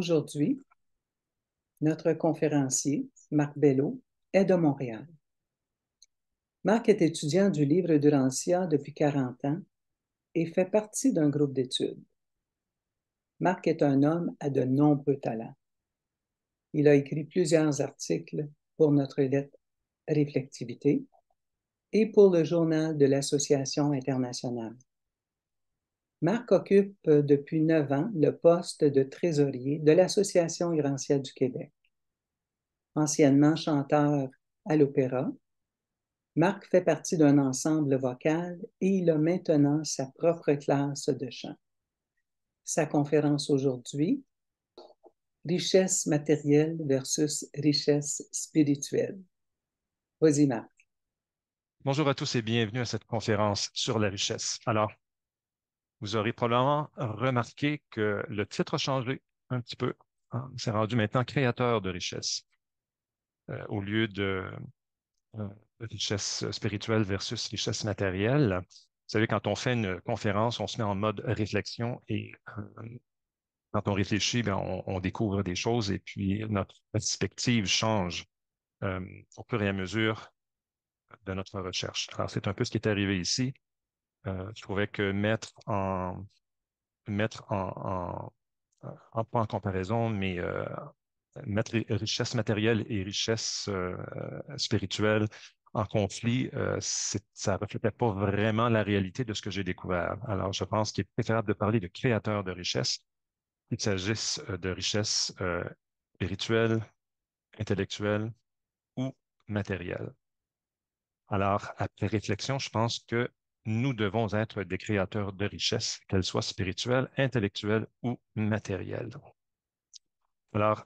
Aujourd'hui, notre conférencier, Marc Bello, est de Montréal. Marc est étudiant du livre d'Urantia depuis 40 ans et fait partie d'un groupe d'études. Marc est un homme à de nombreux talents. Il a écrit plusieurs articles pour notre lettre Réflectivité et pour le journal de l'Association internationale. Marc occupe depuis 9 ans le poste de trésorier de l'Association Urantia du Québec. Anciennement chanteur à l'opéra, Marc fait partie d'un ensemble vocal et il a maintenant sa propre classe de chant. Sa conférence aujourd'hui, richesse matérielle versus richesse spirituelle. Vas-y, Marc. Bonjour à tous et bienvenue à cette conférence sur la richesse. Alors, vous aurez probablement remarqué que le titre a changé un petit peu. C'est rendu maintenant créateur de richesse au lieu de richesse spirituelle versus richesse matérielle. Vous savez, quand on fait une conférence, on se met en mode réflexion et quand on réfléchit, bien, on découvre des choses et puis notre perspective change au fur et à mesure de notre recherche. Alors, c'est un peu ce qui est arrivé ici. Je trouvais que pas en comparaison, mais mettre richesse matérielle et richesse spirituelle en conflit, ça ne reflétait pas vraiment la réalité de ce que j'ai découvert. Alors, je pense qu'il est préférable de parler de créateur de richesse, qu'il s'agisse de richesse spirituelle, intellectuelle ou matérielle. Alors, après réflexion, je pense que nous devons être des créateurs de richesses, qu'elles soient spirituelles, intellectuelles ou matérielles. Alors,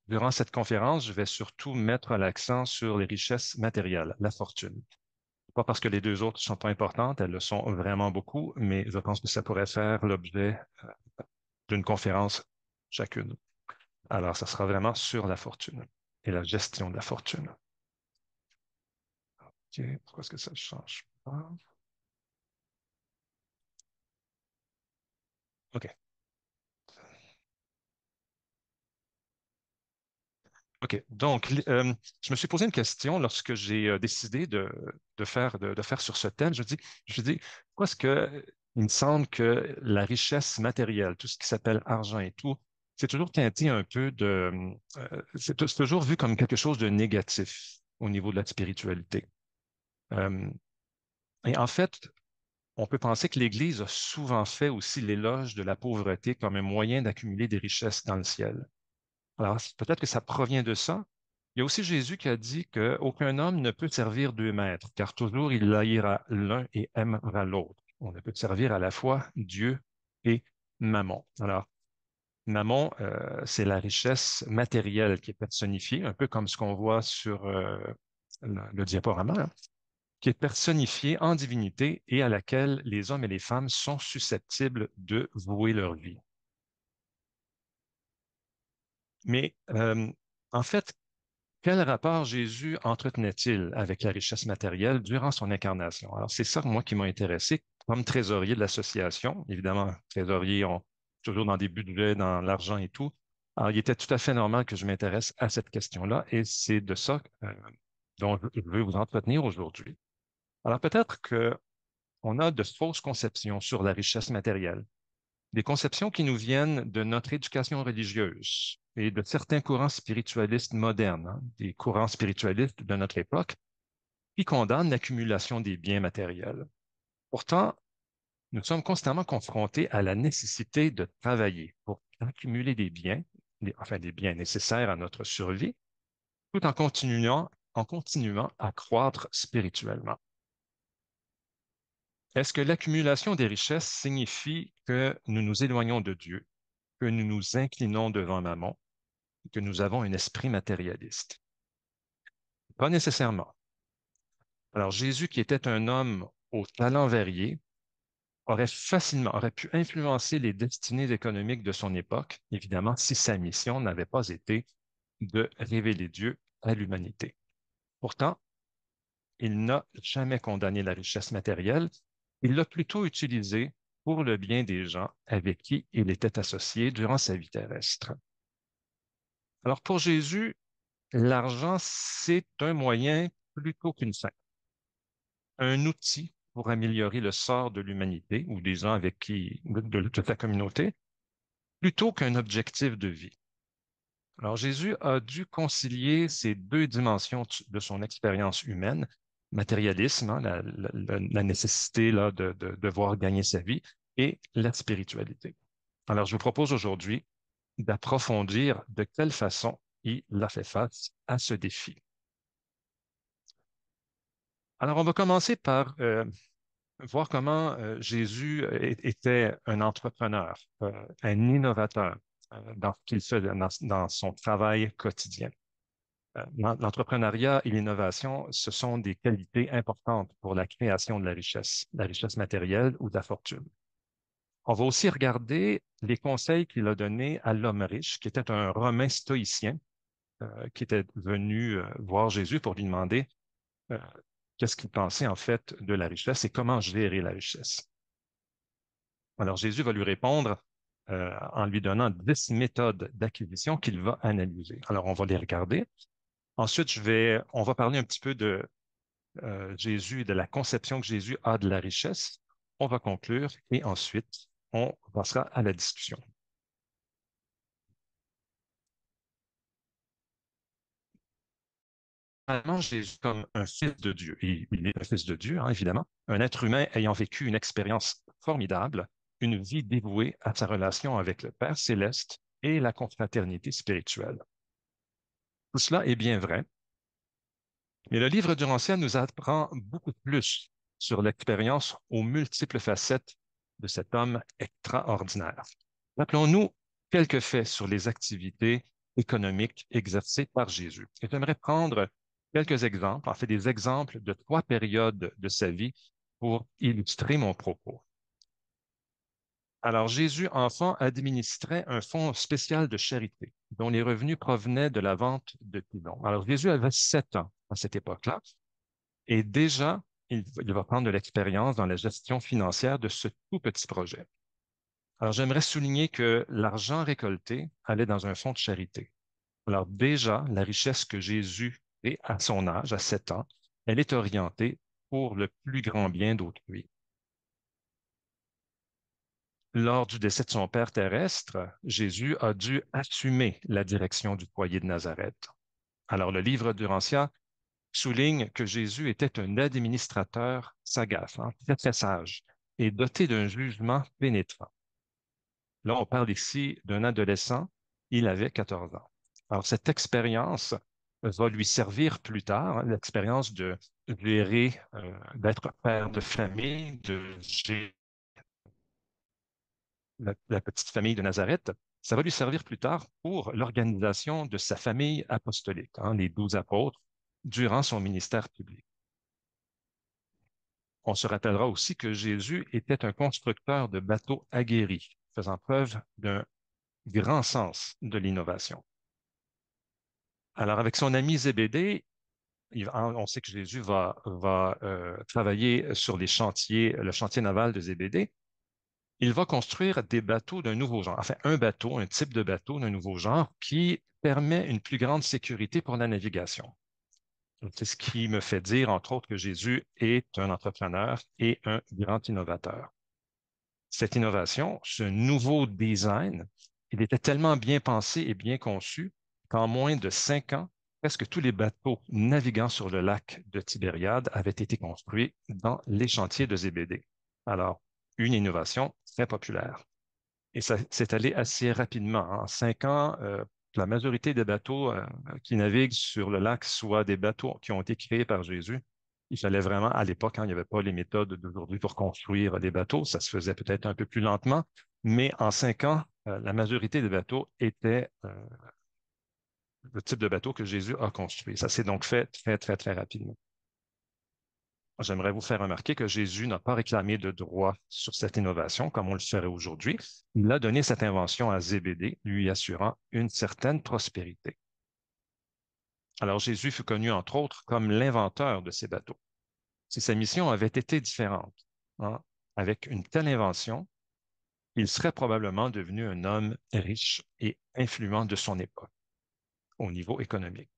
durant cette conférence, je vais surtout mettre l'accent sur les richesses matérielles, la fortune. Pas parce que les deux autres sont pas importantes, elles le sont vraiment beaucoup, mais je pense que ça pourrait faire l'objet d'une conférence chacune. Alors, ça sera vraiment sur la fortune et la gestion de la fortune. OK, pourquoi est-ce que ça ne change pas? OK. OK. Donc, je me suis posé une question lorsque j'ai décidé de faire sur ce thème. Je dis, pourquoi est-ce que il me semble que la richesse matérielle, tout ce qui s'appelle argent et tout, c'est toujours teinté un peu c'est toujours vu comme quelque chose de négatif au niveau de la spiritualité. Euh, et en fait, on peut penser que l'Église a souvent fait aussi l'éloge de la pauvreté comme un moyen d'accumuler des richesses dans le ciel. Alors, peut-être que ça provient de ça. Il y a aussi Jésus qui a dit qu'aucun homme ne peut servir deux maîtres, car toujours il haïra l'un et aimera l'autre. On ne peut servir à la fois Dieu et Mammon. Alors, Mammon, c'est la richesse matérielle qui est personnifiée, un peu comme ce qu'on voit sur le diaporama, là, qui est personnifiée en divinité et à laquelle les hommes et les femmes sont susceptibles de vouer leur vie. Mais en fait, quel rapport Jésus entretenait-il avec la richesse matérielle durant son incarnation? Alors, c'est ça, moi, qui m'a intéressé comme trésorier de l'association. Évidemment, trésorier, on toujours dans des budgets, dans l'argent et tout. Alors, il était tout à fait normal que je m'intéresse à cette question-là et c'est de ça dont je veux vous entretenir aujourd'hui. Alors, peut-être qu'on a de fausses conceptions sur la richesse matérielle, des conceptions qui nous viennent de notre éducation religieuse et de certains courants spiritualistes modernes, des courants spiritualistes de notre époque, qui condamnent l'accumulation des biens matériels. Pourtant, nous sommes constamment confrontés à la nécessité de travailler pour accumuler des biens, des biens nécessaires à notre survie, tout en continuant à croître spirituellement. Est-ce que l'accumulation des richesses signifie que nous nous éloignons de Dieu, que nous nous inclinons devant Mammon, que nous avons un esprit matérialiste? Pas nécessairement. Alors, Jésus, qui était un homme aux talents variés, aurait pu influencer les destinées économiques de son époque, évidemment, si sa mission n'avait pas été de révéler Dieu à l'humanité. Pourtant, il n'a jamais condamné la richesse matérielle, il l'a plutôt utilisée pour le bien des gens avec qui il était associé durant sa vie terrestre. Alors pour Jésus, l'argent, c'est un moyen plutôt qu'une fin, un outil pour améliorer le sort de l'humanité ou des gens avec qui, de la communauté, plutôt qu'un objectif de vie. Alors Jésus a dû concilier ces deux dimensions de son expérience humaine, matérialisme, hein, la nécessité là, de devoir gagner sa vie, et la spiritualité. Alors je vous propose aujourd'hui d'approfondir de quelle façon il a fait face à ce défi. Alors on va commencer par voir comment Jésus était un entrepreneur, un innovateur dans ce qu'il fait dans son travail quotidien. L'entrepreneuriat et l'innovation, ce sont des qualités importantes pour la création de la richesse matérielle ou de la fortune. On va aussi regarder les conseils qu'il a donnés à l'homme riche, qui était un Romain stoïcien, qui était venu voir Jésus pour lui demander euh, qu'est-ce qu'il pensait en fait de la richesse et comment gérer la richesse. Alors Jésus va lui répondre en lui donnant 10 méthodes d'acquisition qu'il va analyser. Alors on va les regarder. Ensuite, on va parler un petit peu de Jésus et de la conception que Jésus a de la richesse. On va conclure et ensuite, on passera à la discussion. Finalement, Jésus comme un fils de Dieu, et il est un fils de Dieu, hein, évidemment, un être humain ayant vécu une expérience formidable, une vie dévouée à sa relation avec le Père céleste et la confraternité spirituelle. Tout cela est bien vrai, mais le livre du Rancien nous apprend beaucoup plus sur l'expérience aux multiples facettes de cet homme extraordinaire. Rappelons-nous quelques faits sur les activités économiques exercées par Jésus. Et j'aimerais prendre quelques exemples, en fait des exemples de trois périodes de sa vie pour illustrer mon propos. Alors, Jésus, enfant, administrait un fonds spécial de charité dont les revenus provenaient de la vente de pilons. Alors, Jésus avait 7 ans à cette époque-là et déjà, il va prendre de l'expérience dans la gestion financière de ce tout petit projet. Alors, j'aimerais souligner que l'argent récolté allait dans un fonds de charité. Alors, déjà, la richesse que Jésus est à son âge, à 7 ans, elle est orientée pour le plus grand bien d'autrui. Lors du décès de son père terrestre, Jésus a dû assumer la direction du foyer de Nazareth. Alors, le livre d'Urantia souligne que Jésus était un administrateur sagace, hein, très, très sage, et doté d'un jugement pénétrant. Là, on parle ici d'un adolescent, il avait 14 ans. Alors, cette expérience va lui servir plus tard, hein, l'expérience de gérer, d'être père de famille, de gérer la petite famille de Nazareth, ça va lui servir plus tard pour l'organisation de sa famille apostolique, hein, les 12 apôtres, durant son ministère public. On se rappellera aussi que Jésus était un constructeur de bateaux aguerri, faisant preuve d'un grand sens de l'innovation. Alors, avec son ami Zébédée, on sait que Jésus va travailler sur les chantiers, le chantier naval de Zébédée. Il va construire des bateaux d'un nouveau genre, enfin un bateau, un type de bateau d'un nouveau genre qui permet une plus grande sécurité pour la navigation. C'est ce qui me fait dire, entre autres, que Jésus est un entrepreneur et un grand innovateur. Cette innovation, ce nouveau design, il était tellement bien pensé et bien conçu qu'en moins de 5 ans, presque tous les bateaux naviguant sur le lac de Tibériade avaient été construits dans les chantiers de Zébédée. Alors, une innovation très populaire. Et ça s'est allé assez rapidement. En 5 ans, la majorité des bateaux qui naviguent sur le lac soient des bateaux qui ont été créés par Jésus. Il fallait vraiment, à l'époque, hein, il n'y avait pas les méthodes d'aujourd'hui pour construire des bateaux. Ça se faisait peut-être un peu plus lentement, mais en 5 ans, la majorité des bateaux étaient le type de bateau que Jésus a construit. Ça s'est donc fait très, très, très rapidement. J'aimerais vous faire remarquer que Jésus n'a pas réclamé de droit sur cette innovation comme on le ferait aujourd'hui. Il a donné cette invention à Zébédée, lui assurant une certaine prospérité. Alors Jésus fut connu entre autres comme l'inventeur de ces bateaux. Si sa mission avait été différente, hein, avec une telle invention, il serait probablement devenu un homme riche et influent de son époque. au niveau économique.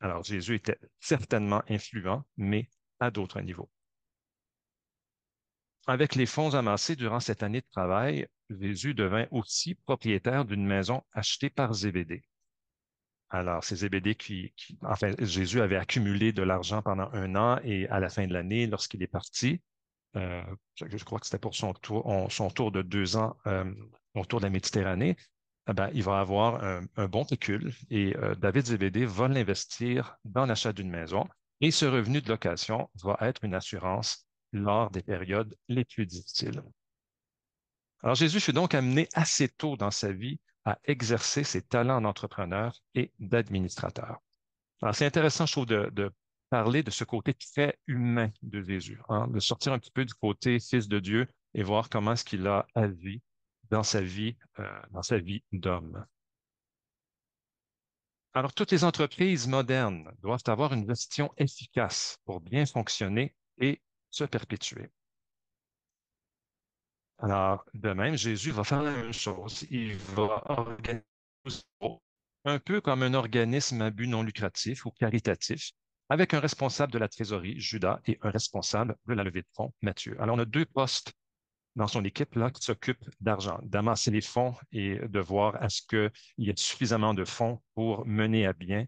Alors, Jésus était certainement influent, mais à d'autres niveaux. Avec les fonds amassés durant cette année de travail, Jésus devint aussi propriétaire d'une maison achetée par Zébédée. Alors, c'est Zébédée enfin, Jésus avait accumulé de l'argent pendant un an et à la fin de l'année, lorsqu'il est parti, euh, je crois que c'était pour son tour de 2 ans autour de la Méditerranée, eh ben, il va avoir un bon pécule et David Zébédée va l'investir dans l'achat d'une maison et ce revenu de location va être une assurance lors des périodes les plus difficiles. Alors Jésus fut donc amené assez tôt dans sa vie à exercer ses talents d'entrepreneur et d'administrateur. Alors c'est intéressant, je trouve, de parler de ce côté très humain de Jésus, hein, de sortir un petit peu du côté fils de Dieu et voir comment est-ce qu'il a agi dans sa vie d'homme. Alors, toutes les entreprises modernes doivent avoir une gestion efficace pour bien fonctionner et se perpétuer. Alors, de même, Jésus va faire la même chose. Il va organiser un peu comme un organisme à but non lucratif ou caritatif, avec un responsable de la trésorerie, Judas, et un responsable de la levée de fonds, Matthieu. Alors, on a deux postes dans son équipe là, qui s'occupe d'argent, d'amasser les fonds et de voir à ce qu'il y ait suffisamment de fonds pour mener à bien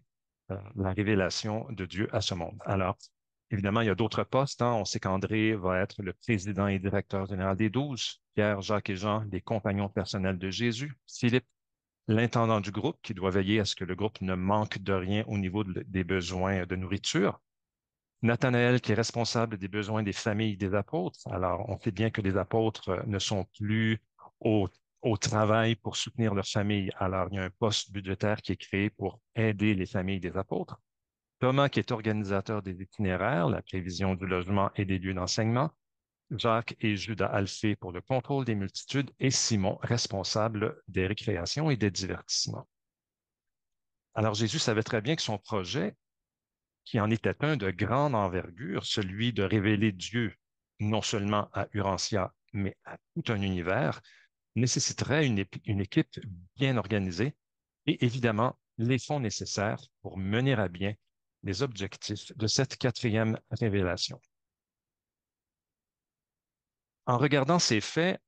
la révélation de Dieu à ce monde. Alors, évidemment, il y a d'autres postes, hein. On sait qu'André va être le président et directeur général des 12, Pierre, Jacques et Jean, les compagnons personnels de Jésus, Philippe, l'intendant du groupe, qui doit veiller à ce que le groupe ne manque de rien au niveau des besoins de nourriture, Nathanaël, qui est responsable des besoins des familles des apôtres. Alors, on sait bien que les apôtres ne sont plus au, au travail pour soutenir leur famille. Alors, il y a un poste budgétaire qui est créé pour aider les familles des apôtres. Thomas, qui est organisateur des itinéraires, la prévision du logement et des lieux d'enseignement. Jacques et Judas Alphée pour le contrôle des multitudes et Simon, responsable des récréations et des divertissements. Alors, Jésus savait très bien que son projet qui en était un de grande envergure, celui de révéler Dieu non seulement à Urantia, mais à tout un univers, nécessiterait une équipe bien organisée et évidemment les fonds nécessaires pour mener à bien les objectifs de cette quatrième révélation. En regardant ces faits,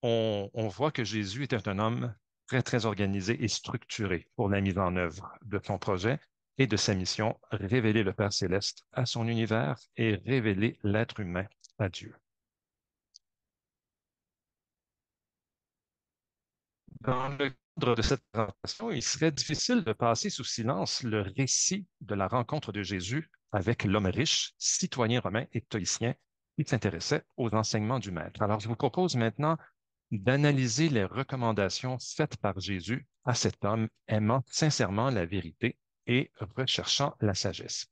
on voit que Jésus était un homme très, très organisé et structuré pour la mise en œuvre de son projet et de sa mission, révéler le Père céleste à son univers et révéler l'être humain à Dieu. Dans le cadre de cette présentation, il serait difficile de passer sous silence le récit de la rencontre de Jésus avec l'homme riche, citoyen romain et stoïcien, qui s'intéressait aux enseignements du Maître. Alors, je vous propose maintenant d'analyser les recommandations faites par Jésus à cet homme aimant sincèrement la vérité et recherchant la sagesse.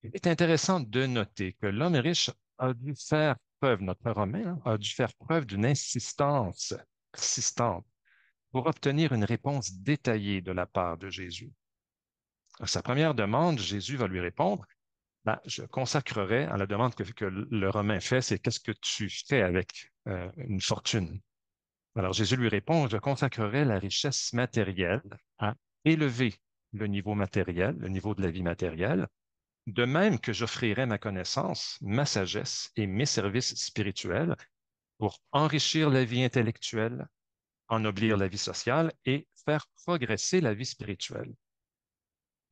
Il est intéressant de noter que l'homme riche a dû faire preuve, notre Romain, hein, a dû faire preuve d'une insistance persistante pour obtenir une réponse détaillée de la part de Jésus. À sa première demande, Jésus va lui répondre, ben, je consacrerai à la demande que le Romain fait, c'est qu'est-ce que tu fais avec une fortune? Alors Jésus lui répond, je consacrerai la richesse matérielle à élever le niveau matériel, le niveau de la vie matérielle, de même que j'offrirai ma connaissance, ma sagesse et mes services spirituels pour enrichir la vie intellectuelle, ennoblir la vie sociale et faire progresser la vie spirituelle.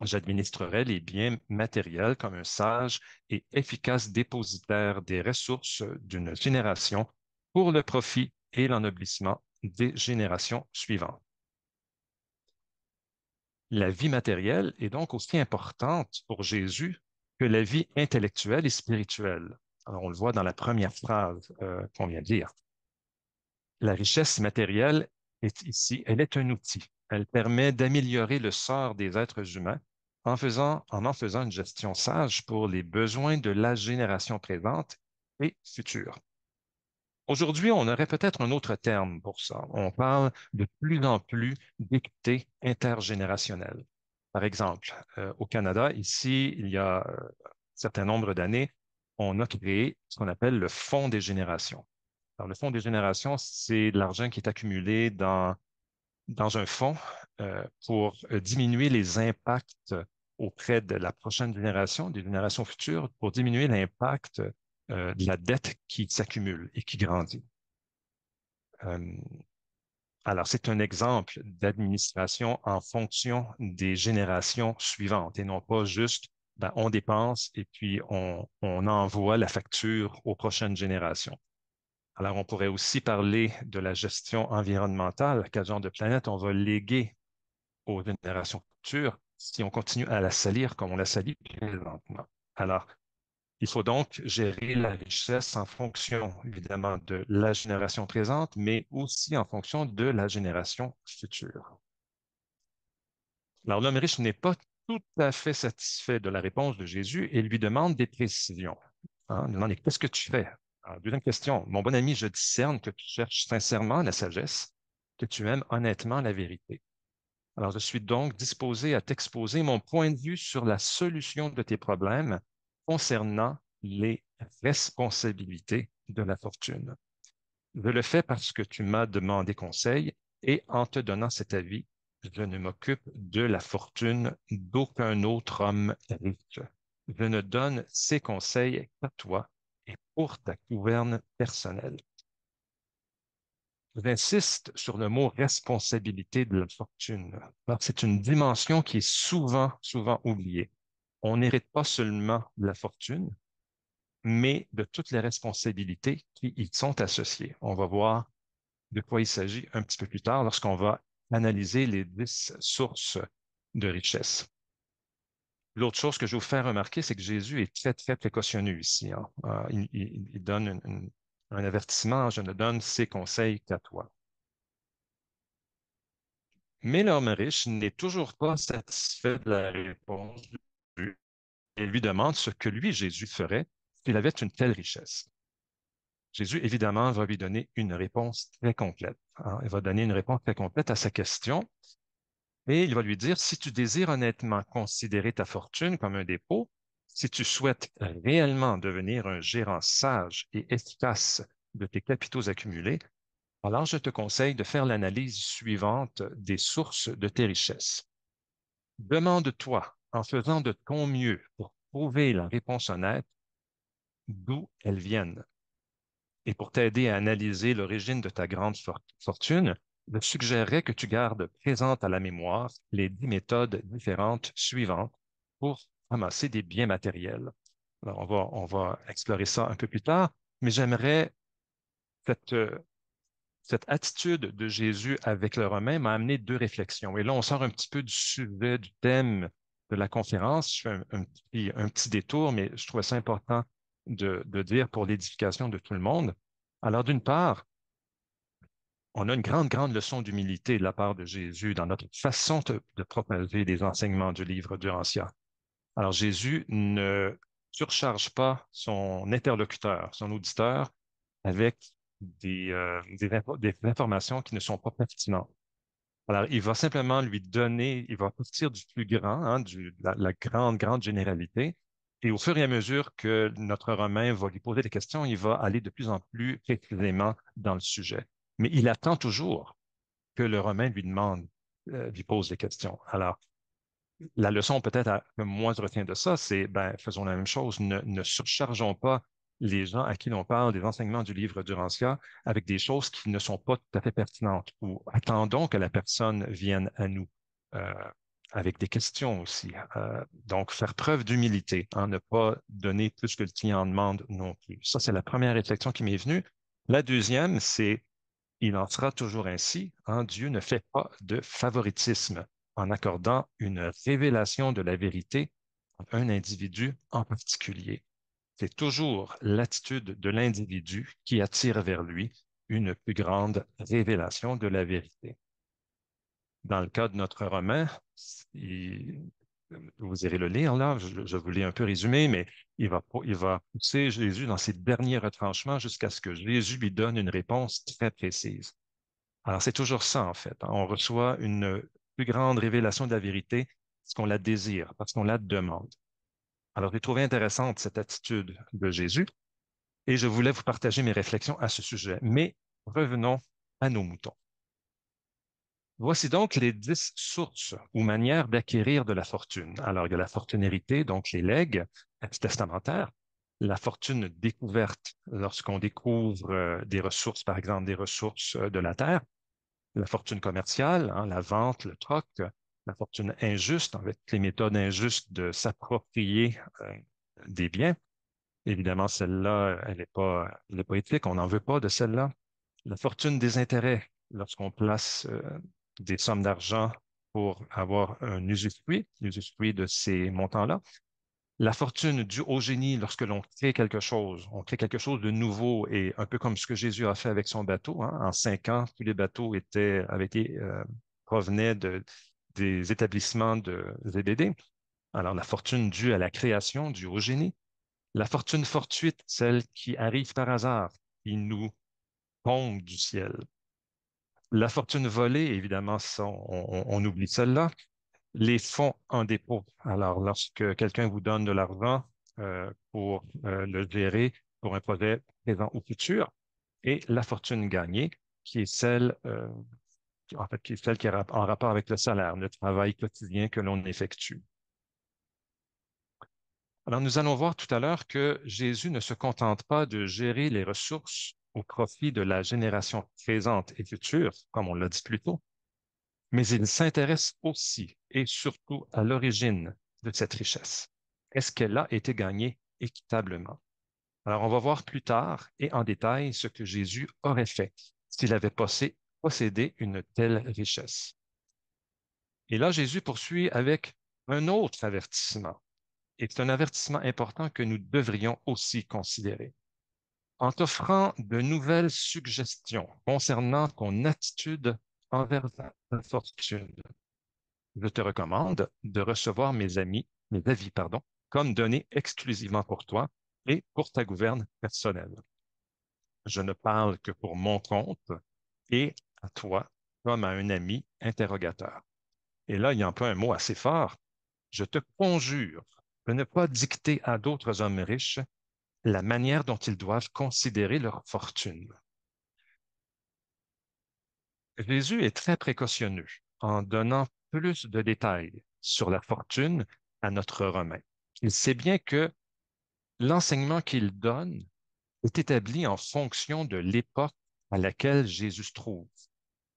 J'administrerai les biens matériels comme un sage et efficace dépositaire des ressources d'une génération pour le profit et l'ennoblissement des générations suivantes. La vie matérielle est donc aussi importante pour Jésus que la vie intellectuelle et spirituelle. Alors, on le voit dans la première phrase qu'on vient de lire. La richesse matérielle est ici, elle est un outil. Elle permet d'améliorer le sort des êtres humains en faisant une gestion sage pour les besoins de la génération présente et future. Aujourd'hui, on aurait peut-être un autre terme pour ça. On parle de plus en plus d'équité intergénérationnelle. Par exemple, au Canada, ici, il y a un certain nombre d'années, on a créé ce qu'on appelle le Fonds des générations. Alors, le Fonds des générations, c'est de l'argent qui est accumulé dans dans un fonds pour diminuer les impacts auprès de la prochaine génération, des générations futures, pour diminuer l'impact de la dette qui s'accumule et qui grandit. Euh, alors, c'est un exemple d'administration en fonction des générations suivantes et non pas juste ben, on dépense et puis on envoie la facture aux prochaines générations. Alors, on pourrait aussi parler de la gestion environnementale. Quel genre de planète on va léguer aux générations futures si on continue à la salir comme on la salit présentement? Alors, il faut donc gérer la richesse en fonction, évidemment, de la génération présente, mais aussi en fonction de la génération future. Alors, l'homme riche n'est pas tout à fait satisfait de la réponse de Jésus et lui demande des précisions. Hein? Il demande, qu'est-ce que tu fais? Alors, deuxième question, mon bon ami, je discerne que tu cherches sincèrement la sagesse, que tu aimes honnêtement la vérité. Alors, je suis donc disposé à t'exposer mon point de vue sur la solution de tes problèmes concernant les responsabilités de la fortune. Je le fais parce que tu m'as demandé conseil et en te donnant cet avis, je ne m'occupe de la fortune d'aucun autre homme riche. Je ne donne ces conseils qu'à toi et pour ta gouverne personnelle. J'insiste sur le mot responsabilité de la fortune, parce que c'est une dimension qui est souvent, souvent oubliée. On n'hérite pas seulement de la fortune, mais de toutes les responsabilités qui y sont associées. On va voir de quoi il s'agit un petit peu plus tard lorsqu'on va analyser les 10 sources de richesse. L'autre chose que je vais vous faire remarquer, c'est que Jésus est très, très précautionneux ici. Hein. Il donne un avertissement, je ne donne ces conseils qu'à toi. Mais l'homme riche n'est toujours pas satisfait de la réponse de Jésus et lui demande ce que lui, Jésus, ferait s'il avait une telle richesse. Jésus, évidemment, va lui donner une réponse très complète. Hein. Il va donner une réponse très complète à sa question et il va lui dire, si tu désires honnêtement considérer ta fortune comme un dépôt, si tu souhaites réellement devenir un gérant sage et efficace de tes capitaux accumulés, alors je te conseille de faire l'analyse suivante des sources de tes richesses. Demande-toi, en faisant de ton mieux pour trouver la réponse honnête, d'où elles viennent. Et pour t'aider à analyser l'origine de ta grande fortune, je suggérerais que tu gardes présente à la mémoire les 10 méthodes différentes suivantes pour ramasser des biens matériels. Alors, on va explorer ça un peu plus tard, mais j'aimerais cette, cette attitude de Jésus avec le Romain m'a amené deux réflexions. Et là, on sort un petit peu du sujet, du thème de la conférence. Je fais un petit détour, mais je trouvais ça important de dire pour l'édification de tout le monde. Alors, d'une part, on a une grande, grande leçon d'humilité de la part de Jésus dans notre façon de propager les enseignements du livre du Rancia. Alors, Jésus ne surcharge pas son interlocuteur, son auditeur, avec des informations qui ne sont pas pertinentes. Alors, il va simplement lui donner, il va partir du plus grand, hein, la grande, grande généralité. Et au fur et à mesure que notre Romain va lui poser des questions, il va aller de plus en plus précisément dans le sujet. Mais il attend toujours que le Romain lui demande, lui pose des questions. Alors, la leçon peut-être que moi je retiens de ça, c'est ben, faisons la même chose, ne surchargeons pas les gens à qui l'on parle des enseignements du livre du Rancia avec des choses qui ne sont pas tout à fait pertinentes ou attendons que la personne vienne à nous euh, avec des questions aussi. Donc, faire preuve d'humilité, hein, ne pas donner plus que le client en demande non plus. Ça, c'est la première réflexion qui m'est venue. La deuxième, c'est il en sera toujours ainsi, hein, Dieu ne fait pas de favoritisme en accordant une révélation de la vérité à un individu en particulier. C'est toujours l'attitude de l'individu qui attire vers lui une plus grande révélation de la vérité. Dans le cas de notre roman, vous irez le lire là, je vous l'ai un peu résumé, mais il va pousser Jésus dans ses derniers retranchements jusqu'à ce que Jésus lui donne une réponse très précise. Alors, c'est toujours ça, en fait. On reçoit une plus grande révélation de la vérité parce qu'on la désire, parce qu'on la demande. Alors, j'ai trouvé intéressante cette attitude de Jésus et je voulais vous partager mes réflexions à ce sujet. Mais revenons à nos moutons. Voici donc les 10 sources ou manières d'acquérir de la fortune. Alors, il y a la fortune héritée, donc les legs testamentaires, la fortune découverte lorsqu'on découvre des ressources, par exemple des ressources de la terre, la fortune commerciale, hein, la vente, le troc, la fortune injuste, avec les méthodes injustes de s'approprier des biens. Évidemment, celle-là, elle est pas éthique, on n'en veut pas de celle-là. La fortune des intérêts, lorsqu'on place des sommes d'argent pour avoir un usufruit de ces montants-là. La fortune due au génie lorsque l'on crée quelque chose, on crée quelque chose de nouveau et un peu comme ce que Jésus a fait avec son bateau. Hein. En 5 ans, tous les bateaux provenaient des établissements de ZBD. Alors, la fortune due à la création, due au génie. La fortune fortuite, celle qui arrive par hasard, qui nous tombe du ciel. La fortune volée, évidemment, ça, on oublie celle-là. Les fonds en dépôt. Alors, lorsque quelqu'un vous donne de l'argent pour le gérer pour un projet présent ou futur, et la fortune gagnée, qui est celle, en fait, qui est celle qui est en rapport avec le salaire, le travail quotidien que l'on effectue. Alors, nous allons voir tout à l'heure que Jésus ne se contente pas de gérer les ressources au profit de la génération présente et future, comme on l'a dit plus tôt, mais il s'intéresse aussi et surtout à l'origine de cette richesse. Est-ce qu'elle a été gagnée équitablement? Alors, on va voir plus tard et en détail ce que Jésus aurait fait s'il avait possédé une telle richesse. Et là, Jésus poursuit avec un autre avertissement. Et c'est un avertissement important que nous devrions aussi considérer. En t'offrant de nouvelles suggestions concernant ton attitude envers la fortune, je te recommande de recevoir mes avis, pardon, comme donnés exclusivement pour toi et pour ta gouverne personnelle. Je ne parle que pour mon compte et à toi comme à un ami interrogateur. Et là, il y a un peu un mot assez fort. Je te conjure de ne pas dicter à d'autres hommes riches la manière dont ils doivent considérer leur fortune. Jésus est très précautionneux en donnant plus de détails sur la fortune à notre Romain. Il sait bien que l'enseignement qu'il donne est établi en fonction de l'époque à laquelle Jésus se trouve.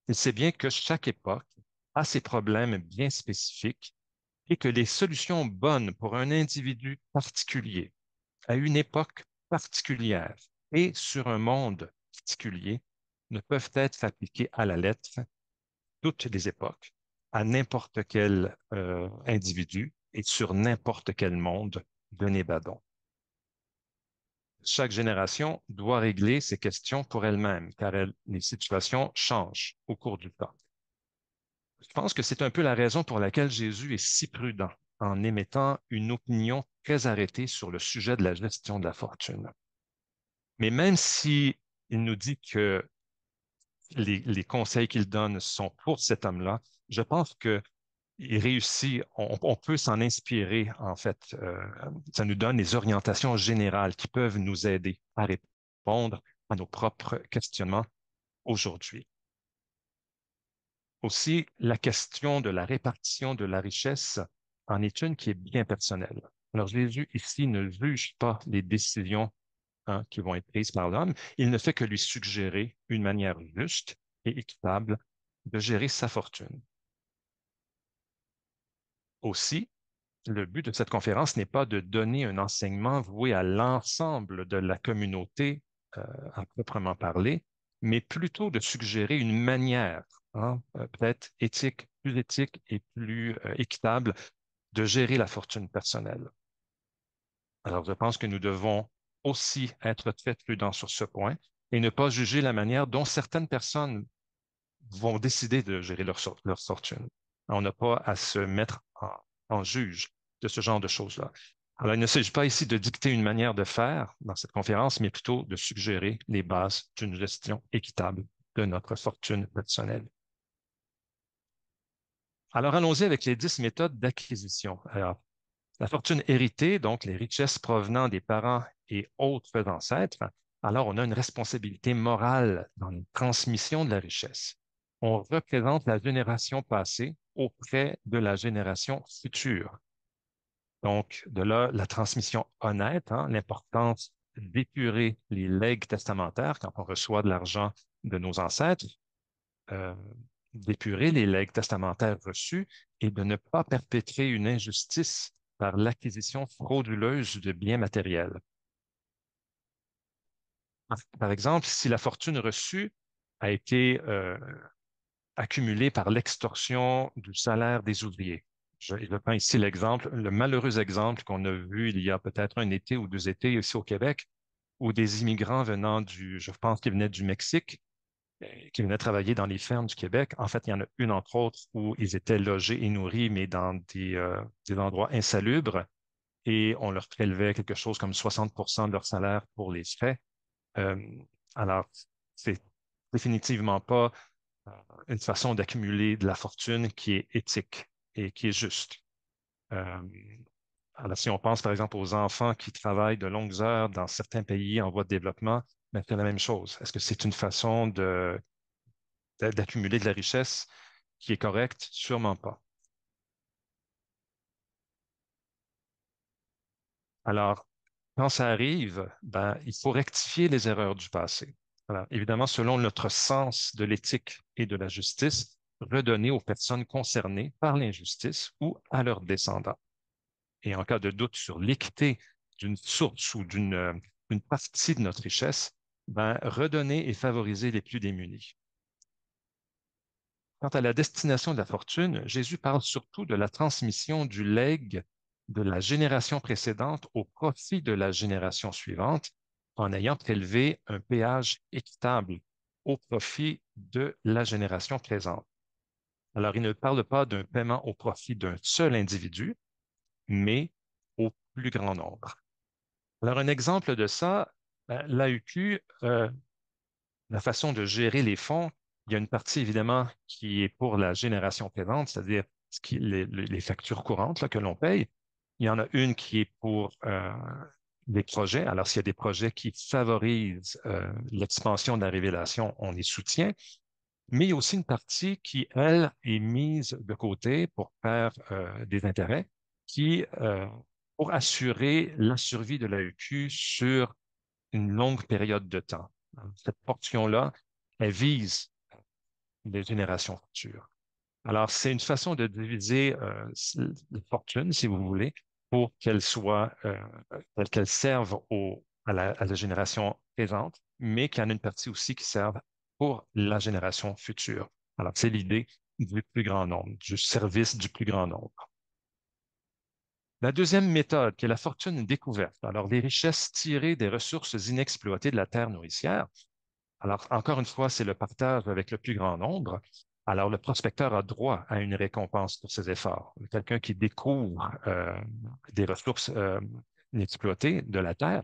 Il sait bien que chaque époque a ses problèmes bien spécifiques et que les solutions bonnes pour un individu particulier à une époque particulière et sur un monde particulier ne peuvent être appliquées à la lettre toutes les époques, à n'importe quel individu et sur n'importe quel monde de Nébadon. Chaque génération doit régler ces questions pour elle-même, car les situations changent au cours du temps. Je pense que c'est un peu la raison pour laquelle Jésus est si prudent en émettant une opinion très arrêtée sur le sujet de la gestion de la fortune. Mais même si il nous dit que les conseils qu'il donne sont pour cet homme-là, je pense que il réussit, on peut s'en inspirer, en fait. Ça nous donne des orientations générales qui peuvent nous aider à répondre à nos propres questionnements aujourd'hui. Aussi, la question de la répartition de la richesse en est une qui est bien personnelle. Alors, Jésus ici ne juge pas les décisions qui vont être prises par l'homme. Il ne fait que lui suggérer une manière juste et équitable de gérer sa fortune. Aussi, le but de cette conférence n'est pas de donner un enseignement voué à l'ensemble de la communauté à proprement parler, mais plutôt de suggérer une manière, peut-être plus éthique et plus équitable de gérer la fortune personnelle. Alors, je pense que nous devons aussi être très prudents sur ce point et ne pas juger la manière dont certaines personnes vont décider de gérer leur fortune. On n'a pas à se mettre en juge de ce genre de choses-là. Alors, il ne s'agit pas ici de dicter une manière de faire dans cette conférence, mais plutôt de suggérer les bases d'une gestion équitable de notre fortune personnelle. Alors, allons-y avec les 10 méthodes d'acquisition. Alors, la fortune héritée, donc les richesses provenant des parents et autres ancêtres, alors on a une responsabilité morale dans la transmission de la richesse. on représente la génération passée auprès de la génération future. Donc, de là, la transmission honnête, hein, l'importance d'épurer les legs testamentaires quand on reçoit de l'argent de nos ancêtres, euh, d'épurer les legs testamentaires reçus et de ne pas perpétrer une injustice par l'acquisition frauduleuse de biens matériels. Par exemple, si la fortune reçue a été accumulée par l'extorsion du salaire des ouvriers. Je prends ici l'exemple, le malheureux exemple qu'on a vu il y a peut-être un été ou deux étés ici au Québec, où des immigrants venant je pense qu'ils venaient du Mexique, qui venaient travailler dans les fermes du Québec. En fait, il y en a une, entre autres, où ils étaient logés et nourris, mais dans des endroits insalubres, et on leur prélevait quelque chose comme 60% de leur salaire pour les frais. Euh, alors, c'est définitivement pas une façon d'accumuler de la fortune qui est éthique et qui est juste. Euh, alors, si on pense par exemple aux enfants qui travaillent de longues heures dans certains pays en voie de développement, ben, c'est la même chose. Est-ce que c'est une façon d'accumuler de la richesse qui est correcte? Sûrement pas. Alors, quand ça arrive, ben, il faut rectifier les erreurs du passé. Alors, évidemment, selon notre sens de l'éthique et de la justice, redonner aux personnes concernées par l'injustice ou à leurs descendants. Et en cas de doute sur l'équité d'une source ou d'une partie de notre richesse, ben, redonner et favoriser les plus démunis. Quant à la destination de la fortune, Jésus parle surtout de la transmission du legs de la génération précédente au profit de la génération suivante, en ayant prélevé un péage équitable au profit de la génération présente. Alors, il ne parle pas d'un paiement au profit d'un seul individu, mais au plus grand nombre. Alors, un exemple de ça, l'AUQ, la façon de gérer les fonds, il y a une partie évidemment qui est pour la génération présente, c'est-à-dire les factures courantes là, que l'on paye. Il y en a une qui est pour des projets. Alors, s'il y a des projets qui favorisent l'expansion de la révélation, on les soutient. Mais il y a aussi une partie qui, elle, est mise de côté pour faire des intérêts, pour assurer la survie de l'AEQ sur une longue période de temps. Cette portion-là, elle vise les générations futures. Alors, c'est une façon de diviser la fortune, si vous voulez, pour qu'elle serve à la génération présente, mais qu'il y en a une partie aussi qui serve pour la génération future. Alors, c'est l'idée du plus grand nombre, du service du plus grand nombre. La deuxième méthode, qui est la fortune découverte. Alors, les richesses tirées des ressources inexploitées de la terre nourricière. Alors, encore une fois, c'est le partage avec le plus grand nombre. Alors, le prospecteur a droit à une récompense pour ses efforts. Quelqu'un qui découvre des ressources inexploitées de la terre,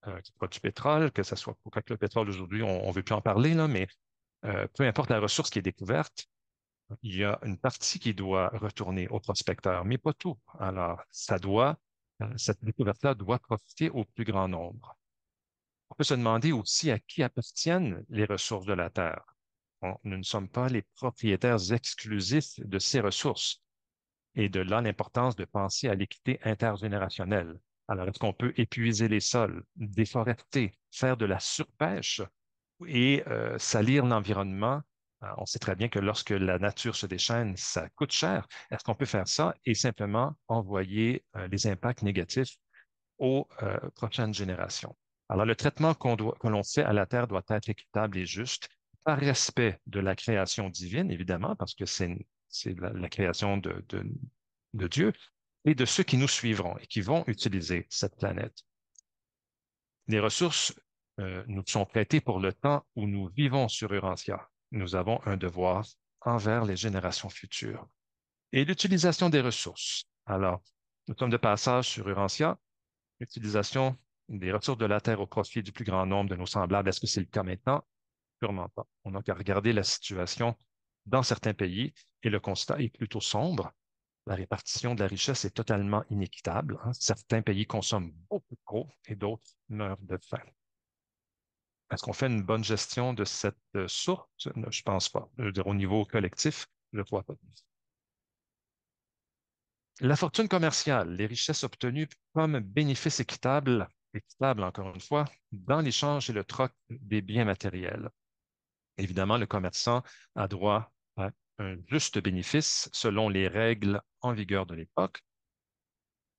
que ce soit du pétrole, que ce soit, quoique le pétrole aujourd'hui, on ne veut plus en parler, là, mais peu importe la ressource qui est découverte, il y a une partie qui doit retourner au prospecteur, mais pas tout. Alors, cette découverte-là doit profiter au plus grand nombre. On peut se demander aussi à qui appartiennent les ressources de la Terre. Nous ne sommes pas les propriétaires exclusifs de ces ressources. Et de là l'importance de penser à l'équité intergénérationnelle. Alors, est-ce qu'on peut épuiser les sols, déforester, faire de la surpêche et salir l'environnement? On sait très bien que lorsque la nature se déchaîne, ça coûte cher. Est-ce qu'on peut faire ça et simplement envoyer les impacts négatifs aux prochaines générations? Alors, le traitement que l'on fait à la Terre doit être équitable et juste, par respect de la création divine, évidemment, parce que c'est la création de Dieu, et de ceux qui nous suivront et qui vont utiliser cette planète. Les ressources nous sont prêtées pour le temps où nous vivons sur Urantia. Nous avons un devoir envers les générations futures. Et l'utilisation des ressources. Alors, nous sommes de passage sur Urantia. L'utilisation des ressources de la Terre au profit du plus grand nombre de nos semblables, est-ce que c'est le cas maintenant? Sûrement pas. On n'a qu'à regarder la situation dans certains pays et le constat est plutôt sombre. La répartition de la richesse est totalement inéquitable, hein. Certains pays consomment beaucoup trop et d'autres meurent de faim. Est-ce qu'on fait une bonne gestion de cette source? Je pense pas. Je veux dire, au niveau collectif, je ne crois pas. La fortune commerciale, les richesses obtenues comme bénéfice équitable encore une fois, dans l'échange et le troc des biens matériels. Évidemment, le commerçant a droit à un juste bénéfice selon les règles en vigueur de l'époque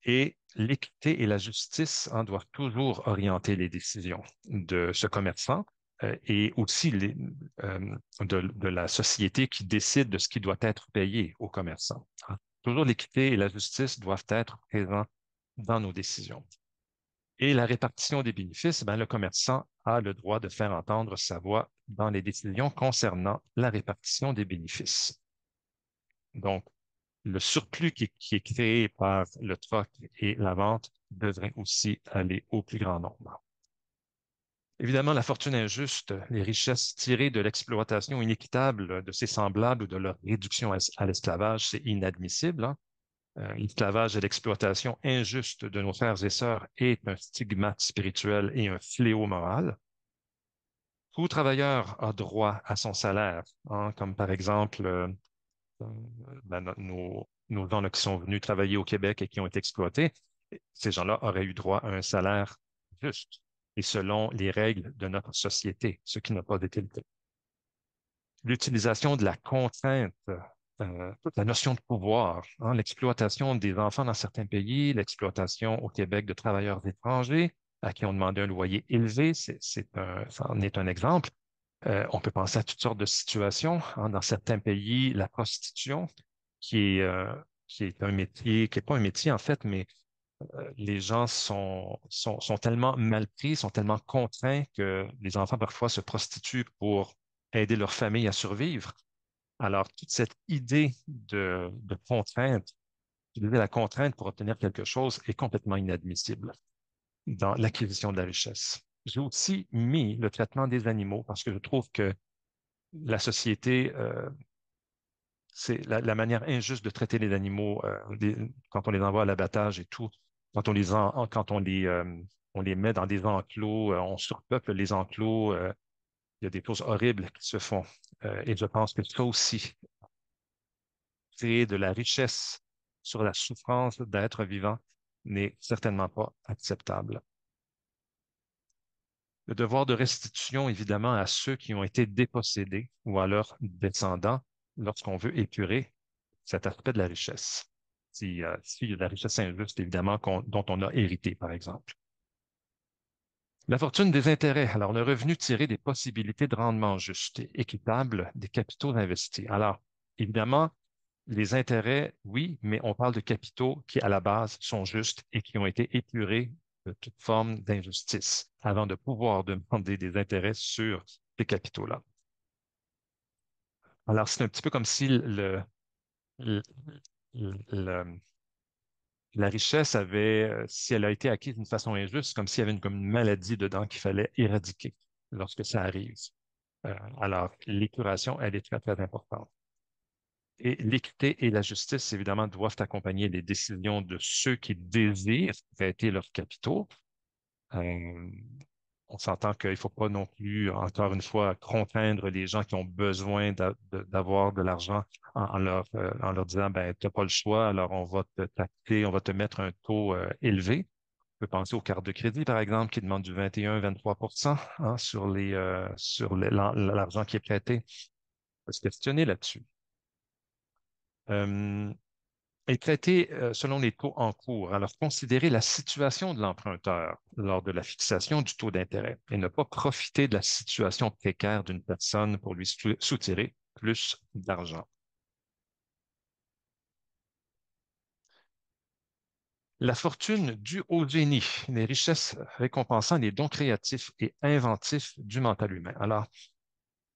et l'équité et la justice doivent toujours orienter les décisions de ce commerçant et aussi de la société qui décide de ce qui doit être payé aux commerçants. Toujours l'équité et la justice doivent être présents dans nos décisions. Et la répartition des bénéfices, ben, le commerçant a le droit de faire entendre sa voix dans les décisions concernant la répartition des bénéfices. Donc, le surplus qui est créé par le troc et la vente devrait aussi aller au plus grand nombre. Évidemment, la fortune injuste, les richesses tirées de l'exploitation inéquitable de ses semblables ou de leur réduction à l'esclavage, c'est inadmissible, hein. L'esclavage et l'exploitation injuste de nos frères et sœurs est un stigmate spirituel et un fléau moral. Tout travailleur a droit à son salaire, hein, comme par exemple euh, nos gens là, qui sont venus travailler au Québec et qui ont été exploités. Ces gens-là auraient eu droit à un salaire juste et selon les règles de notre société, ce qui n'a pas été le cas. L'utilisation de la contrainte, toute la notion de pouvoir, hein, l'exploitation des enfants dans certains pays, l'exploitation au Québec de travailleurs étrangers à qui on demandait un loyer élevé, ça en est un exemple. On peut penser à toutes sortes de situations, hein. Dans certains pays, la prostitution, qui est un métier, qui n'est pas un métier en fait, mais les gens sont tellement mal pris, sont tellement contraints que les enfants parfois se prostituent pour aider leur famille à survivre. Alors, toute cette idée de contrainte, utiliser la contrainte pour obtenir quelque chose est complètement inadmissible dans l'acquisition de la richesse. J'ai aussi mis le traitement des animaux parce que je trouve que la société, c'est la manière injuste de traiter les animaux quand on les envoie à l'abattage et tout, quand on les met dans des enclos, on surpeuple les enclos, il y a des choses horribles qui se font. Et je pense que ça aussi, créer de la richesse sur la souffrance d'être vivant n'est certainement pas acceptable. Le devoir de restitution, évidemment, à ceux qui ont été dépossédés ou à leurs descendants lorsqu'on veut épurer cet aspect de la richesse. Si la richesse injuste, évidemment, dont on a hérité, par exemple. La fortune des intérêts. Alors, le revenu tiré des possibilités de rendement juste et équitable des capitaux investis. Alors, évidemment, les intérêts, oui, mais on parle de capitaux qui, à la base, sont justes et qui ont été épurés de toute forme d'injustice avant de pouvoir demander des intérêts sur ces capitaux-là. Alors, c'est un petit peu comme si le- le- la richesse si elle a été acquise d'une façon injuste, comme s'il y avait comme une maladie dedans qu'il fallait éradiquer lorsque ça arrive. Alors, l'épuration, elle est très, très importante. Et l'équité et la justice, évidemment, doivent accompagner les décisions de ceux qui désirent traiter leurs capitaux. Euh, on s'entend qu'il ne faut pas non plus, encore une fois, contraindre les gens qui ont besoin d'avoir de l'argent en leur disant, ben, tu n'as pas le choix, alors on va te taxer, on va te mettre un taux élevé. On peut penser aux cartes de crédit, par exemple, qui demandent du 21-23 hein, sur l'argent qui est prêté. On peut se questionner là-dessus. Euh, est traité selon les taux en cours. Alors, considérer la situation de l'emprunteur lors de la fixation du taux d'intérêt et ne pas profiter de la situation précaire d'une personne pour lui soutirer plus d'argent. La fortune due au génie, les richesses récompensant les dons créatifs et inventifs du mental humain. Alors,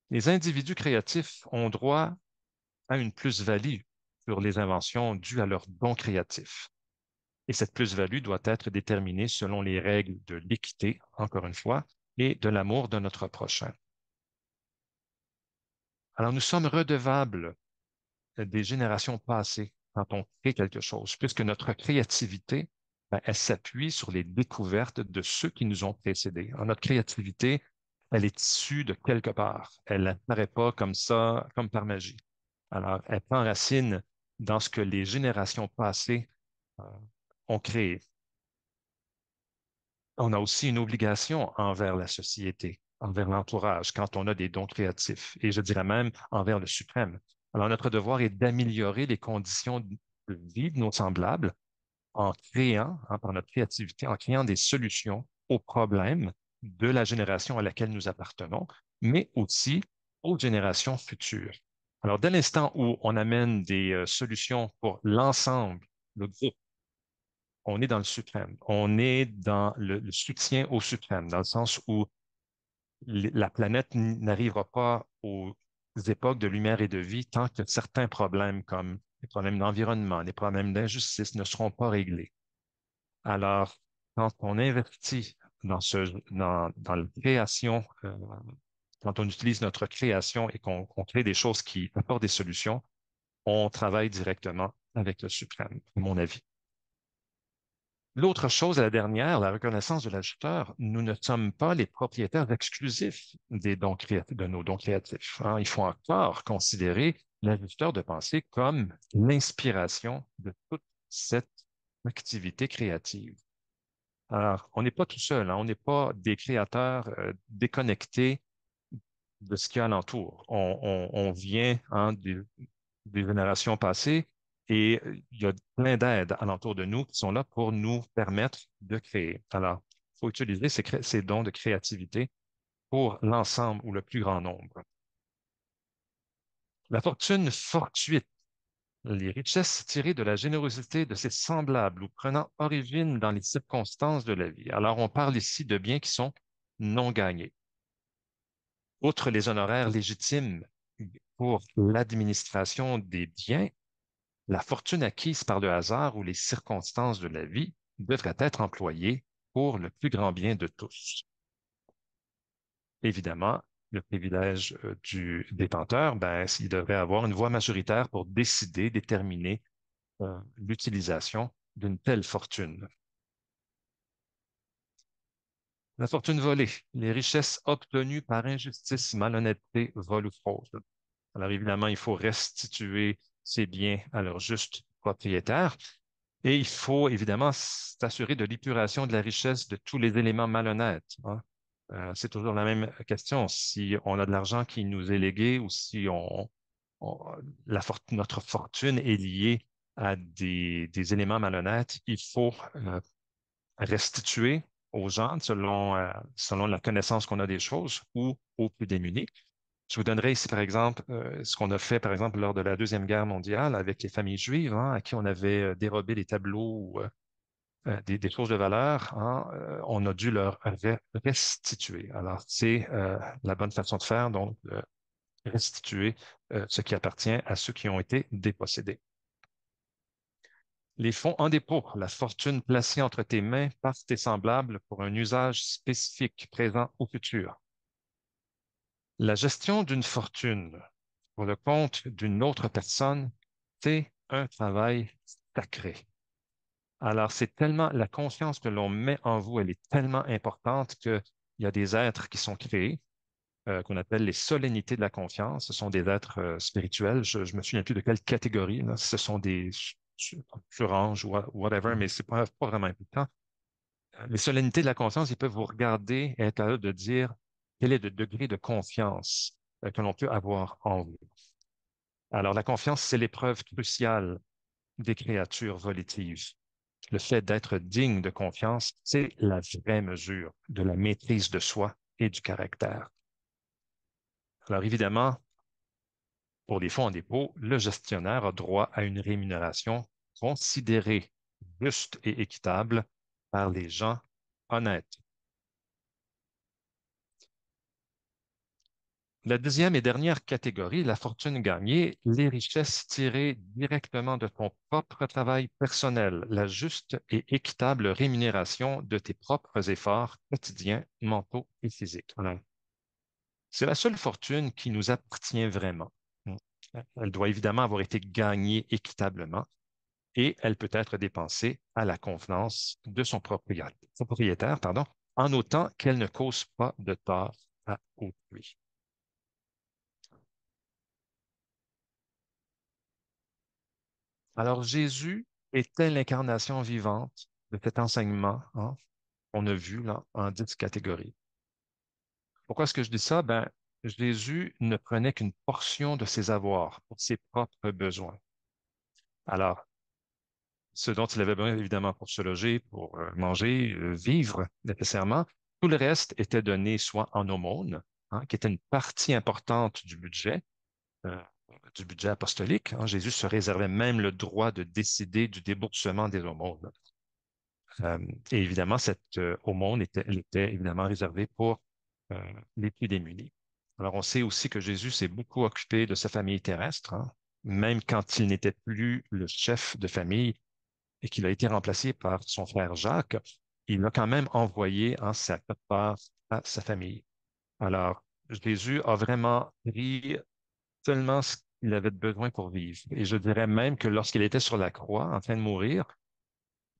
les individus créatifs ont droit à une plus-value sur les inventions dues à leurs dons créatifs. Et cette plus-value doit être déterminée selon les règles de l'équité, encore une fois, et de l'amour de notre prochain. Alors, nous sommes redevables des générations passées quand on crée quelque chose, puisque notre créativité, ben, elle s'appuie sur les découvertes de ceux qui nous ont précédés. Alors, notre créativité, elle est issue de quelque part. Elle n'apparaît pas comme ça, comme par magie. Alors, elle prend racine dans ce que les générations passées euh, ont créé. On a aussi une obligation envers la société, envers l'entourage, quand on a des dons créatifs, et je dirais même envers le suprême. Alors, notre devoir est d'améliorer les conditions de vie de nos semblables en créant, hein, par notre créativité, en créant des solutions aux problèmes de la génération à laquelle nous appartenons, mais aussi aux générations futures. Alors, dès l'instant où on amène des solutions pour l'ensemble, le groupe, on est dans le suprême. On est dans le soutien au suprême, dans le sens où la planète n'arrivera pas aux époques de lumière et de vie tant que certains problèmes comme les problèmes d'environnement, les problèmes d'injustice ne seront pas réglés. Alors, quand on investit dans la création, quand on utilise notre création et qu'on crée des choses qui apportent des solutions, on travaille directement avec le suprême, à mon avis. L'autre chose, la dernière, la reconnaissance de l'acheteur, nous ne sommes pas les propriétaires exclusifs de nos dons créatifs, hein. Il faut encore considérer l'acheteur de pensée comme l'inspiration de toute cette activité créative. Alors, on n'est pas tout seul, hein. On n'est pas des créateurs déconnectés de ce qu'il y a alentour. On vient, hein, des générations passées et il y a plein d'aides alentour de nous qui sont là pour nous permettre de créer. Alors, il faut utiliser ces dons de créativité pour l'ensemble ou le plus grand nombre. La fortune fortuite, les richesses tirées de la générosité de ses semblables ou prenant origine dans les circonstances de la vie. Alors, on parle ici de biens qui sont non gagnés. Outre les honoraires légitimes pour l'administration des biens, la fortune acquise par le hasard ou les circonstances de la vie devrait être employée pour le plus grand bien de tous. Évidemment, le privilège du détenteur, ben, il devrait avoir une voix majoritaire pour décider, déterminer l'utilisation d'une telle fortune. La fortune volée, les richesses obtenues par injustice, malhonnêteté, vol ou fraude. Alors évidemment, il faut restituer ces biens à leur juste propriétaire. Et il faut évidemment s'assurer de l'épuration de la richesse de tous les éléments malhonnêtes, hein. C'est toujours la même question. Si on a de l'argent qui nous est légué ou si on- notre fortune est liée à des éléments malhonnêtes, il faut restituer aux gens selon la connaissance qu'on a des choses ou aux plus démunis. Je vous donnerai ici, par exemple, ce qu'on a fait, par exemple, lors de la Deuxième Guerre mondiale avec les familles juives, hein, à qui on avait dérobé des tableaux ou des choses de valeur, hein, on a dû leur restituer. Alors, c'est la bonne façon de faire, donc restituer ce qui appartient à ceux qui ont été dépossédés. Les fonds en dépôt, la fortune placée entre tes mains par tes semblables pour un usage spécifique, présent ou futur. La gestion d'une fortune pour le compte d'une autre personne, c'est un travail sacré. Alors, c'est tellement, la confiance que l'on met en vous, elle est tellement importante qu'il y a des êtres qui sont créés, qu'on appelle les solennités de la confiance. Ce sont des êtres spirituels. Je me souviens plus de quelle catégorie, là. Ce sont des suranges ou whatever, mais c'est pas vraiment important. Les solennités de la confiance, ils peuvent vous regarder et être capable de dire quel est le degré de confiance que l'on peut avoir en vous. Alors, la confiance, c'est l'épreuve cruciale des créatures volitives. Le fait d'être digne de confiance, c'est la vraie mesure de la maîtrise de soi et du caractère. Alors, évidemment, pour les fonds en dépôt, le gestionnaire a droit à une rémunération considérée juste et équitable par les gens honnêtes. La deuxième et dernière catégorie, la fortune gagnée, les richesses tirées directement de ton propre travail personnel, la juste et équitable rémunération de tes propres efforts quotidiens, mentaux et physiques. Alors, c'est la seule fortune qui nous appartient vraiment. Elle doit évidemment avoir été gagnée équitablement et elle peut être dépensée à la convenance de son propriétaire, pardon, en autant qu'elle ne cause pas de tort à autrui. Alors Jésus était l'incarnation vivante de cet enseignement, hein, qu'on a vu là en 10 catégories. Pourquoi est-ce que je dis ça? Ben, Jésus ne prenait qu'une portion de ses avoirs pour ses propres besoins. Alors, ce dont il avait besoin, évidemment, pour se loger, pour manger, vivre nécessairement, tout le reste était donné soit en aumône, hein, qui était une partie importante euh, du budget apostolique, hein. Jésus se réservait même le droit de décider du déboursement des aumônes. Euh, et évidemment, cette aumône elle était évidemment réservée pour euh, les plus démunis. Alors, on sait aussi que Jésus s'est beaucoup occupé de sa famille terrestre, hein, même quand il n'était plus le chef de famille et qu'il a été remplacé par son frère Jacques, il a quand même envoyé en sa part à sa famille. Alors, Jésus a vraiment pris seulement ce qu'il avait besoin pour vivre. Et je dirais même que lorsqu'il était sur la croix, en train de mourir,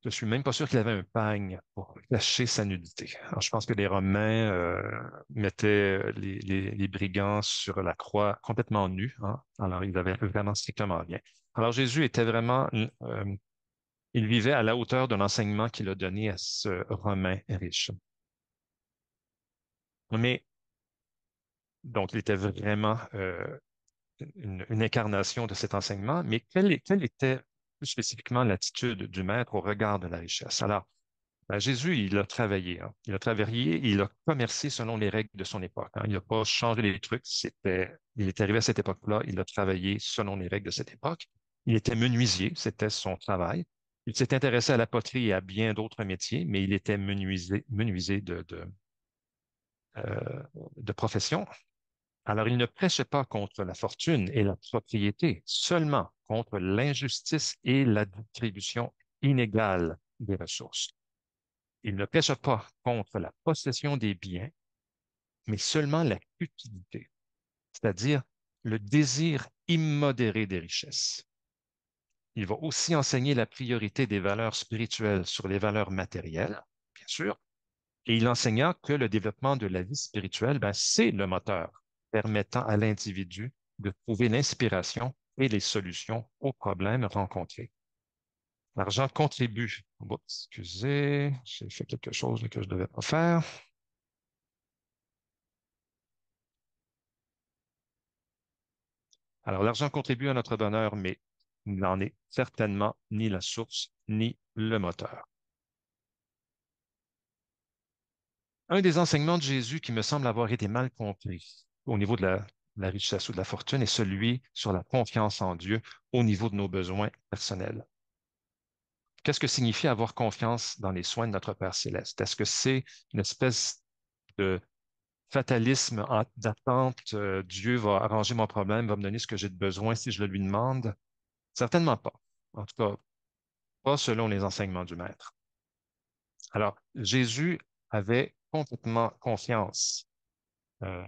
je suis même pas sûr qu'il avait un pagne pour cacher sa nudité. Alors, je pense que les Romains mettaient les brigands sur la croix complètement nus, hein. Alors, ils avaient vraiment strictement rien. Alors, Jésus était vraiment, il vivait à la hauteur d'un enseignement qu'il a donné à ce Romain riche. Mais, donc, il était vraiment une incarnation de cet enseignement, mais quelle était plus spécifiquement l'attitude du maître au regard de la richesse? Alors, ben, Jésus, il a travaillé, hein. Il a travaillé, il a commercé selon les règles de son époque, hein. Il n'a pas changé les trucs. Il est arrivé à cette époque-là, il a travaillé selon les règles de cette époque. Il était menuisier, c'était son travail. Il s'est intéressé à la poterie et à bien d'autres métiers, mais il était menuisier de profession. Alors, il ne prêchait pas contre la fortune et la propriété, seulement contre l'injustice et la distribution inégale des ressources. Il ne prêche pas contre la possession des biens, mais seulement la cupidité, c'est-à-dire le désir immodéré des richesses. Il va aussi enseigner la priorité des valeurs spirituelles sur les valeurs matérielles, bien sûr, et il enseigna que le développement de la vie spirituelle, ben, c'est le moteur permettant à l'individu de trouver l'inspiration et les solutions aux problèmes rencontrés. L'argent contribue. Bon, excusez, j'ai fait quelque chose que je ne devais pas faire. Alors, l'argent contribue à notre bonheur, mais il n'en est certainement ni la source ni le moteur. Un des enseignements de Jésus qui me semble avoir été mal compris au niveau de la richesse ou de la fortune est celui sur la confiance en Dieu au niveau de nos besoins personnels. Qu'est-ce que signifie avoir confiance dans les soins de notre Père céleste? Est-ce que c'est une espèce de fatalisme d'attente, Dieu va arranger mon problème, va me donner ce que j'ai de besoin si je le lui demande? Certainement pas. En tout cas, pas selon les enseignements du Maître. Alors, Jésus avait complètement confiance euh,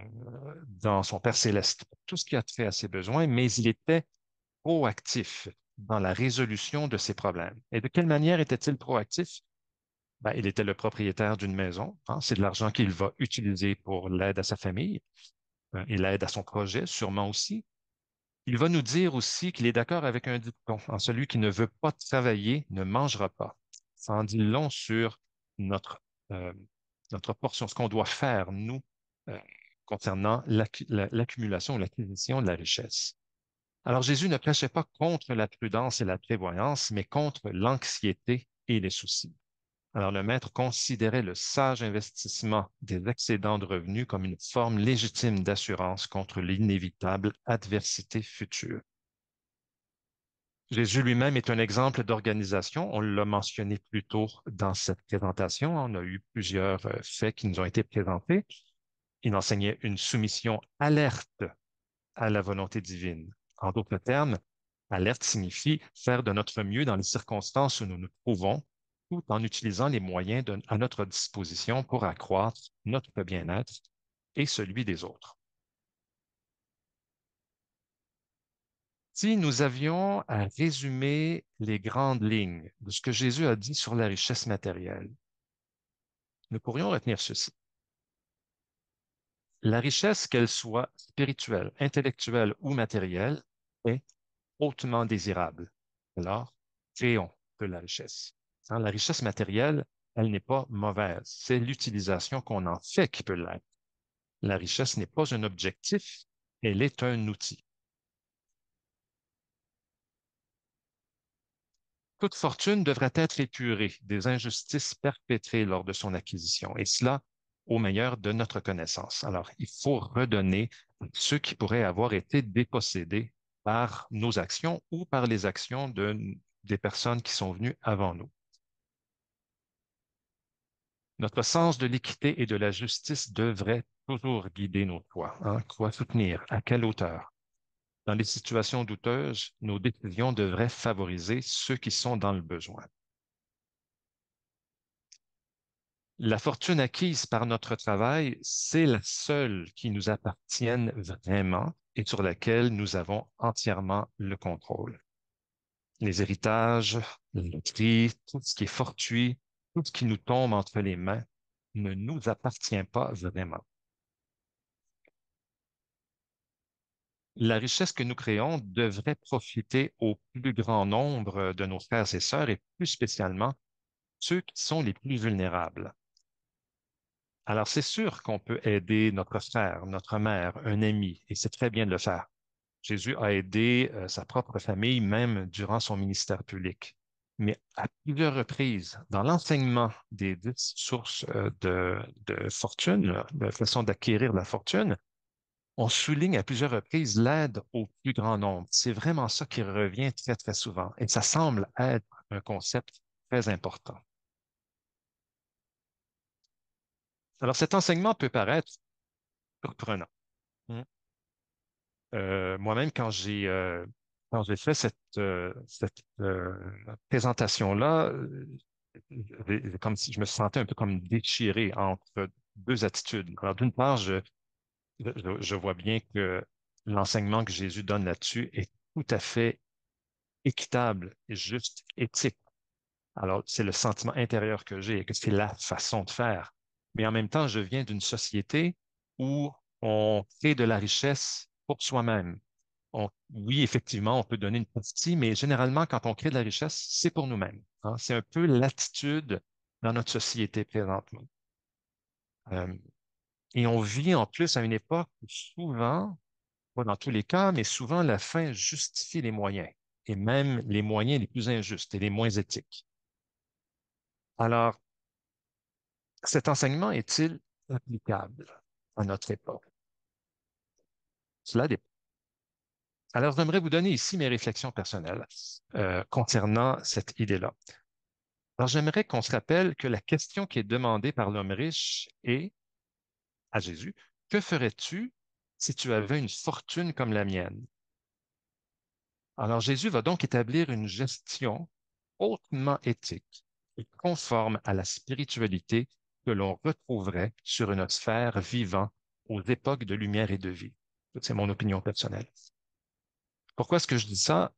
dans son Père céleste, pour tout ce qui a trait à ses besoins, mais il était proactif dans la résolution de ses problèmes. Et de quelle manière était-il proactif? Ben, il était le propriétaire d'une maison, hein. C'est de l'argent qu'il va utiliser pour l'aide à sa famille et l'aide à son projet, sûrement aussi. Il va nous dire aussi qu'il est d'accord avec un dicton, en celui qui ne veut pas travailler ne mangera pas. Ça en dit long sur notre, euh, notre portion, ce qu'on doit faire, nous, euh, concernant l'accumulation ou l'acquisition de la richesse. Alors Jésus ne prêchait pas contre la prudence et la prévoyance, mais contre l'anxiété et les soucis. Alors le maître considérait le sage investissement des excédents de revenus comme une forme légitime d'assurance contre l'inévitable adversité future. Jésus lui-même est un exemple d'organisation. On l'a mentionné plus tôt dans cette présentation. On a eu plusieurs faits qui nous ont été présentés. Il enseignait une soumission alerte à la volonté divine. En d'autres termes, alerte signifie faire de notre mieux dans les circonstances où nous nous trouvons, tout en utilisant les moyens à notre disposition pour accroître notre bien-être et celui des autres. Si nous avions à résumer les grandes lignes de ce que Jésus a dit sur la richesse matérielle, nous pourrions retenir ceci. La richesse, qu'elle soit spirituelle, intellectuelle ou matérielle, est hautement désirable. Alors, créons de la richesse. Hein, la richesse matérielle, elle n'est pas mauvaise. C'est l'utilisation qu'on en fait qui peut l'être. La richesse n'est pas un objectif, elle est un outil. Toute fortune devrait être épurée des injustices perpétrées lors de son acquisition, et cela au meilleur de notre connaissance. Alors, il faut redonner ceux qui pourraient avoir été dépossédés par nos actions ou par les actions des personnes qui sont venues avant nous. Notre sens de l'équité et de la justice devrait toujours guider nos choix. Hein? Quoi soutenir? À quelle hauteur? Dans les situations douteuses, nos décisions devraient favoriser ceux qui sont dans le besoin. La fortune acquise par notre travail, c'est la seule qui nous appartienne vraiment et sur laquelle nous avons entièrement le contrôle. Les héritages, la loterie, tout ce qui est fortuit, tout ce qui nous tombe entre les mains ne nous appartient pas vraiment. La richesse que nous créons devrait profiter au plus grand nombre de nos frères et sœurs et plus spécialement ceux qui sont les plus vulnérables. Alors, c'est sûr qu'on peut aider notre frère, notre mère, un ami, et c'est très bien de le faire. Jésus a aidé sa propre famille même durant son ministère public. Mais à plusieurs reprises, dans l'enseignement des 10 sources de fortune, là, de façon d'acquérir la fortune, on souligne à plusieurs reprises l'aide au plus grand nombre. C'est vraiment ça qui revient très, très souvent. Et ça semble être un concept très important. Alors, cet enseignement peut paraître surprenant. Hmm. Moi-même, quand j'ai fait cette présentation-là, comme si je me sentais un peu comme déchiré entre deux attitudes. Alors, d'une part, je vois bien que l'enseignement que Jésus donne là-dessus est tout à fait équitable et juste éthique. Alors, c'est le sentiment intérieur que j'ai et que c'est la façon de faire. Mais en même temps, je viens d'une société où on crée de la richesse pour soi-même. Oui, effectivement, on peut donner une partie, mais généralement, quand on crée de la richesse, c'est pour nous-mêmes. Hein. C'est un peu l'attitude dans notre société présentement. Euh, et on vit en plus à une époque où souvent, pas dans tous les cas, mais souvent la fin justifie les moyens, et même les moyens les plus injustes et les moins éthiques. Alors, cet enseignement est-il applicable à notre époque? Cela dépend. Alors, j'aimerais vous donner ici mes réflexions personnelles concernant cette idée-là. Alors, j'aimerais qu'on se rappelle que la question qui est demandée par l'homme riche est à Jésus, que ferais-tu si tu avais une fortune comme la mienne? Alors, Jésus va donc établir une gestion hautement éthique et conforme à la spiritualité que l'on retrouverait sur une sphère vivant aux époques de lumière et de vie. C'est mon opinion personnelle. Pourquoi est-ce que je dis ça?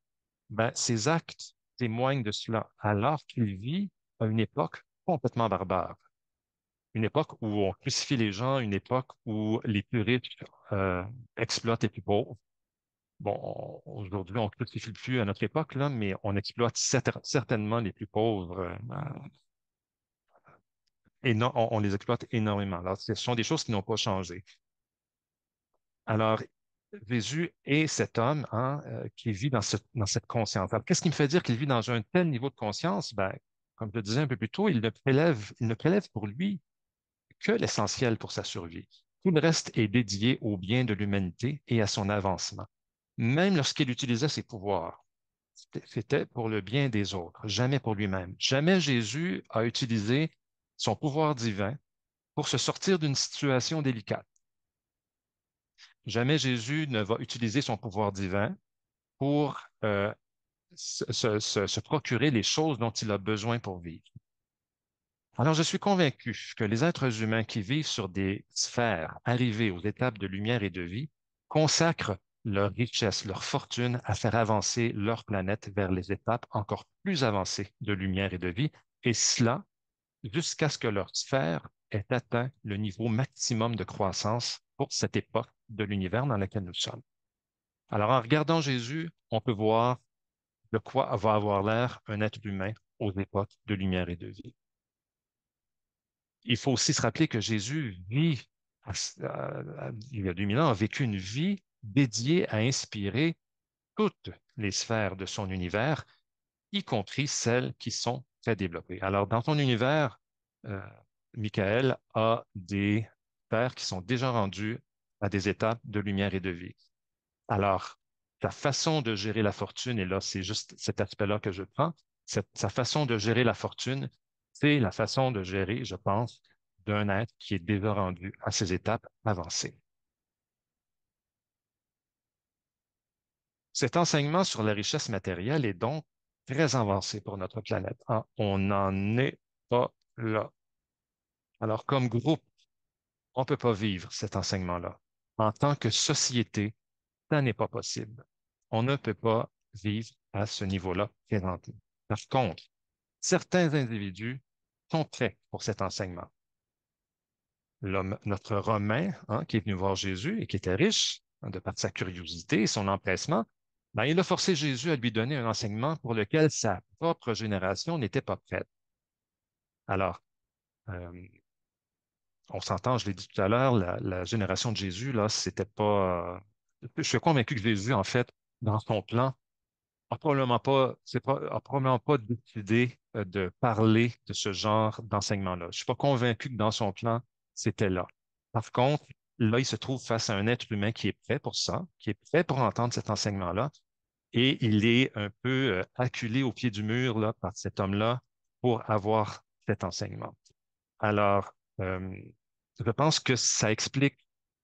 Ben, ses actes témoignent de cela, alors qu'il vit à une époque complètement barbare, une époque où on crucifie les gens, une époque où les plus riches exploitent les plus pauvres. Bon, aujourd'hui, on crucifie plus à notre époque, là, mais on exploite certainement les plus pauvres. Et non, on les exploite énormément. Alors, ce sont des choses qui n'ont pas changé. Alors, Jésus est cet homme hein, qui vit dans cette conscience. Alors, qu'est-ce qui me fait dire qu'il vit dans un tel niveau de conscience? Ben, comme je le disais un peu plus tôt, il ne prélève pour lui que l'essentiel pour sa survie. Tout le reste est dédié au bien de l'humanité et à son avancement. Même lorsqu'il utilisait ses pouvoirs, c'était pour le bien des autres, jamais pour lui-même. Jamais Jésus a utilisé son pouvoir divin pour se sortir d'une situation délicate. Jamais Jésus ne va utiliser son pouvoir divin pour se procurer les choses dont il a besoin pour vivre. Alors, je suis convaincu que les êtres humains qui vivent sur des sphères arrivées aux étapes de lumière et de vie consacrent leur richesse, leur fortune à faire avancer leur planète vers les étapes encore plus avancées de lumière et de vie, et cela jusqu'à ce que leur sphère ait atteint le niveau maximum de croissance pour cette époque de l'univers dans laquelle nous sommes. Alors, en regardant Jésus, on peut voir de quoi va avoir l'air un être humain aux époques de lumière et de vie. Il faut aussi se rappeler que Jésus vit, il y a 2000 ans, a vécu une vie dédiée à inspirer toutes les sphères de son univers, y compris celles qui sont très développées. Alors, dans ton univers, euh, Michael a des sphères qui sont déjà rendues à des étapes de lumière et de vie. Alors, sa façon de gérer la fortune, et là, c'est juste cet aspect-là que je prends, sa façon de gérer la fortune, c'est la façon de gérer, je pense, d'un être qui est déjà rendu à ces étapes avancées. Cet enseignement sur la richesse matérielle est donc très avancé pour notre planète, hein. On n'en est pas là. Alors, comme groupe, on ne peut pas vivre cet enseignement-là. En tant que société, ça n'est pas possible. On ne peut pas vivre à ce niveau-là présentement. Par contre, certains individus sont prêts pour cet enseignement. Notre Romain, hein, qui est venu voir Jésus et qui était riche, hein, de par sa curiosité et son empressement, ben, il a forcé Jésus à lui donner un enseignement pour lequel sa propre génération n'était pas prête. Alors, euh, on s'entend, je l'ai dit tout à l'heure, la génération de Jésus, là, c'était pas. Je suis convaincu que Jésus, en fait, dans son plan, a probablement pas décidé de parler de ce genre d'enseignement-là. Je suis pas convaincu que dans son plan, c'était là. Par contre, là, il se trouve face à un être humain qui est prêt pour ça, qui est prêt pour entendre cet enseignement-là, et il est un peu acculé au pied du mur là, par cet homme-là pour avoir cet enseignement. Alors, je pense que ça explique,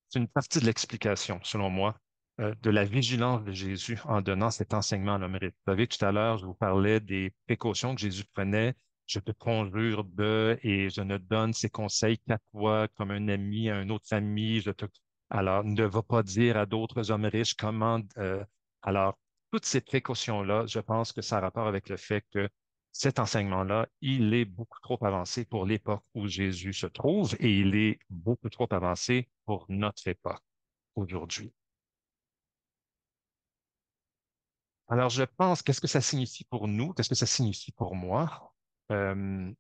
c'est une partie de l'explication, selon moi, de la vigilance de Jésus en donnant cet enseignement à l'homme riche. Vous savez, tout à l'heure, je vous parlais des précautions que Jésus prenait. Je te conjure de, et je ne donne ces conseils qu'à toi, comme un ami, à un autre ami. Alors, ne va pas dire à d'autres hommes riches comment. Alors, toutes ces précautions-là, je pense que ça a rapport avec le fait que cet enseignement-là, il est beaucoup trop avancé pour l'époque où Jésus se trouve et il est beaucoup trop avancé pour notre époque aujourd'hui. Alors, je pense, qu'est-ce que ça signifie pour nous? Qu'est-ce que ça signifie pour moi? Euh,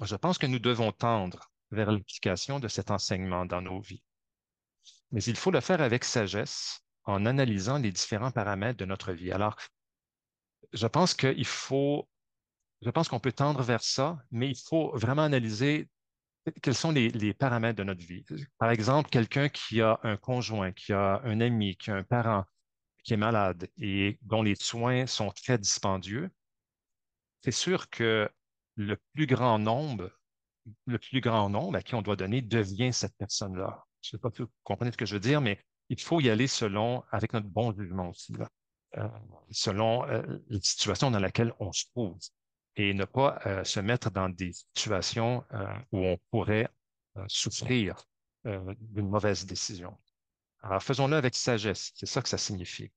je pense que nous devons tendre vers l'application de cet enseignement dans nos vies. Mais il faut le faire avec sagesse en analysant les différents paramètres de notre vie. Alors, je pense qu'il faut, je pense qu'on peut tendre vers ça, mais il faut vraiment analyser quels sont les paramètres de notre vie. Par exemple, quelqu'un qui a un conjoint, qui a un ami, qui a un parent qui est malade et dont les soins sont très dispendieux, c'est sûr que le plus grand nombre, le plus grand nombre à qui on doit donner devient cette personne-là. Je ne sais pas si vous comprenez ce que je veux dire, mais il faut y aller selon, avec notre bon jugement aussi, là. Euh, selon la situation dans laquelle on se trouve et ne pas se mettre dans des situations où on pourrait souffrir d'une mauvaise décision. Alors, faisons-le avec sagesse. C'est ça que ça signifie.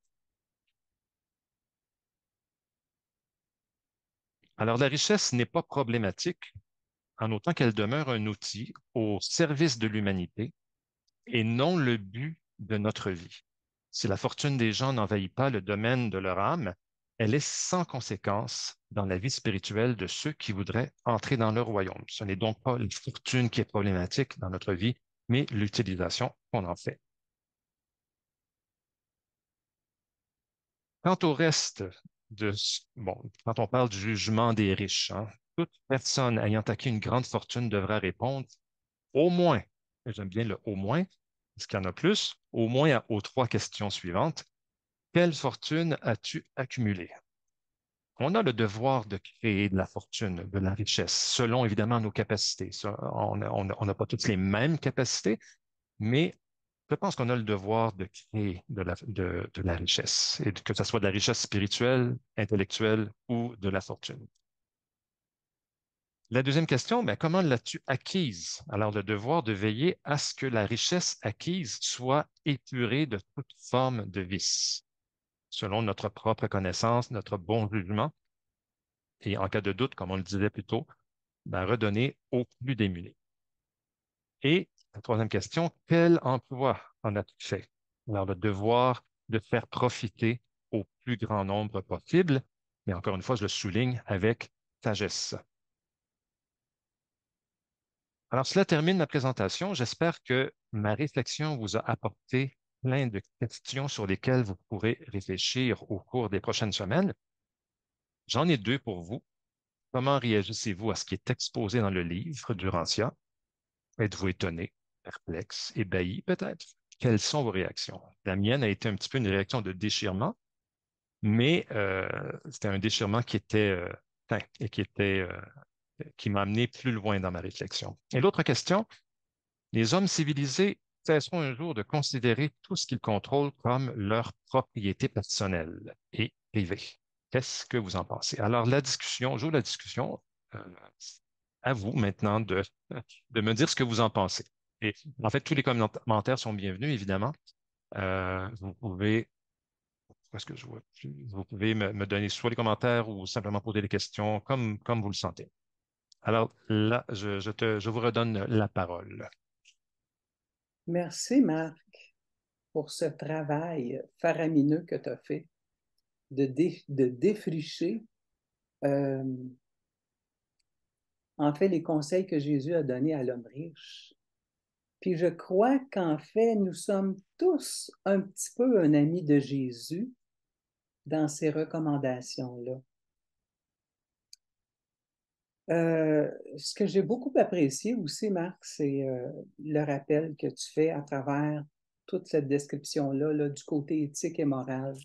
Alors, la richesse n'est pas problématique en autant qu'elle demeure un outil au service de l'humanité et non le but de notre vie. Si la fortune des gens n'envahit pas le domaine de leur âme, elle est sans conséquence dans la vie spirituelle de ceux qui voudraient entrer dans leur royaume. Ce n'est donc pas la fortune qui est problématique dans notre vie, mais l'utilisation qu'on en fait. Quant au reste bon, quand on parle du jugement des riches, hein, toute personne ayant acquis une grande fortune devra répondre au moins, et j'aime bien le au moins, parce qu'il y en a plus, au moins aux trois questions suivantes. Quelle fortune as-tu accumulée? On a le devoir de créer de la fortune, de la richesse, selon évidemment nos capacités. On n'a pas toutes les mêmes capacités, mais je pense qu'on a le devoir de créer de la richesse, et que ce soit de la richesse spirituelle, intellectuelle ou de la fortune. La deuxième question, ben, comment l'as-tu acquise? Alors, le devoir de veiller à ce que la richesse acquise soit épurée de toute forme de vice, selon notre propre connaissance, notre bon jugement, et en cas de doute, comme on le disait plus tôt, ben, redonner aux plus démunis. Et la troisième question, quel emploi en as-tu fait? Alors, le devoir de faire profiter au plus grand nombre possible, mais encore une fois, je le souligne avec sagesse. Alors, cela termine ma présentation. J'espère que ma réflexion vous a apporté plein de questions sur lesquelles vous pourrez réfléchir au cours des prochaines semaines. J'en ai deux pour vous. Comment réagissez-vous à ce qui est exposé dans le livre du Rancia? Êtes-vous étonné, perplexe, ébahi peut-être? Quelles sont vos réactions? La mienne a été un petit peu une réaction de déchirement, mais c'était un déchirement qui était sain et qui m'a amené plus loin dans ma réflexion. Et l'autre question, les hommes civilisés cesseront un jour de considérer tout ce qu'ils contrôlent comme leur propriété personnelle et privée. Qu'est-ce que vous en pensez? Alors, la discussion, j'ouvre la discussion. euh, à vous maintenant de me dire ce que vous en pensez. Et en fait, tous les commentaires sont bienvenus, évidemment. Vous pouvez, où est-ce que je vois plus? Vous pouvez me donner soit les commentaires ou simplement poser des questions comme vous le sentez. Alors là, je vous redonne la parole. Merci, Marc, pour ce travail faramineux que tu as fait de défricher, euh, en fait, les conseils que Jésus a donnés à l'homme riche. Puis je crois qu'en fait, nous sommes tous un petit peu un ami de Jésus dans ces recommandations-là. Ce que j'ai beaucoup apprécié aussi, Marc, c'est le rappel que tu fais à travers toute cette description-là là, du côté éthique et moral.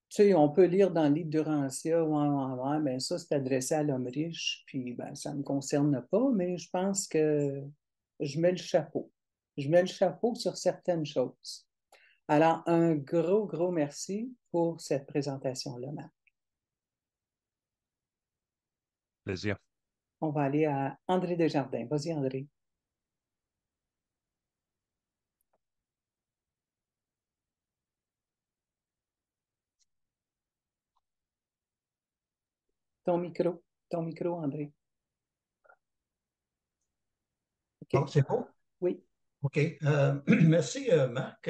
Tu sais, on peut lire dans le livre d'Urantia, ouais, ouais, ouais, ben ça, c'est adressé à l'homme riche, puis ben, ça ne me concerne pas, mais je pense que je mets le chapeau. Je mets le chapeau sur certaines choses. Alors, un gros, gros merci pour cette présentation-là, Marc. Plaisir. On va aller à André Desjardins. Vas-y, André. Ton micro, André. Bon, OK. c'est bon? Oui. OK. Merci, Marc.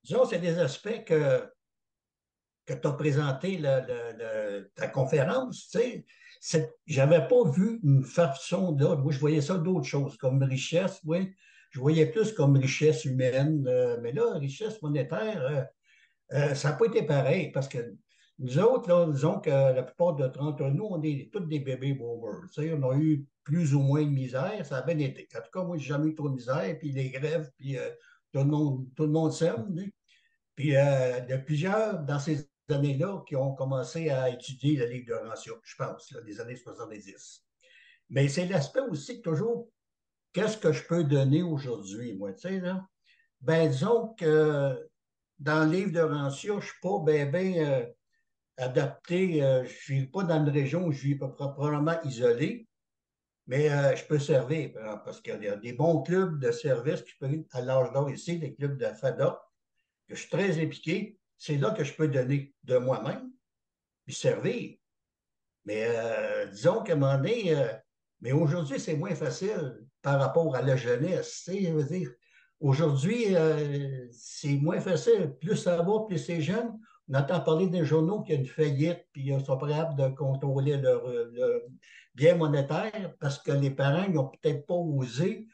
Disons, c'est des aspects que tu as présentés ta conférence. Tu sais, j'avais pas vu une façon de. Moi, je voyais ça d'autres choses, comme richesse, oui. Je voyais plus comme richesse humaine. Mais là, richesse monétaire, ça n'a pas été pareil parce que nous autres, là, disons que la plupart d'entre nous, on est tous des bébés boomers. Tu sais, on a eu plus ou moins de misère, ça a bien été. En tout cas, moi, j'ai jamais eu trop de misère, puis les grèves, puis tout le monde s'aime. Tu sais. Puis il y a plusieurs dans ces années-là qui ont commencé à étudier le livre de Horatio, je pense, là, des années 70. Mais c'est l'aspect aussi que toujours, qu'est-ce que je peux donner aujourd'hui, moi, tu sais, là? Ben, disons que dans le livre de Rancio, je ne suis pas bien adapté. Je ne vis pas dans une région où je vis probablement isolé, mais je peux servir parce qu'il y a des bons clubs de service qui peuvent, à l'âge d'or ici, des clubs de FADA, que je suis très impliqué. C'est là que je peux donner de moi-même puis servir. Mais disons qu'à un moment donné, mais aujourd'hui, c'est moins facile par rapport à la jeunesse. Tu sais, je veux dire, aujourd'hui, c'est moins facile. Plus ça va, plus c'est jeune. On entend parler des journaux qui ont une faillite, puis ils sont prêts de contrôler leur bien monétaire parce que les parents n'ont peut-être pas osé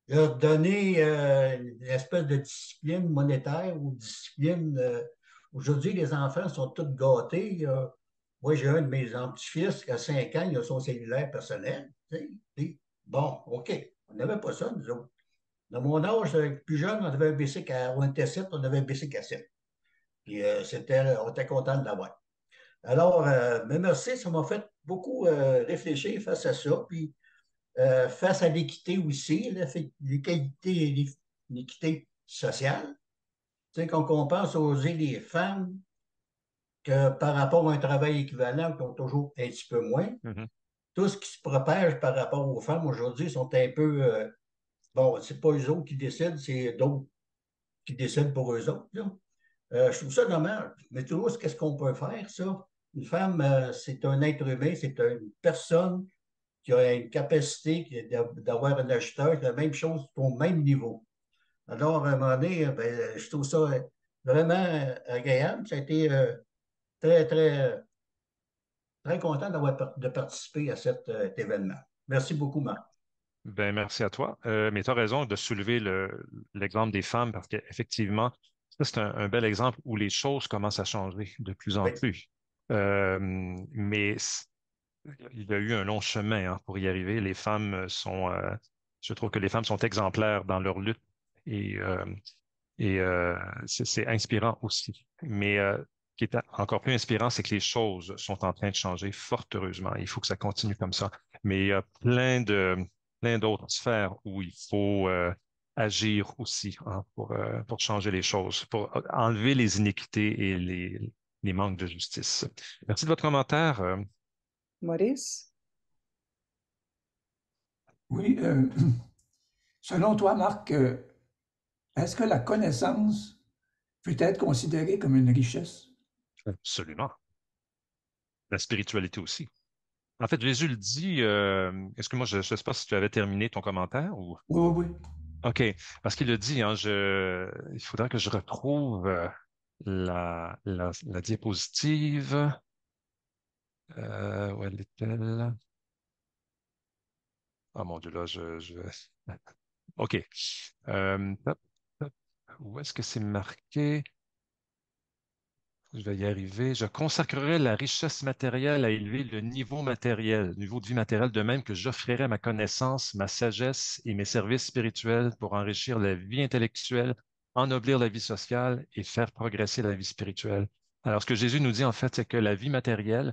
leur donner une espèce de discipline monétaire ou discipline. Aujourd'hui, les enfants sont tous gâtés. Moi, j'ai un de mes petits-fils qui a 5 ans, il a son cellulaire personnel. Tu sais. Bon, OK. On n'avait pas ça, nous autres. Dans mon âge, plus jeune, on avait un BC, on était 7, on avait un BC cassette. Puis on était content de l'avoir. Alors, mais merci, ça m'a fait beaucoup réfléchir face à ça. Puis face à l'équité aussi, l'équité sociale. Tu sais, quand on pense aux îles des femmes, que par rapport à un travail équivalent, qui ont toujours un petit peu moins, Mhm. tout ce qui se propage par rapport aux femmes aujourd'hui sont un peu, bon, c'est pas eux autres qui décident, c'est d'autres qui décident pour eux autres. Là. Je trouve ça dommage. Mais toujours, qu'est-ce qu'on peut faire, ça? Une femme, c'est un être humain, c'est une personne qui a une capacité d'avoir un acheteur, la même chose au même niveau. Alors, à un moment donné, ben, je trouve ça vraiment agréable. Ça a été très, très, très content de participer à cet événement. Merci beaucoup, Marc. Ben, merci à toi. Mais tu as raison de soulever l'exemple des femmes parce qu'effectivement, ça, c'est un bel exemple où les choses commencent à changer de plus en Oui, plus. Mais il y a eu un long chemin hein, pour y arriver. Je trouve que les femmes sont exemplaires dans leur lutte et c'est inspirant aussi. Mais ce qui est encore plus inspirant, c'est que les choses sont en train de changer fort heureusement. Il faut que ça continue comme ça. Mais il y a plein d'autres sphères où il faut agir aussi hein, pour changer les choses, pour enlever les iniquités et les manques de justice. Merci de votre commentaire. Maurice? Oui, selon toi, Marc, est-ce que la connaissance peut être considérée comme une richesse? Absolument. La spiritualité aussi. En fait, Jésus le dit, est-ce que moi, je ne sais pas si tu avais terminé ton commentaire ou... Oui, oui, oui. OK, parce qu'il le dit, hein, il faudra que je retrouve la diapositive. Où elle est-elle? Ah mon Dieu, là, OK. Hop, hop. Où est-ce que c'est marqué? Je vais y arriver. Je consacrerai la richesse matérielle à élever le niveau matériel, le niveau de vie matériel, de même que j'offrirai ma connaissance, ma sagesse et mes services spirituels pour enrichir la vie intellectuelle, ennoblir la vie sociale et faire progresser la vie spirituelle. Alors, ce que Jésus nous dit, en fait, c'est que la vie matérielle,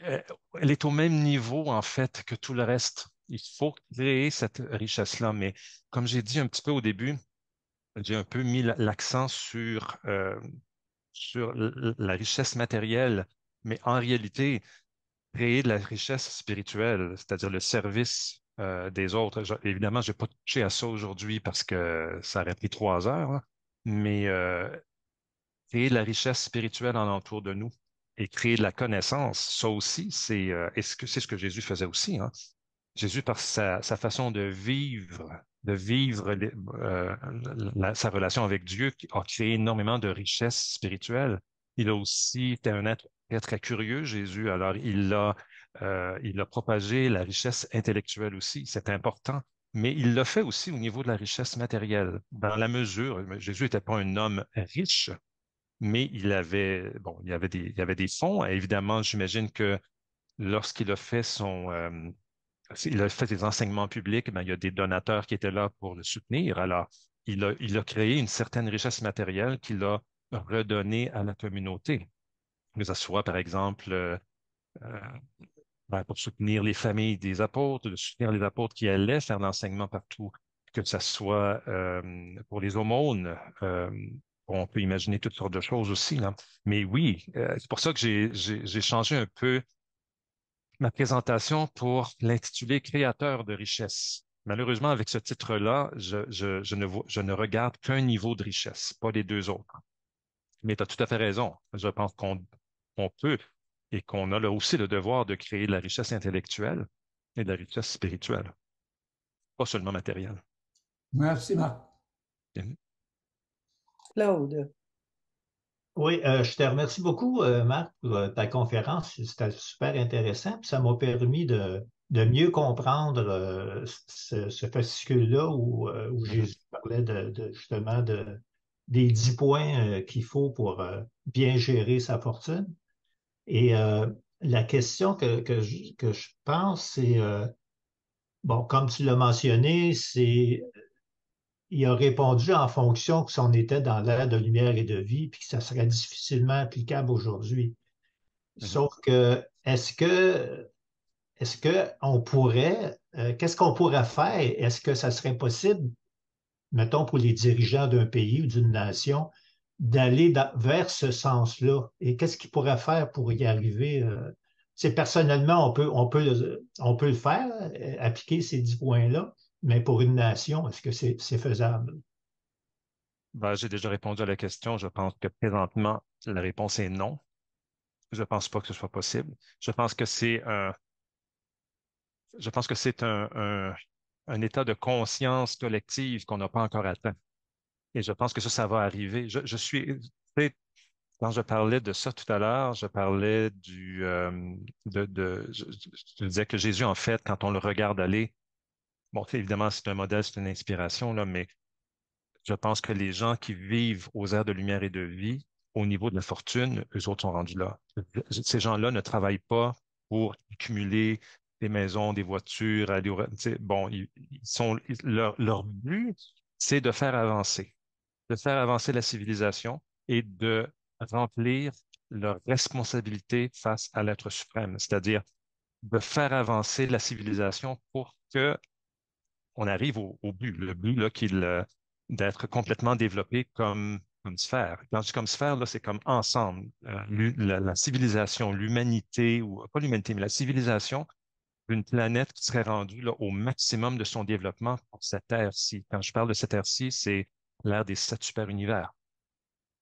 euh, elle est au même niveau, en fait, que tout le reste. Il faut créer cette richesse-là. Mais comme j'ai dit un petit peu au début, j'ai un peu mis l'accent sur la richesse matérielle, mais en réalité, créer de la richesse spirituelle, c'est-à-dire le service des autres. Évidemment, je n'ai pas touché à ça aujourd'hui parce que ça aurait pris 3 heures, hein, mais créer de la richesse spirituelle en entour de nous et créer de la connaissance, ça aussi, c'est ce que Jésus faisait aussi, hein. Jésus, par sa façon de vivre sa relation avec Dieu, a créé énormément de richesses spirituelles. Il a aussi été un être très, très curieux, Jésus. Alors, il a propagé la richesse intellectuelle aussi. C'est important. Mais il l'a fait aussi au niveau de la richesse matérielle. Dans la mesure, Jésus n'était pas un homme riche, mais il y avait des fonds. Et évidemment, j'imagine que lorsqu'il a fait il a fait des enseignements publics, ben, il y a des donateurs qui étaient là pour le soutenir. Alors, il a créé une certaine richesse matérielle qu'il a redonnée à la communauté. Que ce soit, par exemple, euh, pour soutenir les familles des apôtres, de soutenir les apôtres qui allaient faire l'enseignement partout, que ce soit pour les aumônes. On peut imaginer toutes sortes de choses aussi, là. Mais oui, c'est pour ça que j'ai changé un peu ma présentation pour l'intituler Créateur de richesse. Malheureusement, avec ce titre-là, je ne regarde qu'un niveau de richesse, pas les deux autres. Mais tu as tout à fait raison. Je pense qu'on peut et qu'on a là aussi le devoir de créer de la richesse intellectuelle et de la richesse spirituelle, pas seulement matérielle. Merci, Marc. Bien. Claude? Oui, je te remercie beaucoup, Marc, pour ta conférence. C'était super intéressant. Puis ça m'a permis de mieux comprendre ce fascicule-là où Mhm. Jésus parlait justement des 10 points qu'il faut pour bien gérer sa fortune. Et la question que je pense, c'est, bon, comme tu l'as mentionné, il a répondu en fonction que si on était dans l'ère de lumière et de vie, puis que ça serait difficilement applicable aujourd'hui. Mhm. Sauf que, est-ce que on pourrait, qu'est-ce qu'on pourrait faire? Est-ce que ça serait possible, mettons, pour les dirigeants d'un pays ou d'une nation, d'aller vers ce sens-là? Et qu'est-ce qu'ils pourraient faire pour y arriver? C'est personnellement, on peut le faire, appliquer ces 10 points-là, mais pour une nation, est-ce que c'est faisable? Ben, j'ai déjà répondu à la question. Je pense que présentement, la réponse est non. Je ne pense pas que ce soit possible. Je pense que c'est je pense que c'est un état de conscience collective qu'on n'a pas encore atteint. Et je pense que ça va arriver. Je suis, tu sais, quand je parlais de ça tout à l'heure, je parlais je disais que Jésus, en fait, quand on le regarde aller, bon, évidemment, c'est un modèle, c'est une inspiration, là, mais je pense que les gens qui vivent aux aires de lumière et de vie, au niveau de la fortune, eux autres sont rendus là. Ces gens-là ne travaillent pas pour accumuler des maisons, des voitures, aller tu sais, bon, leur but, c'est de faire avancer la civilisation et de remplir leurs responsabilités face à l'être suprême, c'est-à-dire de faire avancer la civilisation pour que on arrive au but, le but là, d'être complètement développé comme sphère. Quand je dis comme sphère, là, c'est comme ensemble. La civilisation, l'humanité, ou pas l'humanité, mais la civilisation d'une planète qui serait rendue là, au maximum de son développement pour cette ère-ci. Quand je parle de cette ère-ci, c'est l'ère des sept super-univers.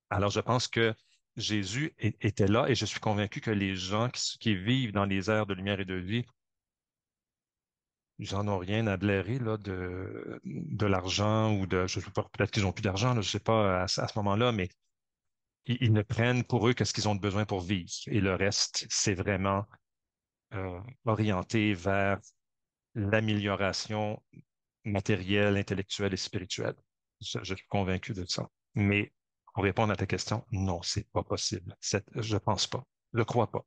Alors, je pense que Jésus était là et je suis convaincu que les gens qui vivent dans les aires de lumière et de vie, ils n'en ont rien à blairer là, de l'argent ou de, je sais pas, peut-être qu'ils n'ont plus d'argent, là, je sais pas à ce moment-là, mais ils ne prennent pour eux que ce qu'ils ont de besoin pour vivre. Et le reste, c'est vraiment orienté vers l'amélioration matérielle, intellectuelle et spirituelle. Je suis convaincu de ça. Mais pour répondre à ta question, non, c'est pas possible. Je pense pas. Je crois pas.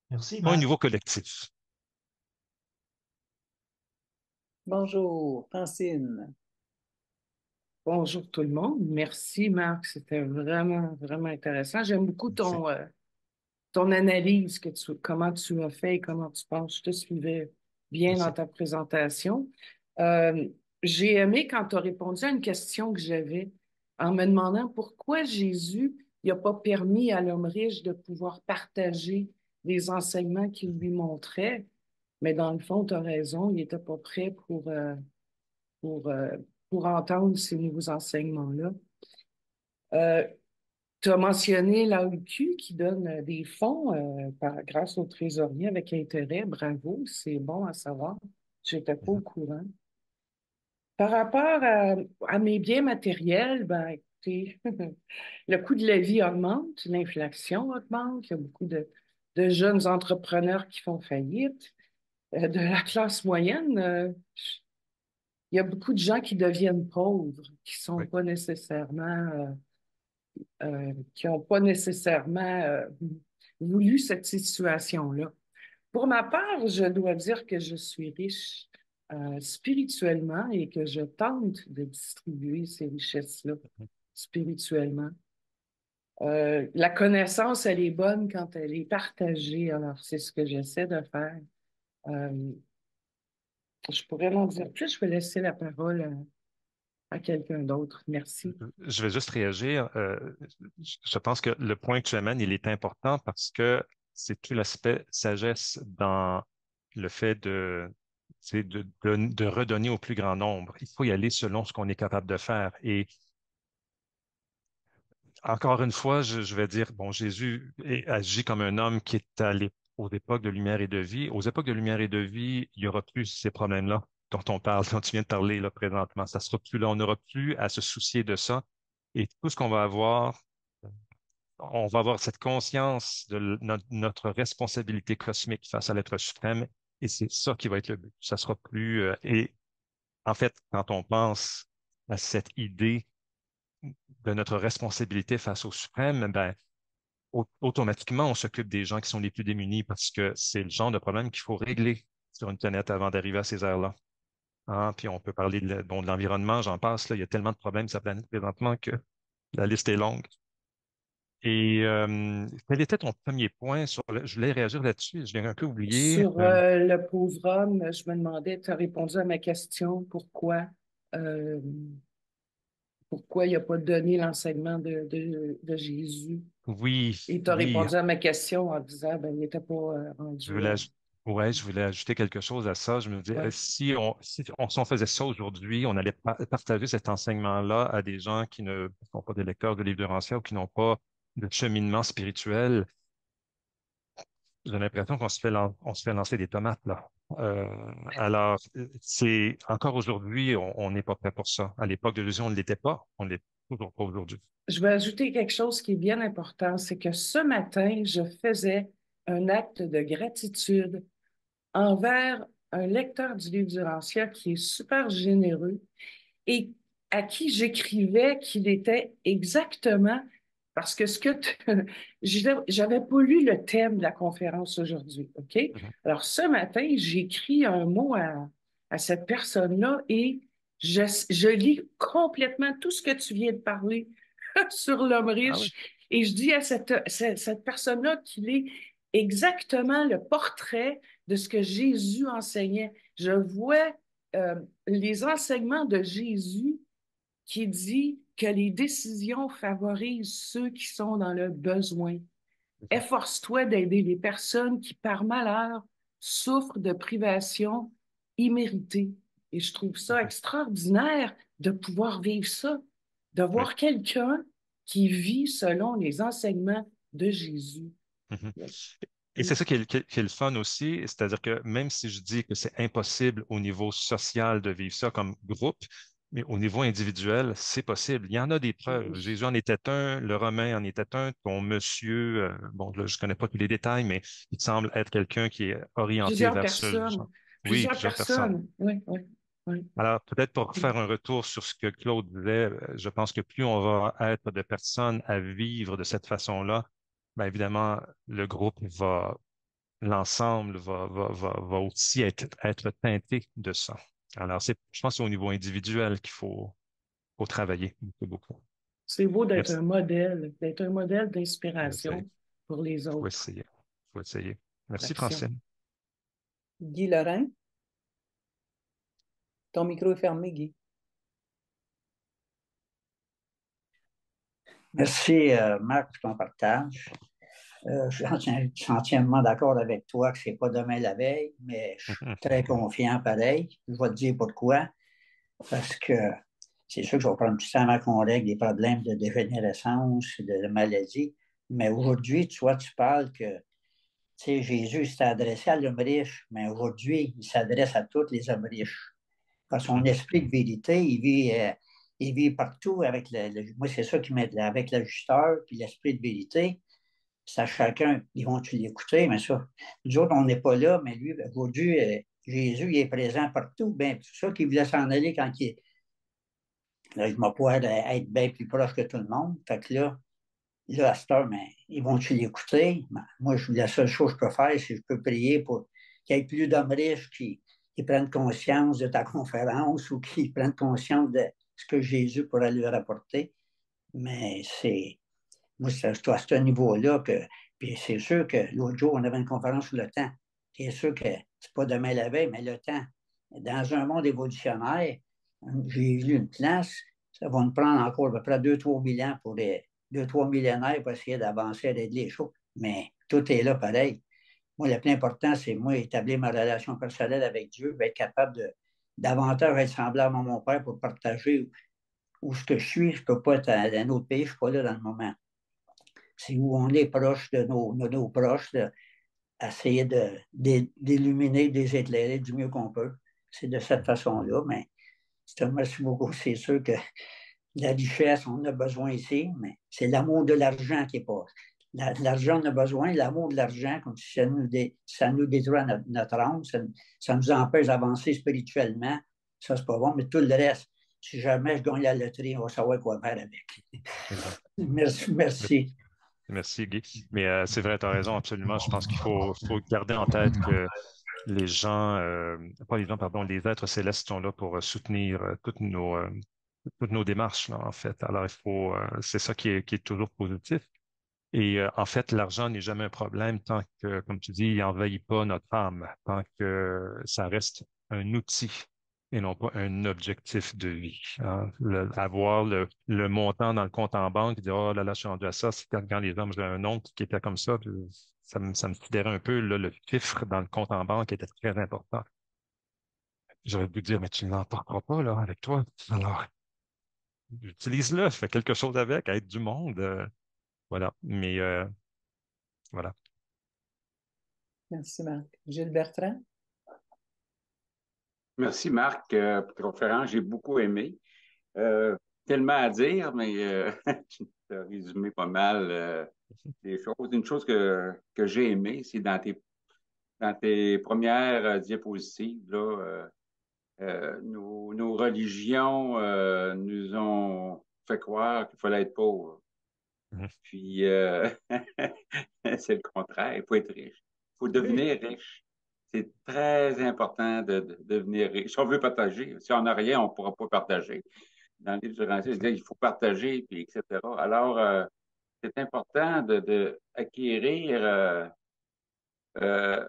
Merci, Pas au Marc. niveau collectif. Bonjour, Francine. Bonjour tout le monde. Merci, Marc. C'était vraiment, vraiment intéressant. J'aime beaucoup Merci. ton analyse, comment tu as fait et comment tu penses. Je te suivais bien dans Merci. ta présentation. Euh, j'ai aimé quand tu as répondu à une question que j'avais en me demandant pourquoi Jésus n'a pas permis à l'homme riche de pouvoir partager les enseignements qu'il lui montrait. Mais dans le fond, tu as raison, il n'était pas prêt pour, euh, pour entendre ces nouveaux enseignements-là. Euh, Tu as mentionné l'AOQ qui donne des fonds grâce au trésorier avec intérêt. Bravo, c'est bon à savoir. Je n'étais pas au courant. Par rapport à mes biens matériels, ben, écoutez, le coût de la vie augmente, l'inflation augmente, il y a beaucoup de jeunes entrepreneurs qui font faillite. De la classe moyenne, il y a beaucoup de gens qui deviennent pauvres, qui sont Oui. pas nécessairement qui n'ont pas nécessairement voulu cette situation-là. Pour ma part, je dois dire que je suis riche spirituellement et que je tente de distribuer ces richesses-là spirituellement. La connaissance, elle est bonne quand elle est partagée. Alors, c'est ce que j'essaie de faire. Euh, je pourrais m'en dire plus. Je vais laisser la parole à quelqu'un d'autre. Merci. Je vais juste réagir. Je pense que le point que tu amènes, il est important parce que c'est tout l'aspect sagesse dans le fait de redonner au plus grand nombre. Il faut y aller selon ce qu'on est capable de faire. Et encore une fois, je vais dire, bon, Jésus agit comme un homme qui est allé aux époques de lumière et de vie. Aux époques de lumière et de vie, il y aura plus ces problèmes-là dont on parle, dont tu viens de parler là présentement. Ça sera plus là. On n'aura plus à se soucier de ça. Et tout ce qu'on va avoir, on va avoir cette conscience de notre responsabilité cosmique face à l'être suprême. Et c'est ça qui va être le but. Ça sera plus, et en fait, quand on pense à cette idée de notre responsabilité face au suprême, ben, automatiquement, on s'occupe des gens qui sont les plus démunis parce que c'est le genre de problème qu'il faut régler sur une planète avant d'arriver à ces aires-là. Hein, puis on peut parler bon, de l'environnement, j'en passe, là, il y a tellement de problèmes sur la planète présentement que la liste est longue. Et quel était ton premier point je voulais réagir là-dessus, je l'ai un peu oublié. Sur le pauvre homme, je me demandais, tu as répondu à ma question, euh, pourquoi il n'a pas donné l'enseignement de Jésus? Oui, Et tu as oui, répondu à ma question en disant, ben, il n'était pas je rendu. voulais, ouais, je voulais ajouter quelque chose à ça. Je me disais, Ouais. si on faisait ça aujourd'hui, on allait partager cet enseignement-là à des gens qui ne sont pas des lecteurs de livres de Rancia ou qui n'ont pas de cheminement spirituel. J'ai l'impression qu'on se fait lancer des tomates, là. Alors, c'est encore aujourd'hui, on n'est pas prêt pour ça. À l'époque de Jésus, on ne l'était pas. On ne l'est toujours pas aujourd'hui. Je vais ajouter quelque chose qui est bien important, c'est que ce matin, je faisais un acte de gratitude envers un lecteur du livre du Rancia qui est super généreux et à qui j'écrivais qu'il était exactement, parce que j'avais pas lu le thème de la conférence aujourd'hui, OK? Mhm. Alors ce matin, j'écris un mot à cette personne-là et je lis complètement tout ce que tu viens de parler sur l'homme Ah oui. riche et je dis à cette personne-là qu'il est exactement le portrait de ce que Jésus enseignait. Je vois euh, les enseignements de Jésus qui dit que les décisions favorisent ceux qui sont dans le besoin. Efforce-toi d'aider les personnes qui, par malheur, souffrent de privations imméritées. Et je trouve ça Mhm. extraordinaire de pouvoir vivre ça, de Oui. voir quelqu'un qui vit selon les enseignements de Jésus. Mhm. Et c'est ça qui est le fun aussi, c'est-à-dire que même si je dis que c'est impossible au niveau social de vivre ça comme groupe, mais au niveau individuel, c'est possible. Il y en a des preuves. Oui. Jésus en était un, le Romain en était un, ton monsieur, bon, là, je connais pas tous les détails, mais il semble être quelqu'un qui est orienté Plusieurs vers ce genre. personnes, Oui, plusieurs plusieurs personnes. personnes. Oui, oui, oui. Alors, peut-être pour faire un retour sur ce que Claude disait, je pense que plus on va être de personnes à vivre de cette façon-là, bien évidemment, le groupe va, l'ensemble va aussi être teinté de ça. Alors, je pense que c'est au niveau individuel qu'il faut travailler beaucoup, beaucoup. C'est beau Merci. d'être un modèle Faut essayer. d'inspiration pour les Faut autres. essayer. Faut essayer. Merci, Action. Francine. Guy Lorrain, ton micro est fermé, Guy. Merci, Marc, pour ton partage. Je suis entièrement d'accord avec toi que c'est pas demain la veille, mais je suis très confiant pareil. Je vais te dire pourquoi. Parce que c'est sûr que je vais prendre du temps avant qu'on règle des problèmes de dégénérescence, de maladie. Mais aujourd'hui, tu vois, tu parles que tu sais, Jésus s'est adressé à l'homme riche, mais aujourd'hui, il s'adresse à tous les hommes riches. Par son esprit de vérité, il vit partout avec moi, c'est ça qui m'aide, avec l'ajusteur, puis l'esprit de vérité. C'est à chacun, ils vont-tu l'écouter, mais ça, nous autres, on n'est pas là, mais lui, aujourd'hui, Jésus, il est présent partout. Ben, c'est ça qu'il voulait s'en aller quand il est. Là, je vais pouvoir être bien plus proche que tout le monde. Fait que là, à cette heure, mais ils vont-tu l'écouter? Ben, moi, la seule chose que je peux faire, c'est que je peux prier pour qu'il y ait plus d'hommes riches qui prennent conscience de ta conférence ou qui prennent conscience de ce que Jésus pourrait leur apporter. Mais moi, c'est à ce niveau-là que. Puis c'est sûr que l'autre jour, on avait une conférence sur le temps. C'est sûr que c'est pas demain la veille, mais le temps. Dans un monde évolutionnaire, j'ai lu une place, ça va nous prendre encore à peu près 2-3 000 ans pour les 2-3 millénaires pour essayer d'avancer, régler les choses. Mais tout est là pareil. Moi, le plus important, c'est moi établir ma relation personnelle avec Dieu, être capable de davantage être semblable à mon Père pour partager où ce que je suis. Je ne peux pas être dans un autre pays, je ne suis pas là dans le moment. C'est où on est proche de nos proches, là, essayer d'illuminer, de les éclairer du mieux qu'on peut. C'est de cette façon-là, mais merci beaucoup. C'est sûr que la richesse, on en a besoin ici, mais c'est l'amour de l'argent qui est pas. L'argent, on a besoin, l'amour de l'argent, comme si ça nous détruit notre âme, ça nous empêche d'avancer spirituellement. Ça, c'est pas bon, mais tout le reste, si jamais je gagne la loterie, on va savoir quoi faire avec. Exact. Merci, merci. Merci, Guy. Mais c'est vrai, tu as raison, absolument. Je pense qu'il faut garder en tête que les gens, pas les gens, pardon, les êtres célestes sont là pour soutenir toutes nos démarches, là, en fait. Alors, c'est ça qui est toujours positif. Et en fait, l'argent n'est jamais un problème tant que, comme tu dis, il n'envahit pas notre âme, tant que ça reste un outil et non pas un objectif de vie. Hein. Avoir le montant dans le compte en banque, dire, oh là là, je suis rendu à ça, c'est quand les hommes, j'ai un oncle qui était comme ça, puis ça me sidérait un peu, là, le chiffre dans le compte en banque était très important. J'aurais pu dire, mais tu ne l'emporteras pas, là, avec toi. Alors, utilise-le, fais quelque chose avec, aide du monde. Voilà. Mais voilà. Merci, Marc. Gilles Bertrand? Merci, Marc, pour ta conférence. J'ai beaucoup aimé. Euh, Tellement à dire, mais tu as résumé pas mal des choses. Une chose que j'ai aimée, c'est dans tes premières diapositives, là, nos religions nous ont fait croire qu'il fallait être pauvre. Mhm. Puis, c'est le contraire. Il faut être riche. Il faut Oui. devenir riche. C'est très important de devenir riche. Si on veut partager, si on n'a rien, on ne pourra pas partager. Dans le livre du Rancière, il dit il faut partager, puis etc. Alors, c'est important de acquérir euh,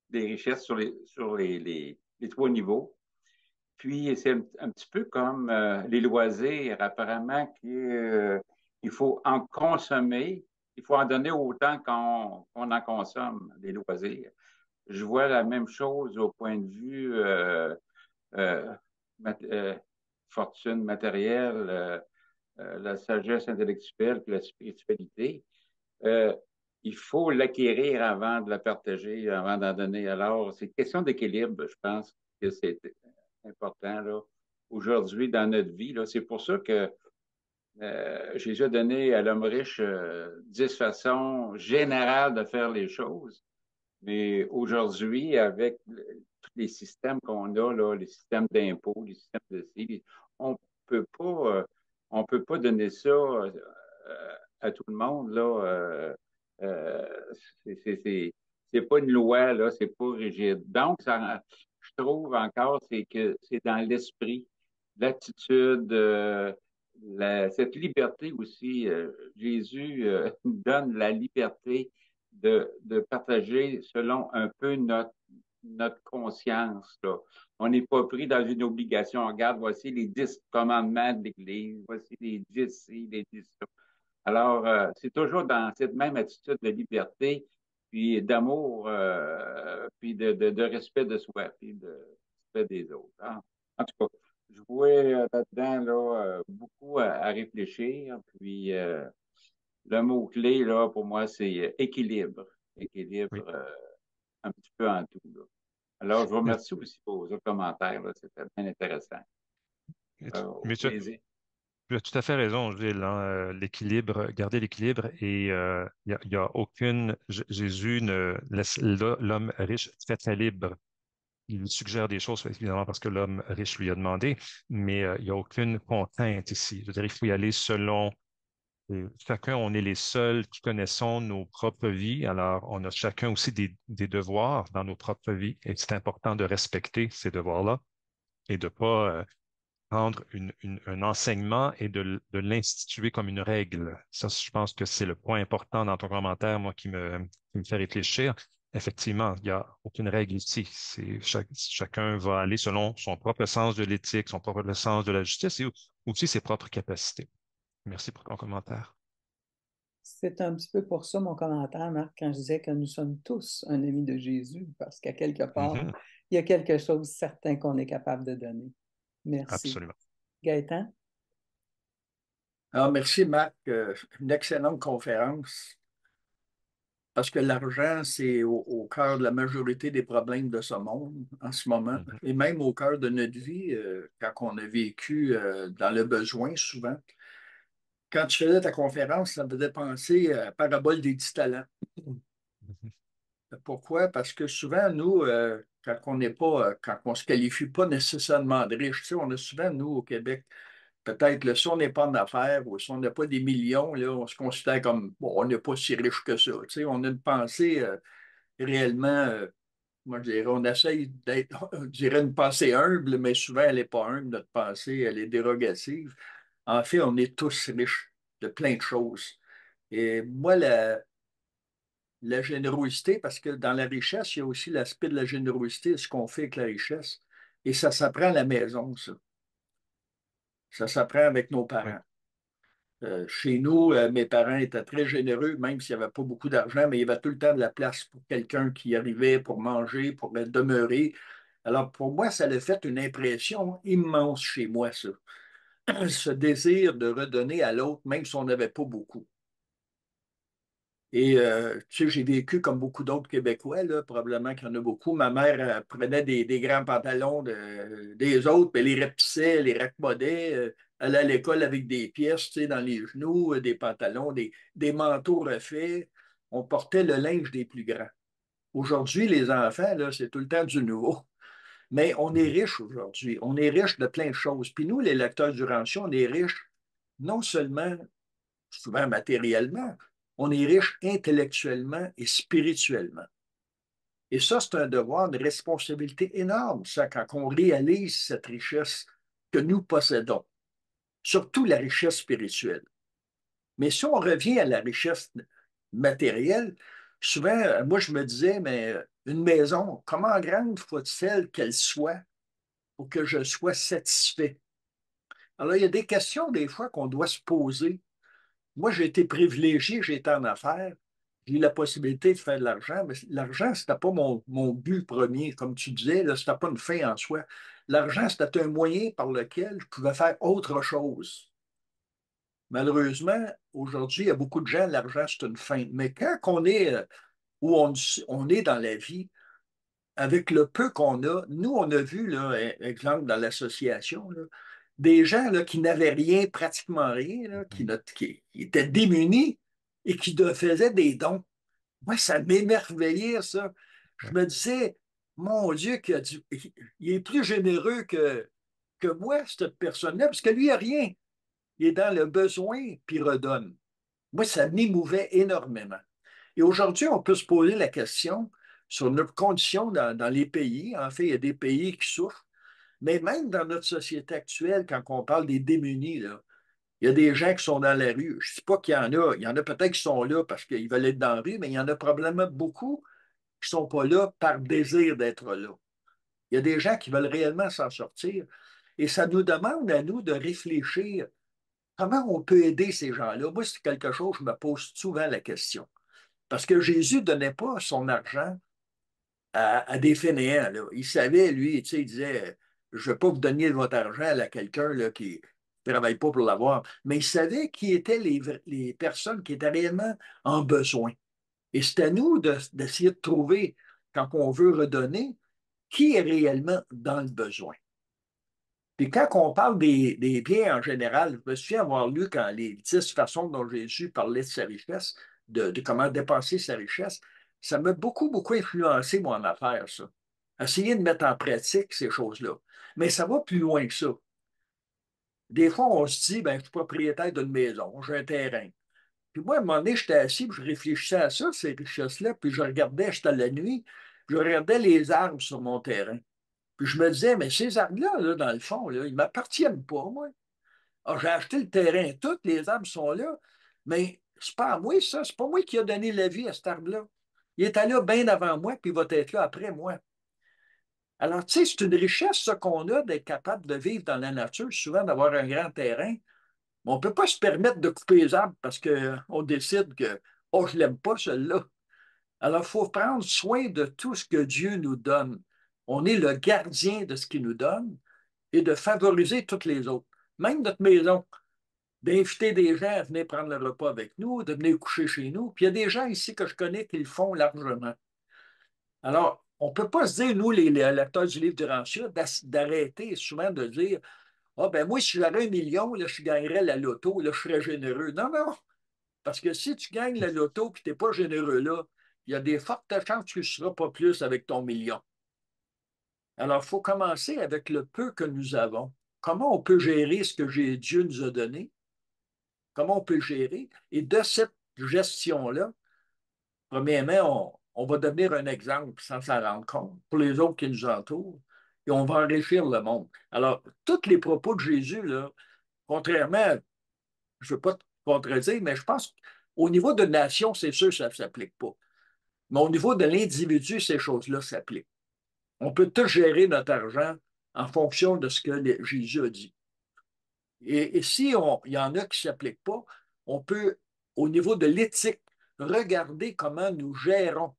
des richesses les trois niveaux. Puis, c'est un petit peu comme les loisirs, apparemment, il faut en consommer, il faut en donner autant qu'on en consomme, des loisirs. Je vois la même chose au point de vue euh, mat- euh, fortune matérielle, la sagesse intellectuelle, puis la spiritualité. Euh, il faut l'acquérir avant de la partager, avant d'en donner. Alors, c'est une question d'équilibre, je pense que c'est important là, aujourd'hui dans notre vie. Là. C'est pour ça que Jésus a donné à l'homme riche 10 façons générales de faire les choses. Mais aujourd'hui, avec tous les systèmes qu'on a, là, les systèmes d'impôts, les systèmes de ci, on peut pas, on peut pas donner ça à tout le monde, là. Euh, c'est pas une loi, là, c'est pas rigide. Donc, ça, je trouve encore, c'est que c'est dans l'esprit, l'attitude, cette liberté aussi. Jésus donne la liberté de partager selon un peu notre conscience. Là. On n'est pas pris dans une obligation. On regarde, voici les 10 commandements de l'Église, voici les 10 ci, les 10 ça. Alors, c'est toujours dans cette même attitude de liberté, puis d'amour, puis de respect de soi, puis de respect des autres. Hein. En tout cas, je vois là-dedans là, beaucoup à réfléchir, puis le mot-clé, là, pour moi, c'est équilibre. Équilibre Oui. un petit peu en tout. Là. Alors, je vous remercie aussi pour vos autres commentaires. Là. C'était bien intéressant. Au Mais plaisir. tu as tout à fait raison, Gilles, hein, l'équilibre, garder l'équilibre et il y a aucune, Jésus ne laisse l'homme riche très, très libre. Il lui suggère des choses, évidemment, parce que l'homme riche lui a demandé, mais il n'y a aucune contrainte ici. Je veux dire, il faut y aller selon chacun, on est les seuls qui connaissons nos propres vies. Alors, on a chacun aussi des devoirs dans nos propres vies et c'est important de respecter ces devoirs-là et de pas prendre un enseignement et de l'instituer comme une règle. Ça, je pense que c'est le point important dans ton commentaire, moi, qui me fait réfléchir. Effectivement, il n'y a aucune règle ici. Chacun va aller selon son propre sens de l'éthique, son propre sens de la justice et aussi ses propres capacités. Merci pour ton commentaire. C'est un petit peu pour ça mon commentaire, Marc, quand je disais que nous sommes tous un ami de Jésus, parce qu'à quelque part, Mhm. il y a quelque chose de certain qu'on est capable de donner. Merci. Absolument. Gaëtan? Alors, merci, Marc. Une excellente conférence. Parce que l'argent, c'est au cœur de la majorité des problèmes de ce monde en ce moment, Mhm. et même au cœur de notre vie, quand on a vécu dans le besoin souvent. Quand tu faisais ta conférence, ça me faisait penser à la parabole des 10 talents. Mhm. Pourquoi? Parce que souvent, nous, quand on n'est pas, quand on ne se qualifie pas nécessairement de riche, tu sais, on a souvent, nous, au Québec, peut-être, là, si on n'est pas en affaires ou si on n'a pas des millions, là, on se considère comme, bon, on n'est pas si riche que ça. Tu sais, on a une pensée réellement, moi, je dirais, on essaye d'être, je dirais, une pensée humble, mais souvent, elle n'est pas humble, notre pensée, elle est dérogative. En fait, on est tous riches de plein de choses. Et moi, la générosité, parce que dans la richesse, il y a aussi l'aspect de la générosité, ce qu'on fait avec la richesse. Et ça s'apprend à la maison, ça. Ça s'apprend avec nos Oui. parents. Chez nous, mes parents étaient très généreux, même s'il n'y avait pas beaucoup d'argent, mais il y avait tout le temps de la place pour quelqu'un qui arrivait pour manger, pour demeurer. Alors, pour moi, ça a fait une impression immense chez moi, ça. Ce désir de redonner à l'autre, même si on n'avait pas beaucoup. Et tu sais, j'ai vécu comme beaucoup d'autres Québécois, là, probablement qu'il y en a beaucoup. Ma mère prenait des grands pantalons des autres, puis elle les rapetissait, les raccommodait. Allait à l'école avec des pièces, tu sais, dans les genoux, des pantalons, des manteaux refaits. On portait le linge des plus grands. Aujourd'hui, les enfants, là, c'est tout le temps du nouveau. Mais on est riche aujourd'hui. On est riche de plein de choses. Puis nous, les lecteurs du Rancio, on est riche non seulement, souvent matériellement, on est riche intellectuellement et spirituellement. Et ça, c'est un devoir de responsabilité énorme, ça, quand on réalise cette richesse que nous possédons, surtout la richesse spirituelle. Mais si on revient à la richesse matérielle, souvent, moi, je me disais, mais une maison, comment grande faut-il qu'elle soit pour que je sois satisfait? Alors, il y a des questions, des fois, qu'on doit se poser. Moi, j'ai été privilégié, j'ai été en affaires, j'ai eu la possibilité de faire de l'argent, mais l'argent, ce n'était pas mon but premier, comme tu disais, ce n'était pas une fin en soi. L'argent, c'était un moyen par lequel je pouvais faire autre chose. Malheureusement, aujourd'hui, il y a beaucoup de gens, l'argent, c'est une fin. Mais quand on est où on est dans la vie, avec le peu qu'on a, nous, on a vu, là, exemple, dans l'association, là, des gens là, qui n'avaient rien, pratiquement rien, là, qui étaient démunis et qui faisaient des dons. Moi, ça m'émerveillait, ça. Je me disais, mon Dieu, il est plus généreux que moi, cette personne-là, parce que lui, il n'a rien. Il est dans le besoin, puis il redonne. Moi, ça m'émouvait énormément. Et aujourd'hui, on peut se poser la question sur notre condition dans les pays. En fait, il y a des pays qui souffrent. Mais même dans notre société actuelle, quand on parle des démunis, là, il y a des gens qui sont dans la rue. Je ne sais pas qu'il y en a. Il y en a peut-être qui sont là parce qu'ils veulent être dans la rue, mais il y en a probablement beaucoup qui ne sont pas là par désir d'être là. Il y a des gens qui veulent réellement s'en sortir. Et ça nous demande à nous de réfléchir comment on peut aider ces gens-là. Moi, c'est quelque chose, je me pose souvent la question. Parce que Jésus ne donnait pas son argent à des fainéants, là. Il savait, lui, tu sais, il disait, je ne vais pas vous donner votre argent à quelqu'un là, qui ne travaille pas pour l'avoir. Mais il savait qui étaient les personnes qui étaient réellement en besoin. Et c'est à nous d'essayer de trouver, quand on veut redonner, qui est réellement dans le besoin. Puis quand on parle des biens en général, je me souviens avoir lu quand les 10 façons dont Jésus parlait de sa richesse, de comment dépenser sa richesse, ça m'a beaucoup, beaucoup influencé mon affaire, ça. Essayer de mettre en pratique ces choses-là. Mais ça va plus loin que ça. Des fois, on se dit, ben, je suis propriétaire d'une maison, j'ai un terrain. Puis moi, à un moment donné, j'étais assis, puis je réfléchissais à ça, ces richesses-là, puis je regardais, j'étais la nuit, je regardais les arbres sur mon terrain. Puis je me disais, mais ces arbres-là, là, dans le fond, là, ils ne m'appartiennent pas, moi. Ah, j'ai acheté le terrain, tous les arbres sont là, mais c'est pas à moi, ça. C'est pas moi qui a donné la vie à cet arbre-là. Il était là bien avant moi, puis il va être là après moi. Alors, tu sais, c'est une richesse, ça, qu'on a d'être capable de vivre dans la nature, souvent d'avoir un grand terrain. Mais on ne peut pas se permettre de couper les arbres parce qu'on décide que, oh, je ne l'aime pas, celui-là. Alors, il faut prendre soin de tout ce que Dieu nous donne. On est le gardien de ce qu'il nous donne et de favoriser toutes les autres. Même notre maison, d'inviter des gens à venir prendre le repas avec nous, de venir coucher chez nous. Puis il y a des gens ici que je connais qui le font largement. Alors, on ne peut pas se dire, nous, les lecteurs du livre du Rancio, d'arrêter souvent de dire, ah ben moi, si j'avais 1 million, là, je gagnerais la loto, là, je serais généreux. Non, non. Parce que si tu gagnes la loto et que tu n'es pas généreux là, il y a des fortes chances que tu ne seras pas plus avec ton million. Alors, il faut commencer avec le peu que nous avons. Comment on peut gérer ce que Dieu nous a donné? Comment on peut gérer? Et de cette gestion-là, premièrement, on va devenir un exemple sans s'en rendre compte pour les autres qui nous entourent et on va enrichir le monde. Alors, tous les propos de Jésus, là, contrairement, je ne veux pas te contredire, mais je pense qu'au niveau de nation, c'est sûr que ça ne s'applique pas. Mais au niveau de l'individu, ces choses-là s'appliquent. On peut tout gérer notre argent en fonction de ce que Jésus a dit. Et si il y en a qui ne s'appliquent pas, on peut, au niveau de l'éthique, regarder comment nous gérons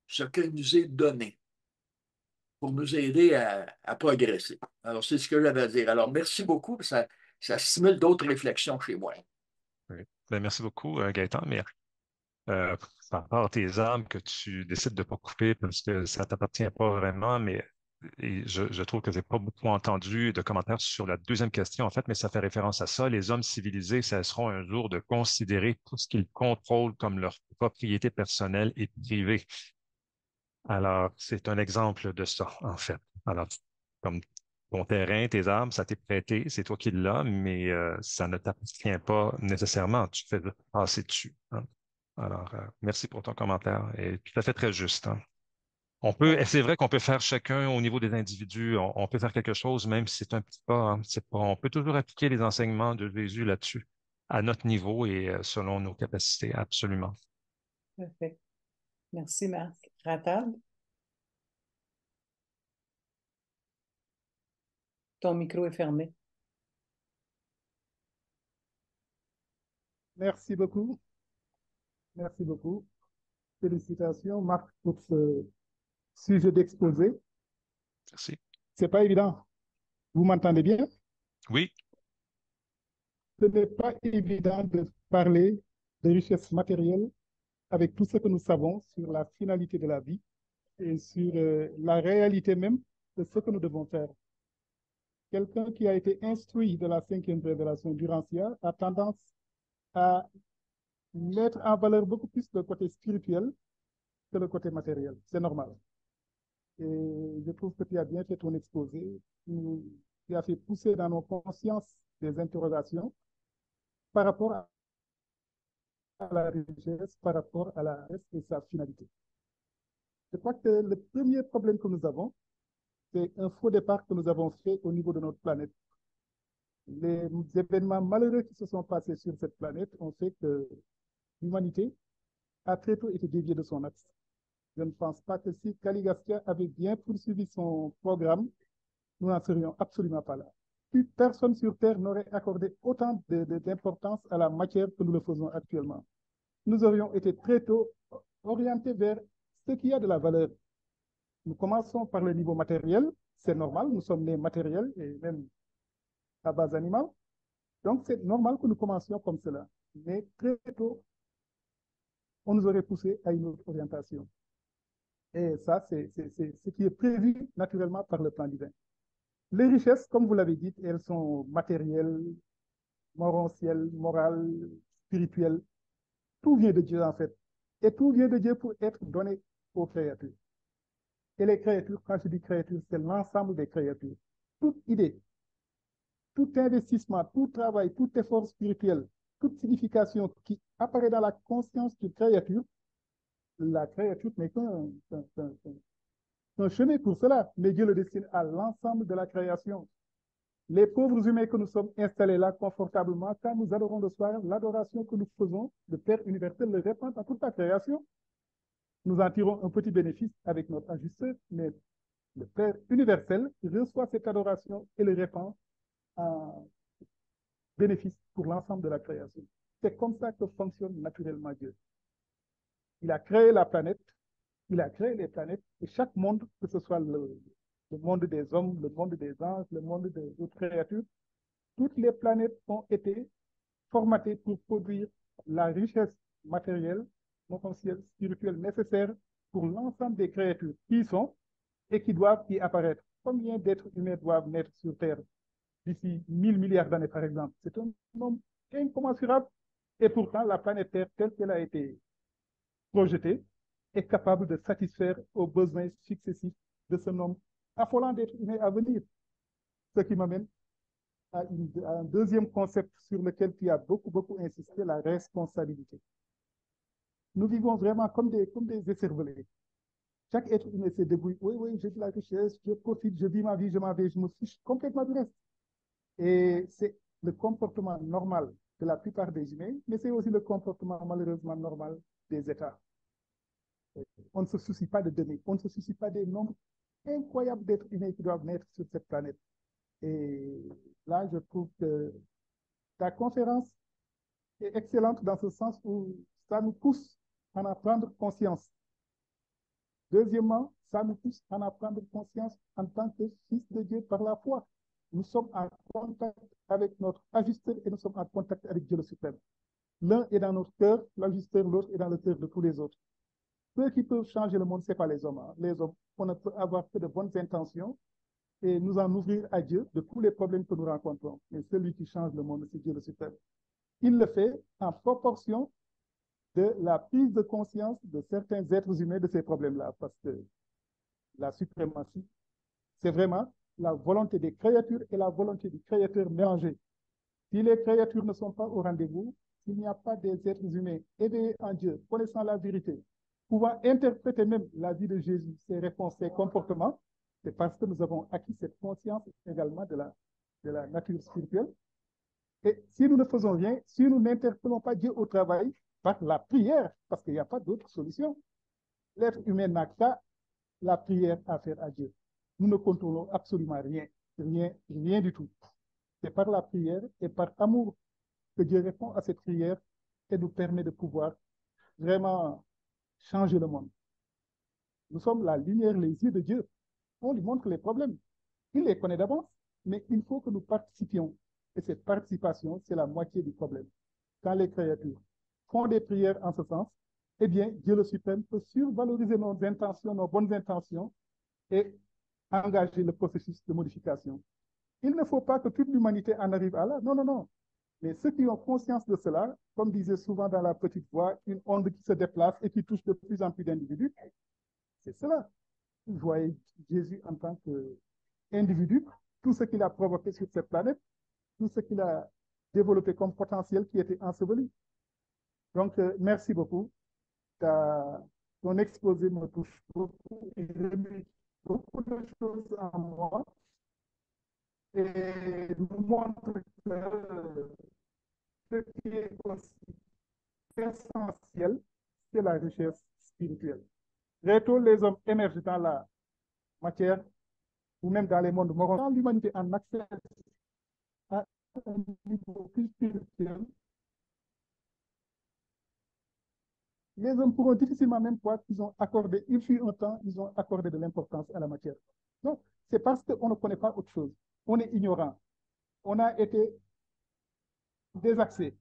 ce qui nous est donné pour nous aider à progresser. Alors, c'est ce que j'avais à dire. Alors, merci beaucoup. Ça stimule d'autres réflexions chez moi. Oui. Ben, merci beaucoup, Gaëtan. Mais euh, par rapport à tes arbres que tu décides de ne pas couper parce que ça ne t'appartient pas vraiment, mais je trouve que je n'ai pas beaucoup entendu de commentaires sur la deuxième question, en fait, mais ça fait référence à ça. Les hommes civilisés cesseront un jour de considérer tout ce qu'ils contrôlent comme leur propriété personnelle et privée. Alors, c'est un exemple de ça, en fait. Alors, comme ton terrain, tes arbres, ça t'est prêté, c'est toi qui l'as, mais ça ne t'appartient pas nécessairement. Tu fais passer dessus, hein. Alors, merci pour ton commentaire. Et tout à fait très juste, hein. Et c'est vrai qu'on peut faire chacun au niveau des individus, on peut faire quelque chose, même si c'est un petit pas, hein. On peut toujours appliquer les enseignements de Jésus là-dessus, à notre niveau et selon nos capacités, absolument. Parfait. Merci, Marc. Ratab, ton micro est fermé. Merci beaucoup. Merci beaucoup. Félicitations, Marc, pour ce sujet d'exposé. Merci. C'est pas évident. Vous m'entendez bien? Oui. Ce n'est pas évident de parler de richesse matérielle avec tout ce que nous savons sur la finalité de la vie et sur la réalité même de ce que nous devons faire. Quelqu'un qui a été instruit de la cinquième révélation d'Urantia a tendance à mettre en valeur beaucoup plus le côté spirituel que le côté matériel. C'est normal. Et je trouve que tu as bien fait ton exposé. Tu as fait pousser dans nos consciences des interrogations par rapport à la richesse, par rapport à la richesse et sa finalité. Je crois que le premier problème que nous avons, c'est un faux départ que nous avons fait au niveau de notre planète. Les événements malheureux qui se sont passés sur cette planète ont fait que l'humanité a très tôt été déviée de son axe. Je ne pense pas que si Kaligastia avait bien poursuivi son programme, nous n'en serions absolument pas là. Plus personne sur Terre n'aurait accordé autant d'importance à la matière que nous le faisons actuellement. Nous aurions été très tôt orientés vers ce qui a de la valeur. Nous commençons par le niveau matériel, c'est normal, nous sommes nés matériels et même à base animale. Donc c'est normal que nous commencions comme cela. Mais très tôt, on nous aurait poussé à une autre orientation. Et ça, c'est ce qui est prévu naturellement par le plan divin. Les richesses, comme vous l'avez dit, elles sont matérielles, morantielles, morales, spirituelles. Tout vient de Dieu en fait. Et tout vient de Dieu pour être donné aux créatures. Et les créatures, quand je dis créatures, c'est l'ensemble des créatures. Toute idée, tout investissement, tout travail, tout effort spirituel, toute signification qui apparaît dans la conscience d'une créature, la créature n'est qu'un chemin pour cela, mais Dieu le destine à l'ensemble de la création. Les pauvres humains que nous sommes installés là confortablement, quand nous adorons le soir, l'adoration que nous faisons, le Père universel le répand à toute la création. Nous en tirons un petit bénéfice avec notre ajusteur, mais le Père universel reçoit cette adoration et le répand en bénéfice pour l'ensemble de la création. C'est comme ça que fonctionne naturellement Dieu. Il a créé la planète, il a créé les planètes, et chaque monde, que ce soit le monde des hommes, le monde des anges, le monde des autres créatures, toutes les planètes ont été formatées pour produire la richesse matérielle, potentielle, spirituelle nécessaire pour l'ensemble des créatures qui y sont et qui doivent y apparaître. Combien d'êtres humains doivent naître sur Terre d'ici 1000 milliards d'années, par exemple? C'est un nombre incommensurable. Et pourtant, la planète Terre, telle qu'elle a été projetée, est capable de satisfaire aux besoins successifs de ce nombre affolant d'êtres humains à venir. Ce qui m'amène à un deuxième concept sur lequel tu as beaucoup insisté, la responsabilité. Nous vivons vraiment comme des écervelés. Chaque être humain se débrouille. Oui, j'ai de la richesse, je profite, je vis ma vie, je m'en vais, je me fiche complètement du reste. Et c'est le comportement normal de la plupart des humains, mais c'est aussi le comportement malheureusement normal des États. On ne se soucie pas de données, on ne se soucie pas des nombres incroyables d'êtres humains qui doivent naître sur cette planète. Et là, je trouve que ta conférence est excellente dans ce sens où ça nous pousse à en prendre conscience. Deuxièmement, ça nous pousse à en prendre conscience en tant que fils de Dieu par la foi. Nous sommes en contact avec notre ajusteur et nous sommes en contact avec Dieu le Suprême. L'un est dans notre cœur, l'ajusteur, l'autre est dans le cœur de tous les autres. Ceux qui peuvent changer le monde, ce n'est pas les hommes. Hein. Les hommes, on ne peut avoir que de bonnes intentions et nous en ouvrir à Dieu de tous les problèmes que nous rencontrons. Mais celui qui change le monde, c'est Dieu le suprême. Il le fait en proportion de la prise de conscience de certains êtres humains de ces problèmes-là, parce que la suprématie, c'est vraiment la volonté des créatures et la volonté du Créateur mélangées. Si les créatures ne sont pas au rendez-vous, s'il n'y a pas des êtres humains éveillés en Dieu, connaissant la vérité, pouvant interpréter même la vie de Jésus, ses réponses, ses comportements, c'est parce que nous avons acquis cette conscience également de la nature spirituelle. Et si nous ne faisons rien, si nous n'interpellons pas Dieu au travail, par la prière, parce qu'il n'y a pas d'autre solution, l'être humain n'a qu'à la prière à faire à Dieu. Nous ne contrôlons absolument rien, rien du tout. C'est par la prière et par amour que Dieu répond à cette prière et nous permet de pouvoir vraiment changer le monde. Nous sommes la lumière, les yeux de Dieu. On lui montre les problèmes. Il les connaît d'avance, mais il faut que nous participions. Et cette participation, c'est la moitié du problème. Quand les créatures font des prières en ce sens, eh bien, Dieu le suprême peut survaloriser nos intentions, nos bonnes intentions et engager le processus de modification. Il ne faut pas que toute l'humanité en arrive à là. Non, non, non. Mais ceux qui ont conscience de cela, comme disait souvent dans la petite voix, une onde qui se déplace et qui touche de plus en plus d'individus, c'est cela. Vous voyez Jésus en tant qu'individu, tout ce qu'il a provoqué sur cette planète, tout ce qu'il a développé comme potentiel qui était enseveli. Donc, merci beaucoup. Ton exposé me touche beaucoup et remet beaucoup de choses en moi et nous montre que ce qui est aussi essentiel, c'est la richesse spirituelle. Très tôt, les hommes émergent dans la matière ou même dans les mondes moraux. Quand l'humanité en accès à un niveau plus spirituel, les hommes pourront difficilement même voir qu'ils ont accordé, il fut un temps, ils ont accordé de l'importance à la matière. Donc, c'est parce qu'on ne connaît pas autre chose. On est ignorant. On a été désaxé.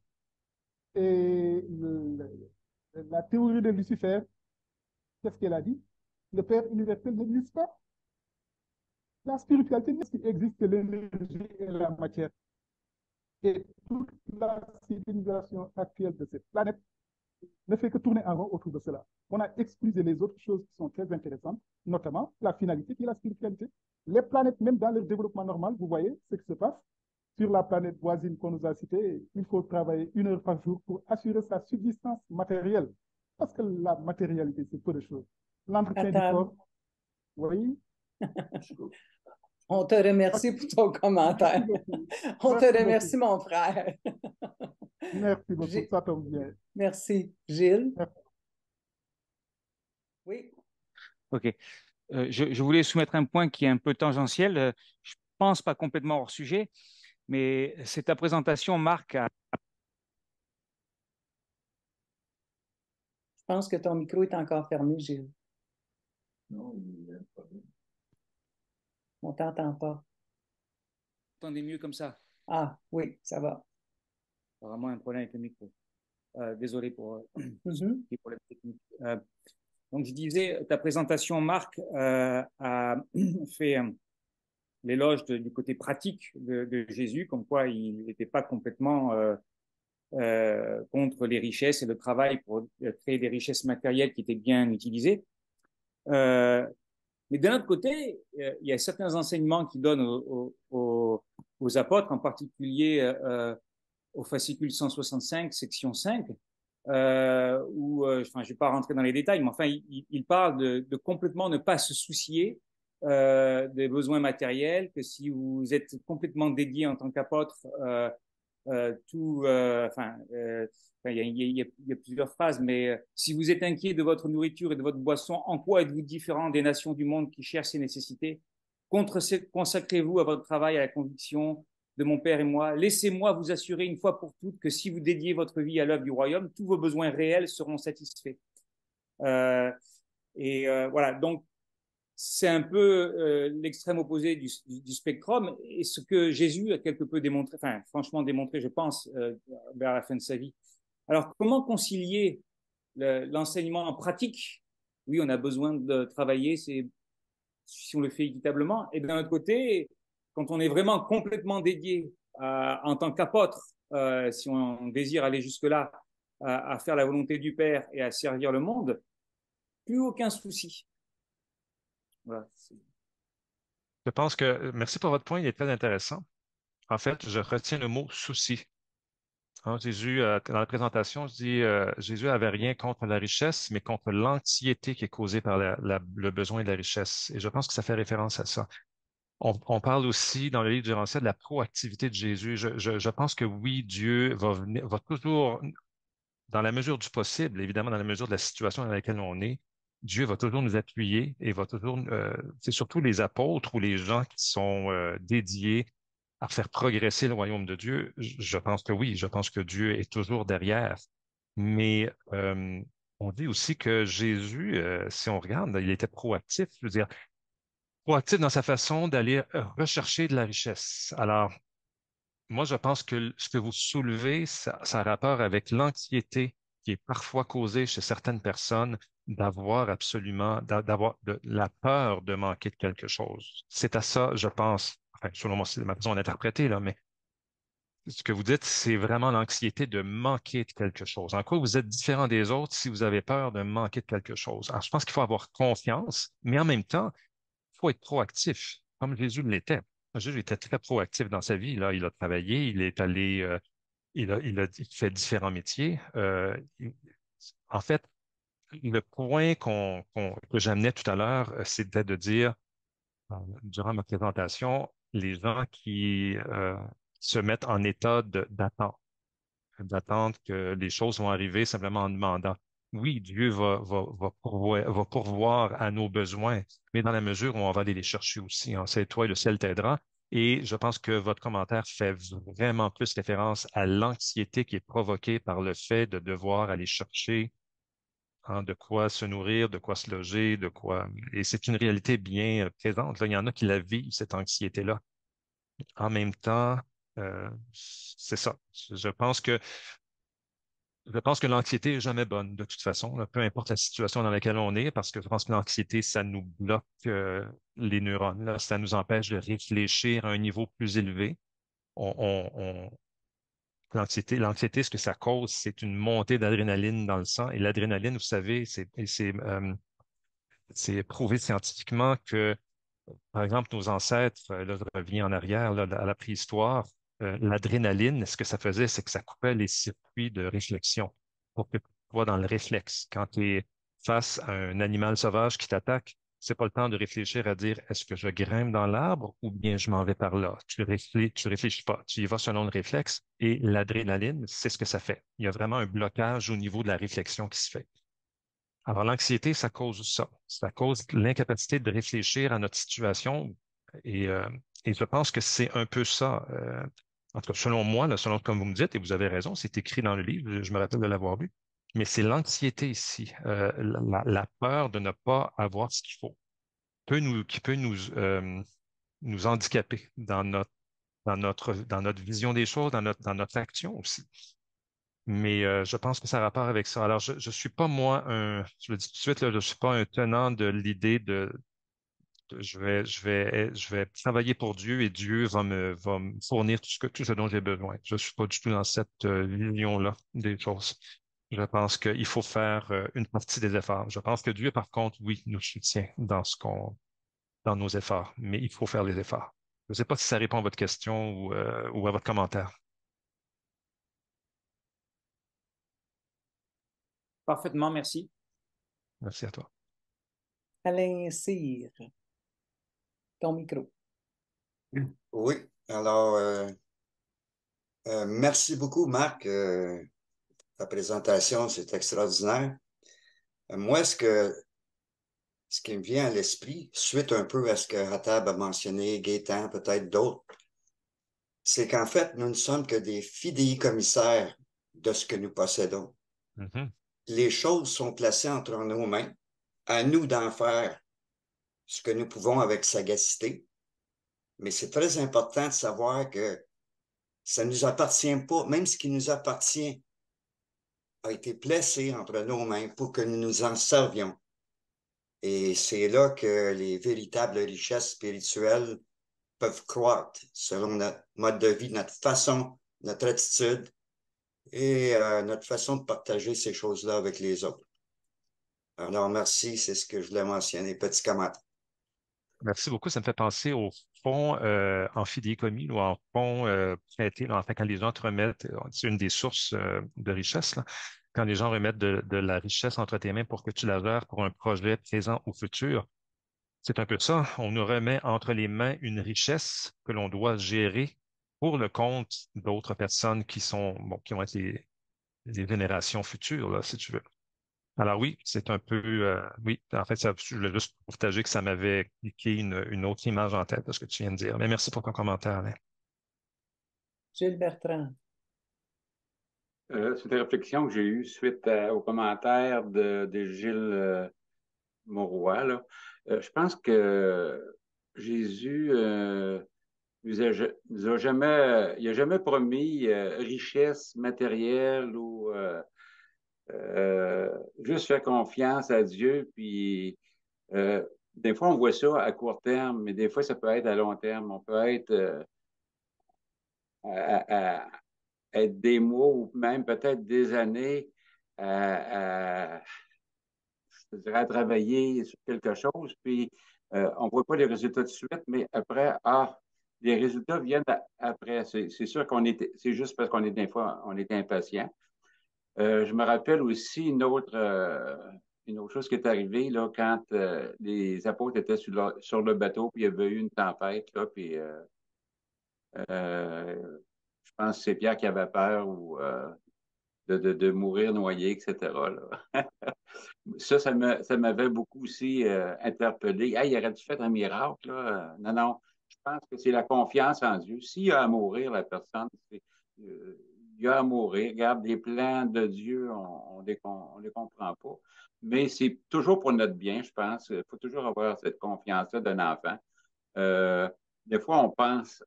Et la théorie de Lucifer, qu'est-ce qu'elle a dit? Le Père universel n'existe pas. La spiritualité n'existe que l'énergie et la matière. Et toute la civilisation actuelle de cette planète ne fait que tourner en rond autour de cela. On a exclusé les autres choses qui sont très intéressantes, notamment la finalité qui est la spiritualité. Les planètes, même dans leur développement normal, vous voyez ce qui se passe. Sur la planète voisine qu'on nous a citée, il faut travailler 1 heure par jour pour assurer sa subsistance matérielle. Parce que la matérialité, c'est peu de choses. L'entretien du corps, oui. On te remercie pour ton commentaire. On te remercie, mon frère. Merci beaucoup, ça tombe bien. Merci. Gilles? Oui. OK. Je voulais soumettre un point qui est un peu tangentiel. Je pense pas complètement hors sujet, mais c'est ta présentation, Marc. Je pense que ton micro est encore fermé, Gilles. Non, il n'y a pas de... On ne t'entend pas. Vous entendez mieux comme ça? Ah, oui, ça va. Vraiment un problème avec le micro. Désolé pour les problèmes techniques. Donc, je disais, ta présentation, Marc, a fait l'éloge du côté pratique de Jésus, comme quoi il n'était pas complètement contre les richesses et le travail pour créer des richesses matérielles qui étaient bien utilisées. Mais d'un autre côté, il y a certains enseignements qu'il donne aux apôtres, en particulier au fascicule 165, section 5, où, je ne vais pas rentrer dans les détails, mais enfin, il parle de complètement ne pas se soucier des besoins matériels, que si vous êtes complètement dédié en tant qu'apôtre, il y a plusieurs phrases, mais si vous êtes inquiet de votre nourriture et de votre boisson, en quoi êtes-vous différent des nations du monde qui cherchent ces nécessités? Consacrez-vous à votre travail, à la conviction de mon Père et moi. Laissez-moi vous assurer une fois pour toutes que si vous dédiez votre vie à l'œuvre du royaume, tous vos besoins réels seront satisfaits. Voilà, donc c'est un peu l'extrême opposé du spectrum, et ce que Jésus a quelque peu démontré, enfin franchement démontré, je pense, vers la fin de sa vie, Alors, comment concilier l'enseignement en pratique? Oui, on a besoin de travailler, si on le fait équitablement. Et d'un autre côté, quand on est vraiment complètement dédié en tant qu'apôtre, si on désire aller jusque-là, à faire la volonté du Père et à servir le monde, plus aucun souci. Voilà. Je pense que, merci pour votre point, il est très intéressant. En fait, je retiens le mot souci. Hein, Jésus, dans la présentation, je dis, Jésus avait rien contre la richesse, mais contre l'anxiété qui est causée par le besoin de la richesse. Et je pense que ça fait référence à ça. On parle aussi dans le livre du Rancière de la proactivité de Jésus. Je pense que oui, Dieu va toujours, dans la mesure du possible, évidemment dans la mesure de la situation dans laquelle on est, Dieu va toujours nous appuyer et va toujours, c'est surtout les apôtres ou les gens qui sont dédiés à faire progresser le royaume de Dieu. Je pense que oui, je pense que Dieu est toujours derrière. Mais on dit aussi que Jésus, si on regarde, il était proactif. Je veux dire, proactif dans sa façon d'aller rechercher de la richesse. Alors, moi, je pense que ce que vous soulevez, ça a rapport avec l'anxiété qui est parfois causée chez certaines personnes d'avoir absolument, d'avoir la peur de manquer de quelque chose. C'est à ça, je pense, enfin, selon moi, c'est ma façon d'interpréter, là, mais ce que vous dites, c'est vraiment l'anxiété de manquer de quelque chose. En quoi vous êtes différent des autres si vous avez peur de manquer de quelque chose? Alors, je pense qu'il faut avoir confiance, mais en même temps, il faut être proactif, comme Jésus l'était. Jésus était très proactif dans sa vie. Là, il a travaillé, il est allé, il fait différents métiers. En fait, le point que j'amenais tout à l'heure, c'était de dire, durant ma présentation, les gens qui se mettent en état d'attente que les choses vont arriver simplement en demandant. Oui, Dieu va pourvoir à nos besoins, mais dans la mesure où on va aller les chercher aussi. Hein. C'est toi et le ciel t'aidera. Et je pense que votre commentaire fait vraiment plus référence à l'anxiété qui est provoquée par le fait de devoir aller chercher de quoi se nourrir, de quoi se loger, de quoi. Et c'est une réalité bien présente. Là, il y en a qui la vivent, cette anxiété-là. En même temps, c'est ça. Je pense que je pense que l'anxiété est jamais bonne de toute façon, là, peu importe la situation dans laquelle on est, parce que je pense que l'anxiété, ça nous bloque les neurones, là, ça nous empêche de réfléchir à un niveau plus élevé. On, on- on- l'anxiété, ce que ça cause, c'est une montée d'adrénaline dans le sang. Et l'adrénaline, vous savez, c'est prouvé scientifiquement que par exemple, nos ancêtres, là, je reviens en arrière, là, à la préhistoire, l'adrénaline, ce que ça faisait, c'est que ça coupait les circuits de réflexion pour que tu sois dans le réflexe. Quand tu es face à un animal sauvage qui t'attaque, c'est pas le temps de réfléchir à dire est-ce que je grimpe dans l'arbre ou bien je m'en vais par là. Tu réfléchis pas. Tu y vas selon le réflexe et l'adrénaline, c'est ce que ça fait. Il y a vraiment un blocage au niveau de la réflexion qui se fait. Alors, l'anxiété, ça cause ça. Ça cause l'incapacité de réfléchir à notre situation. Et, euh, et je pense que c'est un peu ça. En tout cas, selon moi, là, selon comme vous me dites, et vous avez raison, c'est écrit dans le livre, je me rappelle de l'avoir lu. Mais c'est l'anxiété ici, la peur de ne pas avoir ce qu'il faut, qui peut nous handicaper dans notre vision des choses, dans notre action aussi. Mais je pense que ça a rapport avec ça. Alors, je suis pas moi je le dis tout de suite, là, je suis pas un tenant de l'idée je vais travailler pour Dieu et Dieu va me fournir tout ce dont j'ai besoin. Je suis pas du tout dans cette vision-là des choses. Je pense qu'il faut faire une partie des efforts. Je pense que Dieu, par contre, oui, nous soutient dans nos efforts, mais il faut faire les efforts. Je ne sais pas si ça répond à votre question ou à votre commentaire. Parfaitement, merci. Merci à toi. Alain Cyr, ton micro. Oui, alors, merci beaucoup, Marc. Ta présentation, c'est extraordinaire. Moi, ce qui me vient à l'esprit, suite un peu à ce que Hatab a mentionné, Gaétan, peut-être d'autres, c'est qu'en fait, nous ne sommes que des fidéicommissaires de ce que nous possédons. Mhm. Les choses sont placées entre nos mains, à nous d'en faire ce que nous pouvons avec sagacité, mais c'est très important de savoir que ça ne nous appartient pas, même ce qui nous appartient a été placé entre nos mains pour que nous nous en servions. Et c'est là que les véritables richesses spirituelles peuvent croître selon notre mode de vie, notre façon, notre attitude et notre façon de partager ces choses-là avec les autres. Alors, merci, c'est ce que je voulais mentionner. Petit commentaire. Merci beaucoup. Ça me fait penser au fonds en fidéicommis ou en fonds prêté. Là, en fait, quand les gens te remettent, c'est une des sources de richesse, là, quand les gens remettent de la richesse entre tes mains pour que tu la gères pour un projet présent ou futur. C'est un peu ça. On nous remet entre les mains une richesse que l'on doit gérer pour le compte d'autres personnes qui sont, bon, qui vont être les générations futures, là, si tu veux. Alors oui, c'est un peu, oui, en fait, ça, je voulais juste partager que ça m'avait cliqué une autre image en tête de ce que tu viens de dire. Mais merci pour ton commentaire, Alain. Gilles Bertrand. C'est une réflexion que j'ai eue suite aux commentaires de Gilles Mauroy, là. Je pense que Jésus nous a jamais, il a jamais promis richesse matérielle ou juste faire confiance à Dieu. Puis des fois, on voit ça à court terme, mais des fois, ça peut être à long terme. On peut être à être des mois ou même peut-être des années je dirais, à travailler sur quelque chose, puis on ne voit pas les résultats tout de suite, mais après, les résultats viennent après. C'est sûr c'est juste parce qu'on est des fois, on est impatient. Je me rappelle aussi une autre chose qui est arrivée là, quand les apôtres étaient sur le bateau, puis il y avait eu une tempête, là, puis je pense que c'est Pierre qui avait peur ou de mourir noyé, etc. Là. Ça m'avait beaucoup aussi interpellé. Hey, il aurait dû faire un miracle, là. Non, non. Je pense que c'est la confiance en Dieu. S'il y a à mourir, la personne, il y a à mourir. Regarde, les plans de Dieu, on les comprend pas. Mais c'est toujours pour notre bien, je pense. Il faut toujours avoir cette confiance-là d'un enfant. Euh, des fois, on pense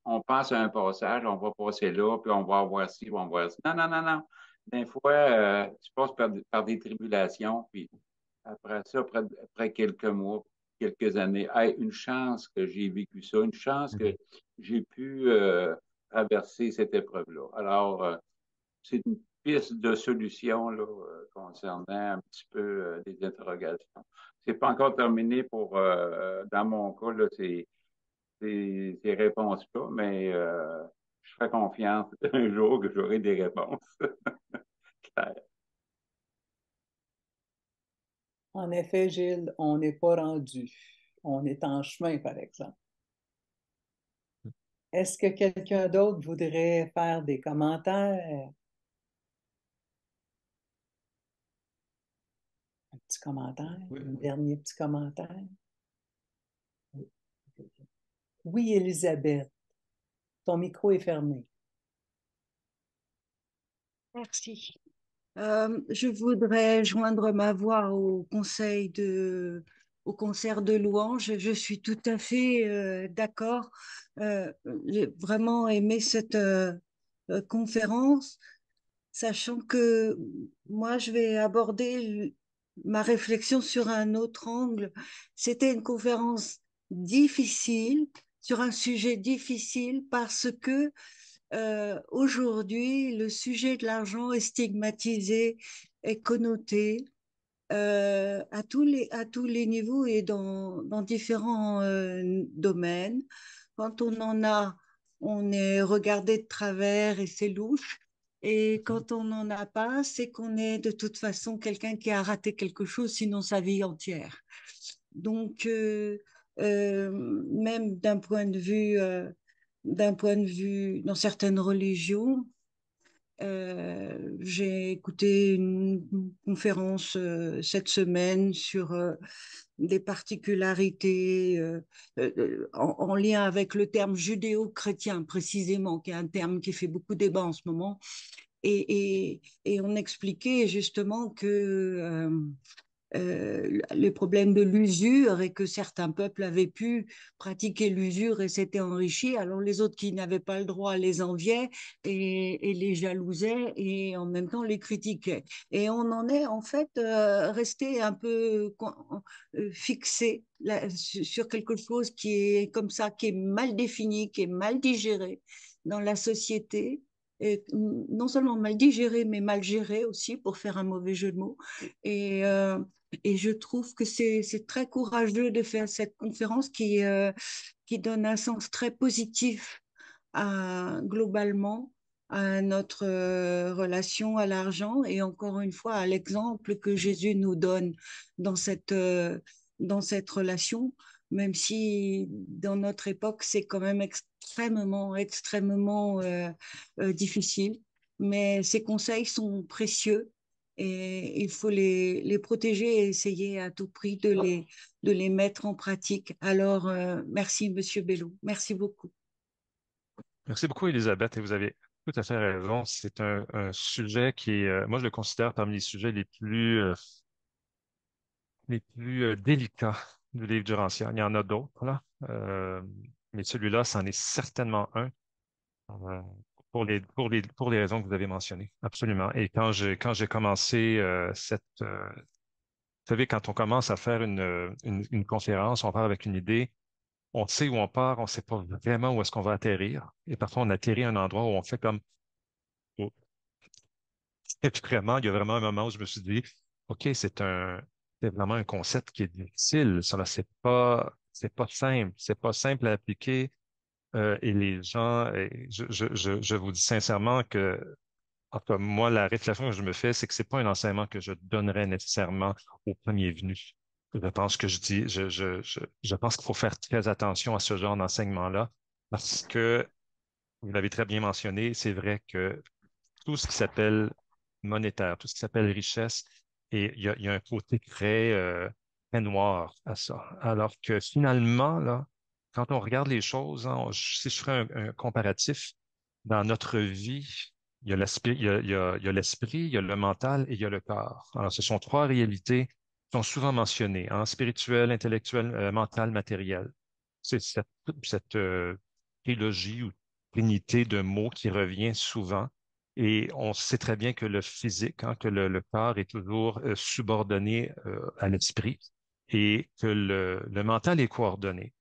à un passage, on va passer là, puis on va voir ci, on va voir ci. Non, non, non, non. Des fois, tu passes par des tribulations, puis après ça, après quelques mois, quelques années, hey, une chance que j'ai vécu ça, une chance que j'ai pu traverser cette épreuve-là. Alors, c'est une piste de solution là, concernant un petit peu des interrogations. C'est pas encore terminé dans mon cas, là, ces réponses-là, mais je ferai confiance un jour que j'aurai des réponses claires. En effet, Gilles, on n'est pas rendu. On est en chemin, par exemple. Est-ce que quelqu'un d'autre voudrait faire des commentaires? Un petit commentaire, un dernier petit commentaire. Oui, Elisabeth, ton micro est fermé. Merci. Je voudrais joindre ma voix au concert de louanges. Je suis tout à fait d'accord. J'ai vraiment aimé cette conférence, sachant que moi, je vais aborder ma réflexion sur un autre angle. C'était une conférence difficile, sur un sujet difficile, parce que aujourd'hui, le sujet de l'argent est stigmatisé, est connoté à tous les niveaux et dans différents domaines. Quand on en a, on est regardé de travers et c'est louche. Et quand on n'en a pas, c'est qu'on est de toute façon quelqu'un qui a raté quelque chose, sinon sa vie entière. Donc, même d'un point de vue dans certaines religions, j'ai écouté une conférence cette semaine sur des particularités en lien avec le terme judéo-chrétien précisément, qui est un terme qui fait beaucoup débat en ce moment. Et on expliquait justement que les problèmes de l'usure et que certains peuples avaient pu pratiquer l'usure et s'étaient enrichis, alors les autres qui n'avaient pas le droit les enviaient et les jalousaient et en même temps les critiquaient. Et on en est en fait resté un peu fixé sur quelque chose qui est comme ça, qui est mal défini, qui est mal digéré dans la société. Et non seulement mal digéré, mais mal géré aussi, pour faire un mauvais jeu de mots. Et, euh, et je trouve que c'est très courageux de faire cette conférence qui donne un sens très positif globalement à notre relation à l'argent et encore une fois à l'exemple que Jésus nous donne dans dans cette relation, même si dans notre époque c'est quand même extrêmement difficile. Mais ces conseils sont précieux et il faut les protéger et essayer à tout prix de les mettre en pratique. Alors, merci, Monsieur Bello. Merci beaucoup. Merci beaucoup, Elisabeth, et vous avez tout à fait raison. C'est un sujet qui est, moi, je le considère parmi les sujets les plus délicats du livre du Rancière. Il y en a d'autres, là, mais celui-là, c'en est certainement un euh, pour les raisons que vous avez mentionnées. Absolument. Et quand j'ai commencé vous savez, quand on commence à faire une conférence, on part avec une idée, on sait où on part, on ne sait pas vraiment où est-ce qu'on va atterrir. Et parfois, on atterrit à un endroit où on fait comme, oh. Et puis vraiment, il y a vraiment un moment où je me suis dit, OK, c'est vraiment un concept qui est difficile. Ça, là, c'est pas simple à appliquer. Et les gens, et je vous dis sincèrement que, en tout cas, moi, la réflexion que je me fais, c'est que c'est pas un enseignement que je donnerais nécessairement au premier venu. Je pense que je dis, je pense qu'il faut faire très attention à ce genre d'enseignement-là parce que, vous l'avez très bien mentionné, c'est vrai que tout ce qui s'appelle monétaire, tout ce qui s'appelle richesse, et il y a un côté très noir à ça. Alors que finalement, là, quand on regarde les choses, hein, si je ferais un comparatif, dans notre vie, il y a l'esprit, il y a l'esprit, il y a le mental et il y a le corps. Alors, ce sont trois réalités qui sont souvent mentionnées, hein, spirituelle, intellectuelle, mentale, matérielle. C'est cette trilogie ou trinité de mots qui revient souvent. Et on sait très bien que le physique, hein, que le corps est toujours subordonné à l'esprit et que le mental est coordonné.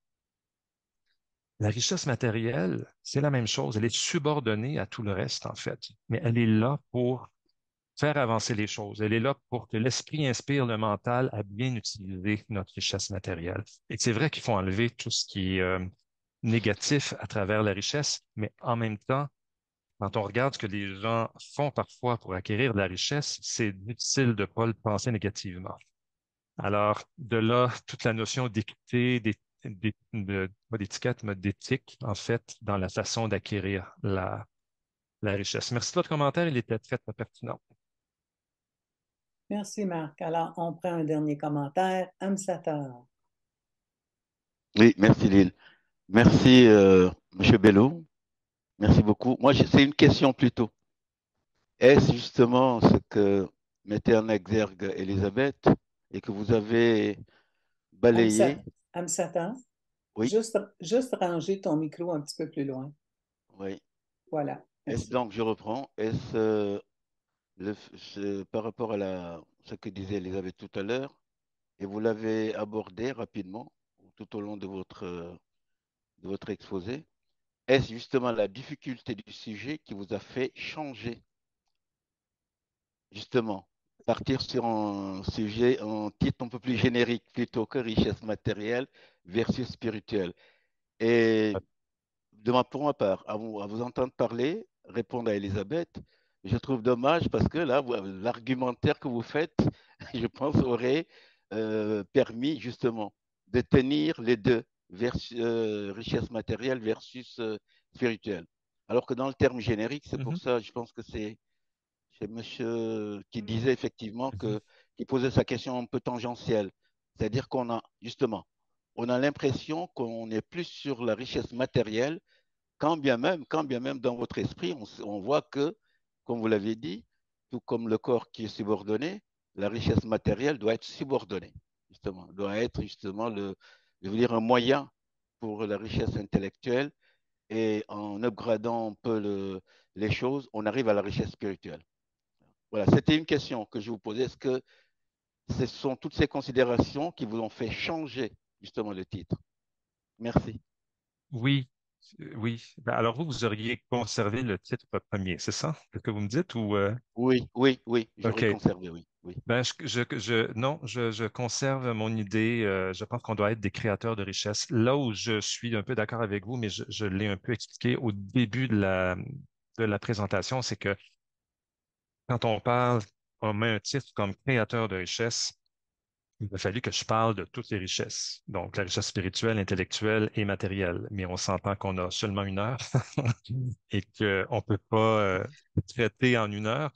La richesse matérielle, c'est la même chose. Elle est subordonnée à tout le reste, en fait. Mais elle est là pour faire avancer les choses. Elle est là pour que l'esprit inspire le mental à bien utiliser notre richesse matérielle. Et c'est vrai qu'il faut enlever tout ce qui est négatif à travers la richesse, mais en même temps, quand on regarde ce que les gens font parfois pour acquérir de la richesse, c'est difficile de ne pas le penser négativement. Alors, de là, toute la notion d'équité, pas d'étiquette, mais d'éthique, en fait, dans la façon d'acquérir la richesse. Merci de votre commentaire, il était très, très pertinent. Merci, Marc. Alors, on prend un dernier commentaire. Amsator. Oui, merci Lille. Merci Monsieur Bello. Merci beaucoup. Moi, c'est une question plutôt. Est-ce justement ce que mettait en exergue Elisabeth et que vous avez balayé? Amsator, Oui, juste ranger ton micro un petit peu plus loin. oui. Voilà. Merci. Donc, je reprends. Est-ce par rapport à ce que disait Elisabeth tout à l'heure, et vous l'avez abordé rapidement tout au long de votre exposé, est-ce justement la difficulté du sujet qui vous a fait changer, justement, partir sur un sujet, un titre un peu plus générique plutôt que richesse matérielle versus spirituelle? Et pour ma part, à vous entendre parler, répondre à Elisabeth, je trouve dommage parce que là, l'argumentaire que vous faites, je pense, aurait permis justement de tenir les deux, richesse matérielle versus spirituelle. Alors que dans le terme générique, c'est pour ça, je pense que c'est monsieur qui disait effectivement qu'il posait sa question un peu tangentielle. C'est-à-dire qu'on a, justement, on a l'impression qu'on est plus sur la richesse matérielle quand bien même dans votre esprit, on voit que, comme vous l'avez dit, tout comme le corps qui est subordonné, la richesse matérielle doit être subordonnée, justement, doit être justement je veux dire, un moyen pour la richesse intellectuelle et en upgradant un peu les choses, on arrive à la richesse spirituelle. Voilà, c'était une question que je vous posais. Est-ce que ce sont toutes ces considérations qui vous ont fait changer justement le titre? Merci. Oui, oui. Ben, alors vous auriez conservé le titre premier, c'est ça? Ce que vous me dites ou Oui, oui, oui, j'aurais OK. conservé, oui, oui. Ben, non, je conserve mon idée. Je pense qu'on doit être des créateurs de richesse. Là où je suis un peu d'accord avec vous, mais je l'ai un peu expliqué au début de la présentation, c'est que quand on met un titre comme créateur de richesse, il a fallu que je parle de toutes les richesses. Donc, la richesse spirituelle, intellectuelle et matérielle. Mais on s'entend qu'on a seulement 1 heure et qu'on ne peut pas traiter en 1 heure.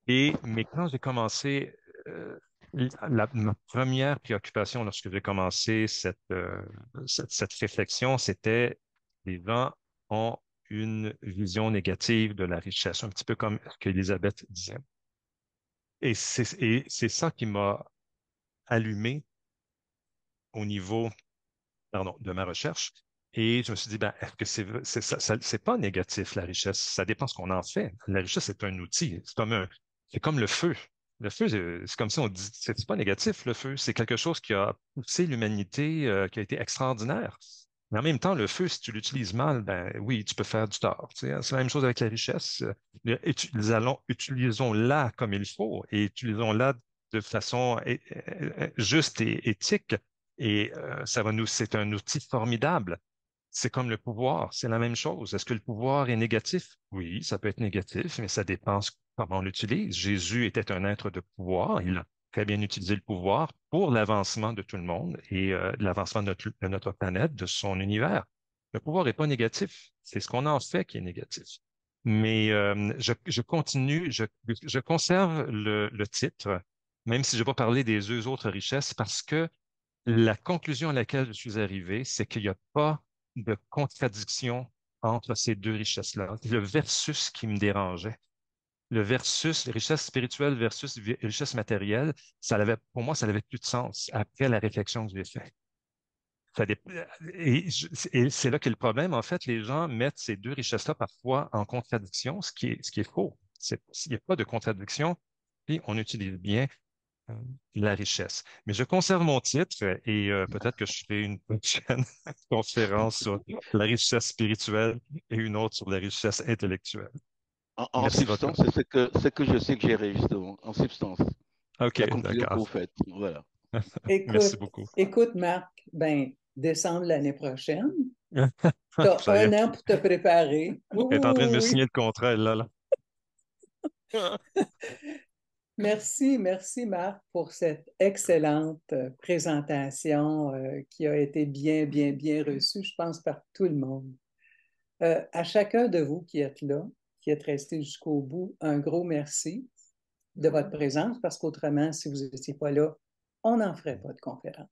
Mais quand j'ai commencé, ma première préoccupation lorsque j'ai commencé cette réflexion, c'était les gens ont une vision négative de la richesse, un petit peu comme ce qu'Élisabeth disait. Et c'est ça qui m'a allumé au niveau, pardon, de ma recherche. Et je me suis dit, ben, est-ce que c'est pas négatif, la richesse? Ça dépend ce qu'on en fait. La richesse, c'est un outil. C'est comme le feu. Le feu, c'est comme si on dit, c'est pas négatif, le feu. C'est quelque chose qui a poussé l'humanité, qui a été extraordinaire. Mais en même temps, le feu, si tu l'utilises mal, ben oui, tu peux faire du tort. Tu sais, c'est la même chose avec la richesse. Utilisons-la comme il faut et utilisons-la de façon juste et éthique. Et c'est un outil formidable. C'est comme le pouvoir, c'est la même chose. Est-ce que le pouvoir est négatif? Oui, ça peut être négatif, mais ça dépend comment on l'utilise. Jésus était un être de pouvoir. Il a très bien utilisé le pouvoir pour l'avancement de tout le monde et l'avancement de notre planète, de son univers. Le pouvoir n'est pas négatif. C'est ce qu'on en fait qui est négatif. Mais je continue, je conserve le titre, même si je vais pas parler des deux autres richesses, parce que la conclusion à laquelle je suis arrivé, c'est qu'il n'y a pas de contradiction entre ces deux richesses-là. Le versus qui me dérangeait, le versus, richesse spirituelle versus richesse matérielle, pour moi, ça n'avait plus de sens après la réflexion que j'ai faite. Et c'est là qu'est le problème. En fait, les gens mettent ces deux richesses-là parfois en contradiction, ce qui est faux. Il n'y a pas de contradiction, puis on utilise bien euh, la richesse. Mais je conserve mon titre et peut-être que je ferai une prochaine conférence sur la richesse spirituelle et une autre sur la richesse intellectuelle. En Merci de votre substance, temps. c'est ce que je suggérais justement, en substance. OK, La conclusion que d'accord. vous faites. Voilà. Merci Écoute, beaucoup. écoute, Marc, ben, décembre l'année prochaine, tu as Ça y 1 est, an pour te préparer. Oui, elle est en train de me oui, signer le contrat, elle, là. oui. Merci, Marc, pour cette excellente présentation qui a été bien reçue, je pense, par tout le monde. À chacun de vous qui êtes là, qui êtes restés jusqu'au bout, un gros merci de votre présence, parce qu'autrement, si vous n'étiez pas là, on n'en ferait pas de conférence.